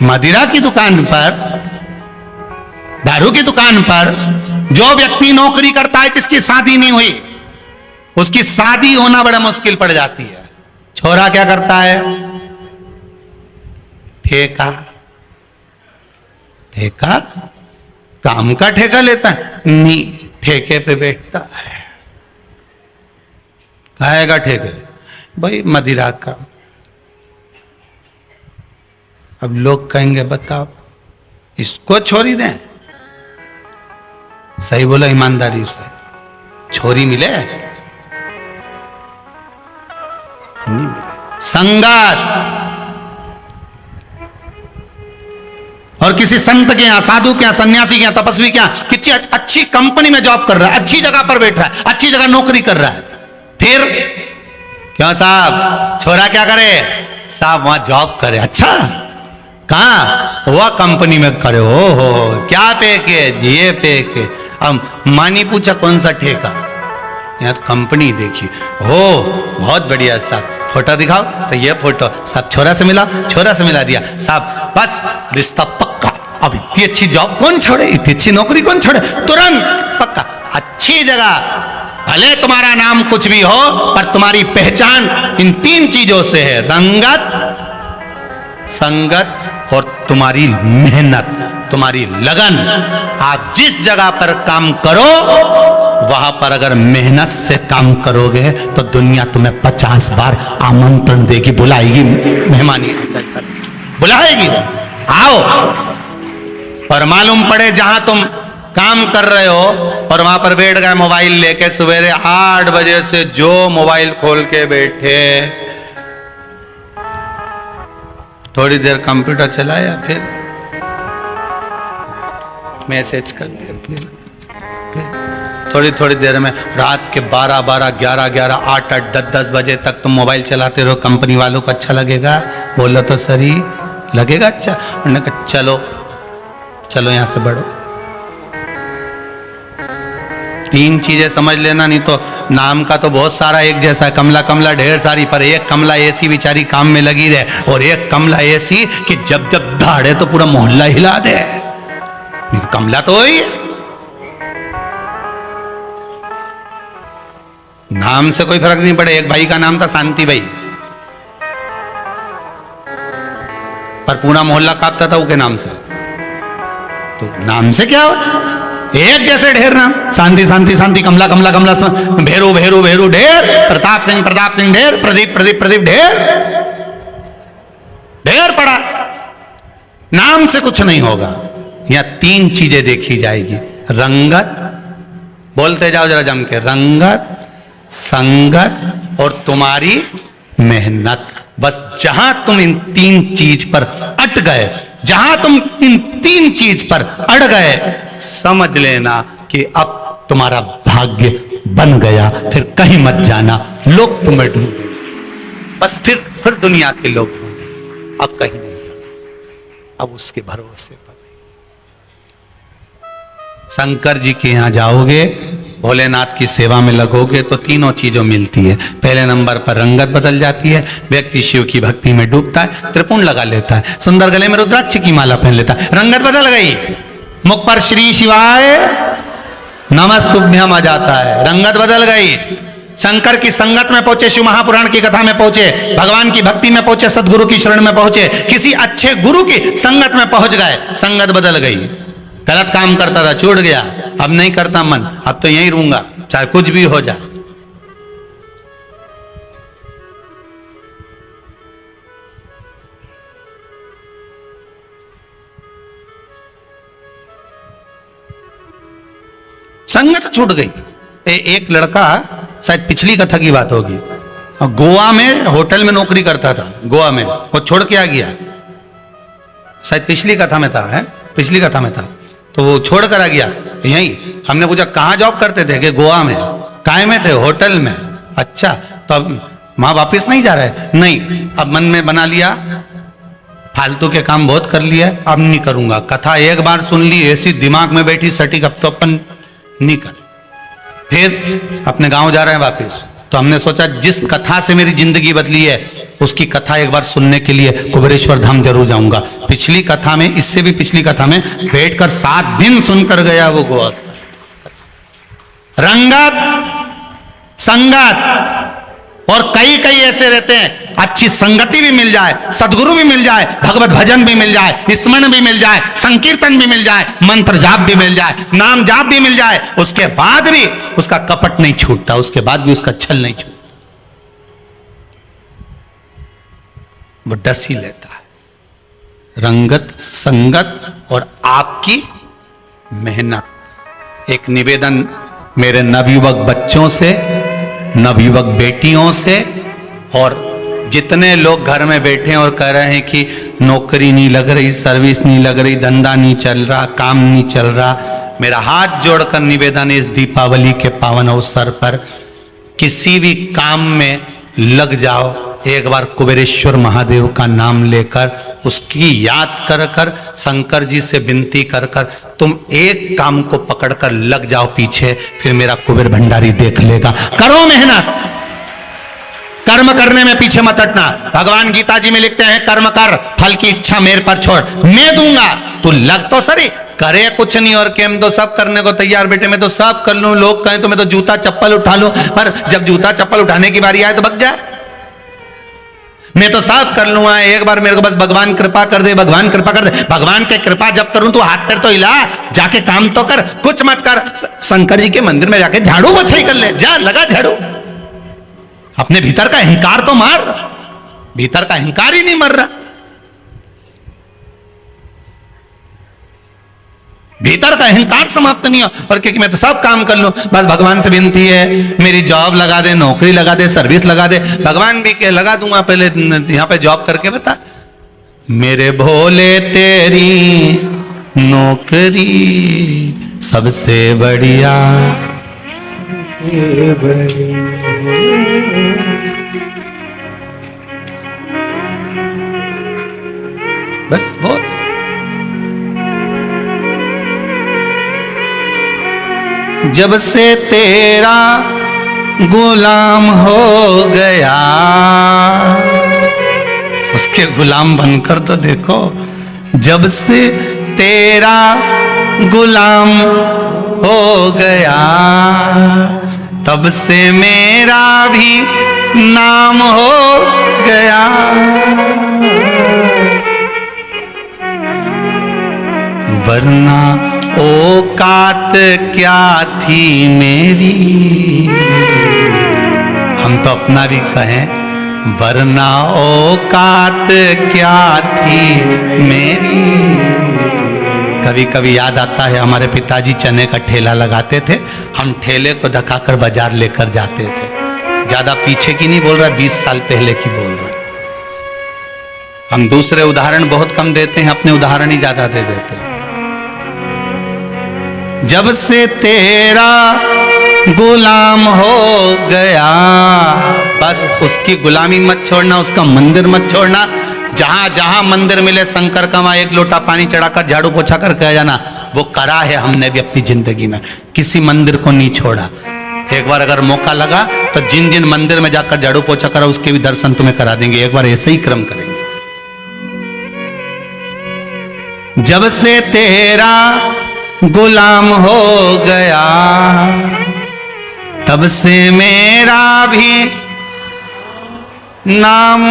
मदिरा की दुकान पर, दारू की दुकान पर जो व्यक्ति नौकरी करता है जिसकी शादी नहीं हुई, उसकी शादी होना बड़ा मुश्किल पड़ जाती है। छोरा क्या करता है? ठेका, ठेका काम का ठेका लेता है, नहीं ठेके पे बैठता है। आएगा ठेके भाई मदिरा का। अब लोग कहेंगे बताओ इसको छोरी दें? सही बोला ईमानदारी से, छोरी मिले? नहीं मिले। संगत, और किसी संत के यहां, साधु के यहां, सन्यासी के यहां, तपस्वी के यहां किसी अच्छी कंपनी में जॉब कर रहा है, अच्छी जगह पर बैठ रहा है, अच्छी जगह नौकरी कर रहा है, फिर क्यों साहब छोरा क्या करे? साहब वहां जॉब करे। अच्छा कहां? वह कंपनी में करे। हो क्या पैकेज? ये पैकेज। अब मानी पूछा कौन सा ठेका? यहाँ तो कंपनी देखी। हो बहुत बढ़िया साहब, फोटो दिखाओ, तो ये फोटो साहब छोरा से मिला, छोरा से मिला दिया साहब, बस रिश्ता पक्का। अब इतनी अच्छी जॉब कौन छोड़े, इतनी अच्छी नौकरी कौन छोड़े? तुरंत पक्का। अच्छी जगह, भले तुम्हारा नाम कुछ भी हो पर तुम्हारी पहचान इन 3 चीजों से है, रंगत, संगत और तुम्हारी मेहनत, तुम्हारी लगन। आप जिस जगह पर काम करो वहां पर अगर मेहनत से काम करोगे तो दुनिया तुम्हें 50 बार आमंत्रण देगी, बुलाएगी, मेहमानी बुलाएगी, आओ। और मालूम पड़े जहां तुम काम कर रहे हो और वहां पर बैठ गए मोबाइल लेके, सवेरे 8 बजे से जो मोबाइल खोल के बैठे, थोड़ी देर कंप्यूटर चलाया, फिर मैसेज कर दिया, फिर थोड़ी थोड़ी देर में रात के 12, 11, 8, 10 बजे तक तुम मोबाइल चलाते रहो। कंपनी वालों को अच्छा लगेगा? बोलो तो सही, लगेगा अच्छा? उन्होंने कहा चलो चलो यहां से बढ़ो। 3 चीजें समझ लेना, नहीं तो नाम का तो बहुत सारा एक जैसा है, कमला कमला ढेर सारी, पर एक कमला ऐसी बेचारी काम में लगी रहे, और एक कमला ऐसी कि जब जब दाड़े तो पूरा मोहल्ला हिला दे। तो कमला तो वही है, नाम से कोई फर्क नहीं पड़े। एक भाई का नाम था शांति भाई, पर पूरा मोहल्ला कांपता था उसके नाम से। तो नाम से क्या हुआ? एक जैसे ढेर नाम, शांति शांति शांति, कमला कमला कमला, भेरू भेरू भेरू ढेर, प्रताप सिंह ढेर, प्रदीप प्रदीप प्रदीप ढेर, ढेर पड़ा। नाम से कुछ नहीं होगा। यहां 3 चीजें देखी जाएगी, रंगत, बोलते जाओ जरा जम के, रंगत, संगत और तुम्हारी मेहनत। बस जहां तुम इन 3 चीज पर अट गए, जहां तुम इन 3 चीज पर अड़ गए, समझ लेना कि अब तुम्हारा भाग्य बन गया। फिर कहीं मत जाना, लोग तुम्हें ढूंढेंगे, बस फिर दुनिया के लोग, अब कहीं नहीं जाना, अब उसके भरोसे पर। शंकर जी के यहां जाओगे, भोलेनाथ की सेवा में लगोगे तो 3 चीजों मिलती है। पहले नंबर पर रंगत बदल जाती है, व्यक्ति शिव की भक्ति में डूबता है, त्रिपुंड लगा लेता है, सुंदर गले में रुद्राक्ष की माला पहन लेता है, रंगत बदल गई, मुख पर श्री शिवाय नमस्तुभ्यम आ जाता है, रंगत बदल गई। शंकर की संगत में पहुंचे, शिव महापुराण की कथा में पहुंचे, भगवान की भक्ति में पहुंचे, सदगुरु की शरण में पहुंचे, किसी अच्छे गुरु की संगत में पहुंच गए, संगत बदल गई। गलत काम करता था, छूट गया, अब नहीं करता मन, अब तो यहीं रहूंगा चाहे कुछ भी हो जाए। संगत छूट गई। एक लड़का, शायद पिछली कथा की बात होगी, गोवा में होटल में नौकरी करता था, गोवा में, वो छोड़ के आ गया, शायद पिछली कथा में था, है पिछली कथा में था। तो वो छोड़ कर आ गया यहीं। हमने पूछा कहाँ जॉब करते थे कि गोवा में। काय में थे? होटल में। अच्छा, तो अब वहां वापिस नहीं जा रहे? नहीं, अब मन में बना लिया फालतू के काम बहुत कर लिया, अब नहीं करूंगा। कथा एक बार सुन ली, ऐसी दिमाग में बैठी सटीक, अब तो अपन नहीं करें। फिर अपने गांव जा रहे हैं वापिस। तो हमने सोचा जिस कथा से मेरी जिंदगी बदली है उसकी कथा एक बार सुनने के लिए कुबेरेश्वर धाम जरूर जाऊंगा। पिछली कथा में, इससे भी पिछली कथा में बैठकर 7 दिन सुनकर गया वो गोवा। रंगत, संगत, और कई कई ऐसे रहते हैं, अच्छी संगति भी मिल जाए, सदगुरु भी मिल जाए, भगवत भजन भी मिल जाए, स्मरण भी मिल जाए, संकीर्तन भी मिल जाए, मंत्र जाप भी मिल जाए, नाम जाप भी मिल जाए, उसके बाद भी उसका कपट नहीं छूटता, उसके बाद भी उसका छल नहीं छूटता, वो डस ही लेता है। रंगत, संगत और आपकी मेहनत। एक निवेदन मेरे नवयुवक बच्चों से, नवयुवक बेटियों से, और जितने लोग घर में बैठे हैं और कह रहे हैं कि नौकरी नहीं लग रही, सर्विस नहीं लग रही, धंधा नहीं चल रहा, काम नहीं चल रहा, मेरा हाथ जोड़कर निवेदन है इस दीपावली के पावन अवसर पर किसी भी काम में लग जाओ। एक बार कुबेरेश्वर महादेव का नाम लेकर, उसकी याद कर कर, शंकर जी से विनती कर कर तुम एक काम को पकड़कर लग जाओ पीछे, फिर मेरा कुबेर भंडारी देख लेगा। करो मेहनत, कर्म करने में पीछे मत हटना। भगवान गीता जी में लिखते हैं कर्म कर, फल की इच्छा मेरे पर छोड़, मैं दूंगा, तू लग तो सही। करे कुछ नहीं और केम तो सब करने को तैयार बेटे, मैं तो सब कर लूं, लोग कहें तो मैं तो जूता चप्पल उठा लूं, पर जब जूता चप्पल उठाने की बारी आए तो भग जाए। मैं तो साफ कर लूंगा, एक बार मेरे को बस भगवान कृपा कर दे, भगवान कृपा कर दे। भगवान के कृपा जब करूं तो हाथ पैर तो हिला, जाके काम तो कर, कुछ मत कर। शंकर जी के मंदिर में जाके झाड़ू पोछा कर ले, जा लगा झाड़ू। अपने भीतर का अहंकार तो मार, भीतर का अहंकार ही नहीं मर रहा। भीतर का अहंकार समाप्त नहीं हो, और क्योंकि मैं तो सब काम कर लूं, बस भगवान से विनती है मेरी जॉब लगा दे, नौकरी लगा दे, सर्विस लगा दे। भगवान भी के लगा दूंगा, पहले यहां पे जॉब करके बता। मेरे भोले तेरी नौकरी सबसे बढ़िया, सबसे बढ़िया। बस बहुत। जब से तेरा गुलाम हो गया, उसके गुलाम बनकर तो देखो। जब से तेरा गुलाम हो गया, तब से मेरा भी नाम हो गया। वरना औकात क्या थी मेरी, हम तो अपना भी कहें, वरना औकात क्या थी मेरी। कभी कभी याद आता है हमारे पिताजी चने का ठेला लगाते थे, हम ठेले को धक्काकर बाजार लेकर जाते थे। ज्यादा पीछे की नहीं बोल रहा, 20 साल पहले की बोल रहा। हम दूसरे उदाहरण बहुत कम देते हैं, अपने उदाहरण ही ज्यादा दे देते हैं। जब से तेरा गुलाम हो गया, बस उसकी गुलामी मत छोड़ना, उसका मंदिर मत छोड़ना। जहां जहां मंदिर मिले शंकर का, वहां एक लोटा पानी चढ़ाकर झाड़ू पोछा कर कह जाना। वो करा है हमने भी अपनी जिंदगी में, किसी मंदिर को नहीं छोड़ा। एक बार अगर मौका लगा तो जिन जिन मंदिर में जाकर झाड़ू पोछा करा उसके भी दर्शन तुम्हें करा देंगे। एक बार ऐसे ही क्रम करेंगे। जब से तेरा गुलाम हो गया, तब से मेरा भी नाम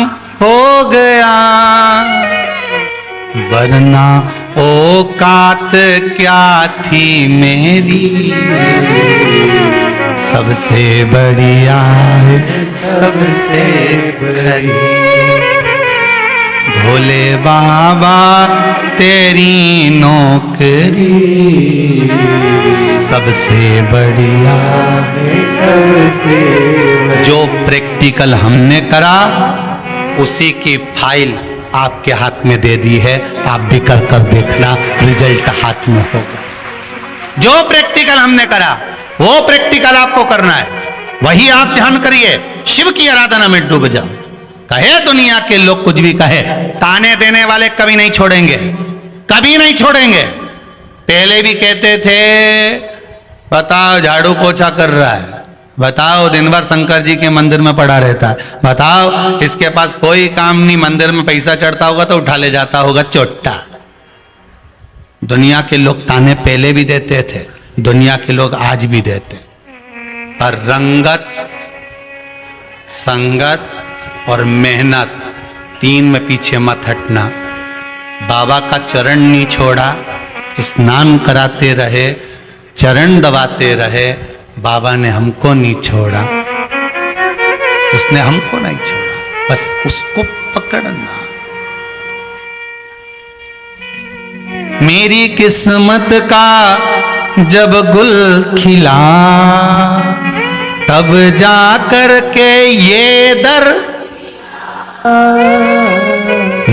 हो गया। वरना औकात क्या थी मेरी, सबसे बढ़िया है सबसे बढ़िया। भोले बाबा तेरी नौकरी सबसे बढ़िया है सबसे बढ़िया। जो प्रैक्टिकल हमने करा उसी की फाइल आपके हाथ में दे दी है, आप भी कर कर देखना, रिजल्ट हाथ में होगा। जो प्रैक्टिकल हमने करा वो प्रैक्टिकल आपको करना है, वही आप ध्यान करिए। शिव की आराधना में डूब जाओ। कहे दुनिया के लोग कुछ भी कहे, ताने देने वाले कभी नहीं छोड़ेंगे, कभी नहीं छोड़ेंगे। पहले भी कहते थे बताओ झाड़ू पोछा कर रहा है, बताओ दिन भर शंकर जी के मंदिर में पड़ा रहता है, बताओ इसके पास कोई काम नहीं, मंदिर में पैसा चढ़ता होगा तो उठा ले जाता होगा चोट्टा। दुनिया के लोग ताने पहले भी देते थे, दुनिया के लोग आज भी देते, पर रंगत, संगत और मेहनत तीन में पीछे मत हटना। बाबा का चरण नहीं छोड़ा, स्नान कराते रहे, चरण दबाते रहे। बाबा ने हमको नहीं छोड़ा, उसने हमको नहीं छोड़ा, बस उसको पकड़ना। मेरी किस्मत का जब गुल खिला, तब जा कर के ये दर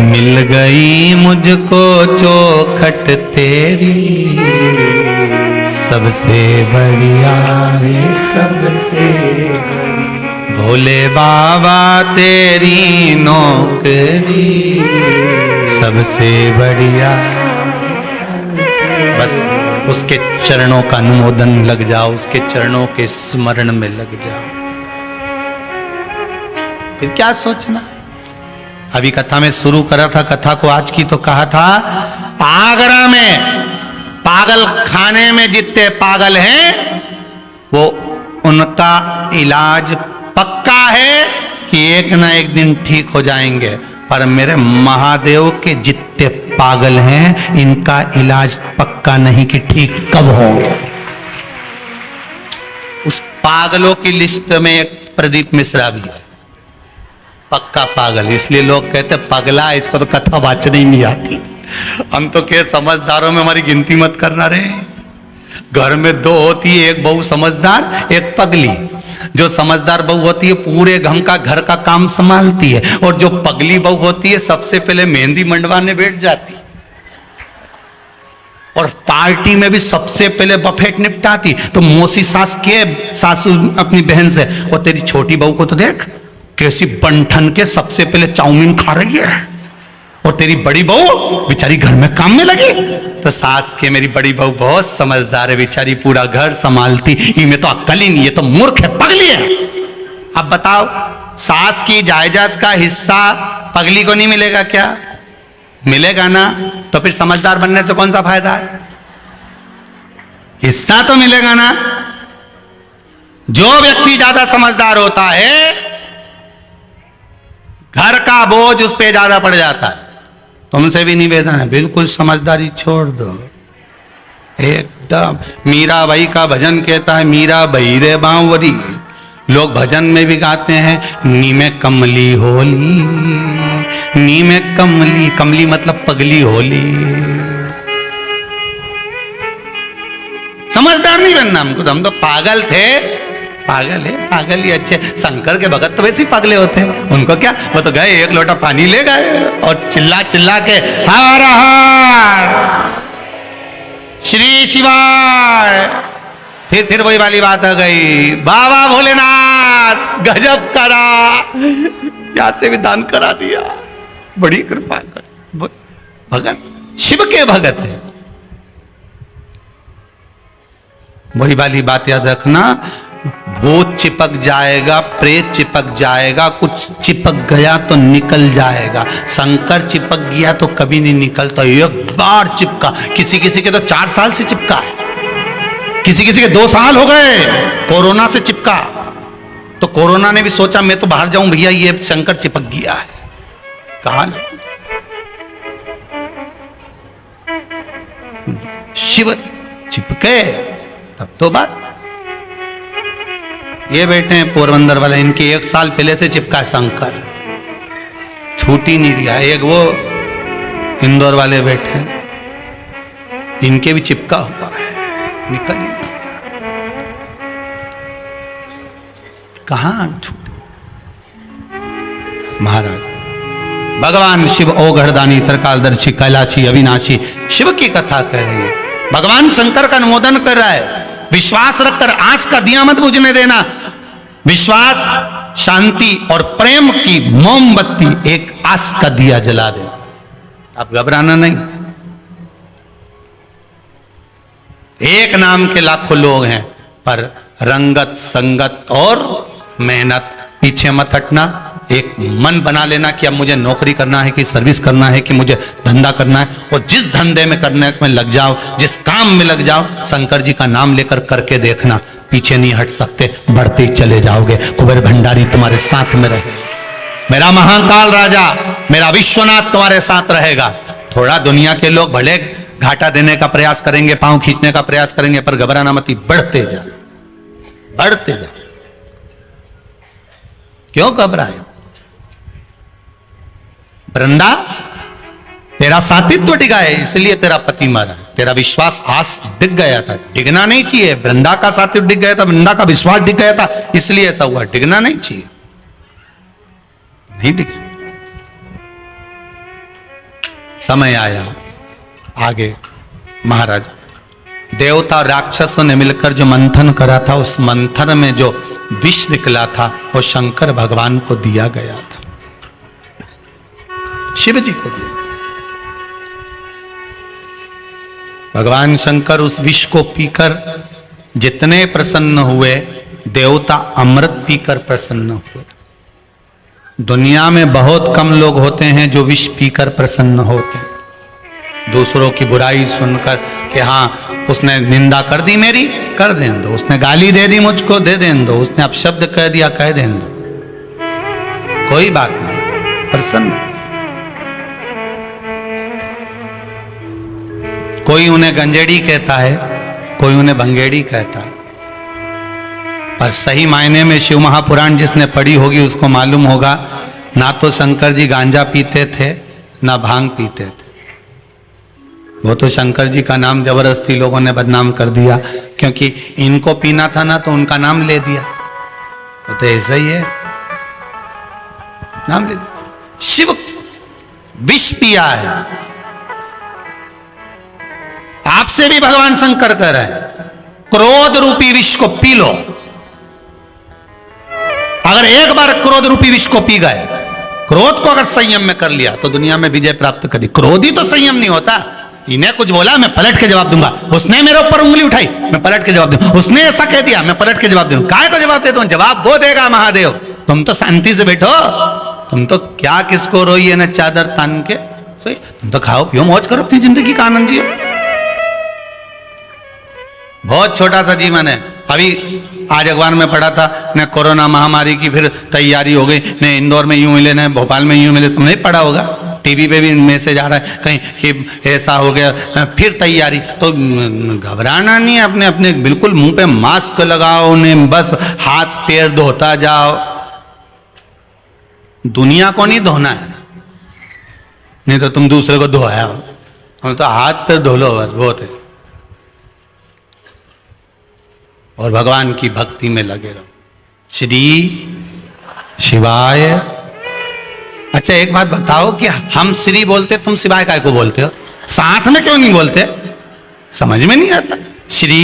मिल गई मुझको चौखट तेरी, सबसे बढ़िया है सबसे बड़ी, भोले बाबा तेरी नौकरी सबसे बढ़िया। बस उसके चरणों का अनुमोदन लग जाओ, उसके चरणों के स्मरण में लग जाओ, फिर क्या सोचना। अभी कथा में शुरू करा था कथा को आज की, तो कहा था आगरा में पागल खाने में जितने पागल हैं वो उनका इलाज पक्का है कि एक ना एक दिन ठीक हो जाएंगे, पर मेरे महादेव के जितने पागल हैं इनका इलाज पक्का नहीं कि ठीक कब होंगे। उस पागलों की लिस्ट में एक प्रदीप मिश्रा भी है, पक्का पागल। इसलिए लोग कहते पगला, इसको तो कथा वाचने ही नहीं आती। हम तो क्या समझदारों में हमारी गिनती मत करना रे। घर में दो होती है, एक बहू समझदार, एक पगली। जो समझदार बहू होती है पूरे घर का काम संभालती है, और जो पगली बहू होती है सबसे पहले मेहंदी मंडवाने बैठ जाती, और पार्टी में भी सबसे पहले बफेट निपटाती। तो मौसी सास के सासू अपनी बहन से, और तेरी छोटी बहू को तो देख कैसी बंठन के सबसे पहले चाउमीन खा रही है, और तेरी बड़ी बहू बेचारी घर में काम में लगी। तो सास के मेरी बड़ी बहू बहुत समझदार है, बेचारी पूरा घर संभालती, इनमें तो अक्ल ही नहीं है, तो मूर्ख है, पगली है। अब बताओ सास की जायदाद का हिस्सा पगली को नहीं मिलेगा क्या? मिलेगा ना। तो फिर समझदार बनने से कौन सा फायदा है? हिस्सा तो मिलेगा ना। जो व्यक्ति ज्यादा समझदार होता है घर का बोझ उस पे ज्यादा पड़ जाता है। तुमसे भी निवेदन है, बिल्कुल समझदारी छोड़ दो एकदम। मीराबाई का भजन कहता है, मीरा बही रे बांवरी। लोग भजन में भी गाते हैं, नी में कमली होली, नी में कमली, कमली मतलब पगली होली। समझदार नहीं बनना हमको, हम तो पागल थे। पागल है, पागल ही अच्छे। शंकर के भगत तो वैसे ही पागले होते हैं, उनको क्या, वो तो गए एक लोटा पानी ले गए और चिल्ला चिल्ला के हर हर श्री शिवाय। फिर वही वाली बात आ गई, बाबा भोलेनाथ गजब करा, यहां से भी दान करा दिया, बड़ी कृपा कर। भगत शिव के भगत है। वही वाली बात याद रखना, भूत चिपक जाएगा, प्रेत चिपक जाएगा, कुछ चिपक गया तो निकल जाएगा। शंकर चिपक गया तो कभी नहीं निकलता, एक बार चिपका। किसी किसी के तो 4 साल से चिपका है, किसी किसी के 2 साल हो गए कोरोना से चिपका। तो कोरोना ने भी सोचा मैं तो बाहर जाऊं भैया, ये शंकर चिपक गया है। कहा ना शिव चिपके तब तो बात। ये बैठे हैं पोरबंदर वाले, इनके 1 साल पहले से चिपका है शंकर, छूट ही नहीं दिया। एक वो इंदौर वाले बैठे हैं, इनके भी चिपका हुआ है, निकल ही नहीं दिया। कहां छूटे महाराज। भगवान शिव ओघड़दानी, त्रिकालदर्शी, कैलाशी, अविनाशी शिव की कथा कर रही है। भगवान शंकर का अनुमोदन कर रहा है। विश्वास रखकर आस का दिया मत बुझने देना। विश्वास, शांति और प्रेम की मोमबत्ती एक आस का दिया जला दे। आप घबराना नहीं। एक नाम के लाखों लोग हैं, पर रंगत, संगत और मेहनत, पीछे मत हटना। एक मन बना लेना कि अब मुझे नौकरी करना है, कि सर्विस करना है, कि मुझे धंधा करना है, और जिस धंधे में करने में लग जाओ, जिस काम में लग जाओ, शंकर जी का नाम लेकर करके देखना, पीछे नहीं हट सकते, बढ़ते चले जाओगे। कुबेर भंडारी तुम्हारे साथ में रहे, मेरा महाकाल राजा, मेरा विश्वनाथ तुम्हारे साथ रहेगा। थोड़ा दुनिया के लोग भले घाटा देने का प्रयास करेंगे, पांव खींचने का प्रयास करेंगे, पर घबराना मत, बढ़ते जा, बढ़ते जा। क्यों घबराए? वृंदा, तेरा सातित्व डिगा है, इसलिए तेरा पति मरा। तेरा विश्वास आस डिग गया था, डिगना नहीं चाहिए। वृंदा का सातित्व डिग गया था, वृंदा का विश्वास डिग गया था, इसलिए ऐसा हुआ। डिगना नहीं चाहिए, नहीं डिगे। समय आया, आगे महाराज देवता और राक्षसों ने मिलकर जो मंथन करा था, उस मंथन में जो विष निकला था, वो शंकर भगवान को दिया गया था, शिव जी को दिया। भगवान शंकर उस विष को पीकर जितने प्रसन्न हुए, देवता अमृत पीकर प्रसन्न हुए। दुनिया में बहुत कम लोग होते हैं जो विष पीकर प्रसन्न होते हैं। दूसरों की बुराई सुनकर कि हाँ उसने निंदा कर दी मेरी, कर दें दो, उसने गाली दे दी मुझको, दे दें दो, उसने अपशब्द कह दिया, कह दें दो, कोई बात नहीं, प्रसन्न। कोई उन्हें गंजेड़ी कहता है, कोई उन्हें भंगेड़ी कहता है, पर सही मायने में शिव महापुराण जिसने पढ़ी होगी उसको मालूम होगा, ना तो शंकर जी गांजा पीते थे, ना भांग पीते थे। वो तो शंकर जी का नाम जबरदस्ती लोगों ने बदनाम कर दिया, क्योंकि इनको पीना था ना, तो उनका नाम ले दिया। वो तो ऐसा ही है, नाम ले दिया। शिव विष पिया है। आपसे भी भगवान शंकर कह रहे हैं, क्रोध रूपी विष को पी लो। अगर एक बार क्रोध रूपी विष को पी गए, क्रोध को अगर संयम में कर लिया, तो दुनिया में विजय प्राप्त करी। क्रोध ही तो संयम नहीं होता। इन्हें कुछ बोला, मैं पलट के जवाब दूंगा। उसने मेरे ऊपर उंगली उठाई, मैं पलट के जवाब दूंगा। उसने ऐसा कह दिया, मैं पलट के जवाब दूंगा। काय को जवाब देता हूं? जवाब वो देगा महादेव। तुम तो शांति से बैठो, तुम तो क्या किसको रोइए ना चादर तान के, सही? तुम तो खाओ पियो मौज करो, अपनी जिंदगी का आनंद जियो। बहुत छोटा सा जीवन है। अभी आज अखबार में पढ़ा था न, कोरोना महामारी की फिर तैयारी हो गई, न इंदौर में यूं मिले, न भोपाल में यूं मिले। तुम नहीं पढ़ा होगा, टीवी पे भी मैसेज आ रहा है कहीं कि ऐसा हो गया, फिर तैयारी। तो घबराना नहीं है, अपने अपने बिल्कुल मुंह पे मास्क लगाओ, उन्हें बस हाथ पैर धोता जाओ। दुनिया को नहीं धोना है, नहीं तो तुम दूसरे को धोया हो। तो हाथ पैर धो लो, बस बहुत है। और भगवान की भक्ति में लगे रहो। श्री शिवाय। अच्छा एक बात बताओ कि हम श्री बोलते, तुम शिवाय काय को बोलते हो? साथ में क्यों नहीं बोलते? समझ में नहीं आता। श्री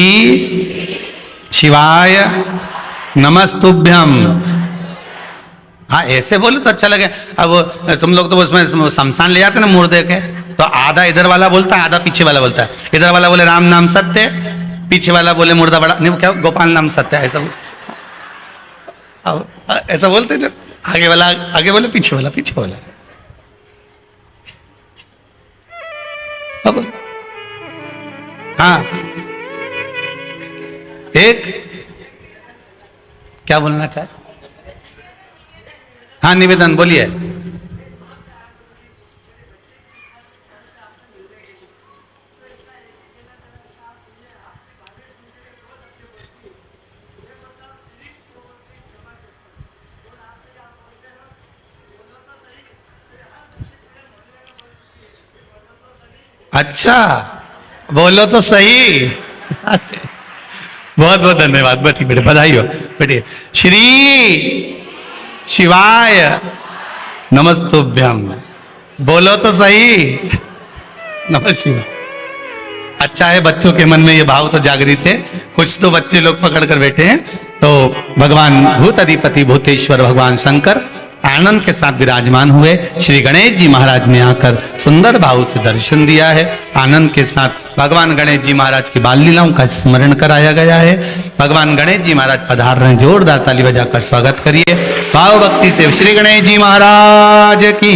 शिवाय नमस्तुभ्यम। हाँ ऐसे बोले तो अच्छा लगे। अब तुम लोग तो उसमें शमशान ले जाते ना मुर्दे के, तो आधा इधर वाला बोलता है, आधा पीछे वाला बोलता है। इधर वाला बोले राम नाम सत्य, पीछे वाला बोले मुर्दा बड़ा, नहीं क्या गोपाल नाम सत्य है, ऐसा ऐसा बोलते ना। आगे वाला आगे बोले, पीछे वाला पीछे वाला। अब हाँ एक क्या बोलना चाहे? हाँ निवेदन बोलिए। अच्छा बोलो तो सही। बहुत बहुत धन्यवाद, बैठिए बेटे, बधाई हो बेटे। श्री शिवाय नमस्तुभ्यम। बोलो तो सही, नमः शिवाय। अच्छा है, बच्चों के मन में ये भाव तो जागृत है, कुछ तो बच्चे लोग पकड़ कर बैठे हैं। तो भगवान भूत अधिपति भूतेश्वर भगवान शंकर आनंद के साथ विराजमान हुए। श्री गणेश जी महाराज ने आकर सुंदर भाव से दर्शन दिया है। आनंद के साथ भगवान गणेश जी महाराज की बाल लीलाओं का स्मरण कराया गया है। भगवान गणेश जी महाराज पधार रहे हैं, जोरदार ताली बजाकर स्वागत करिए भाव भक्ति से। श्री गणेश जी महाराज की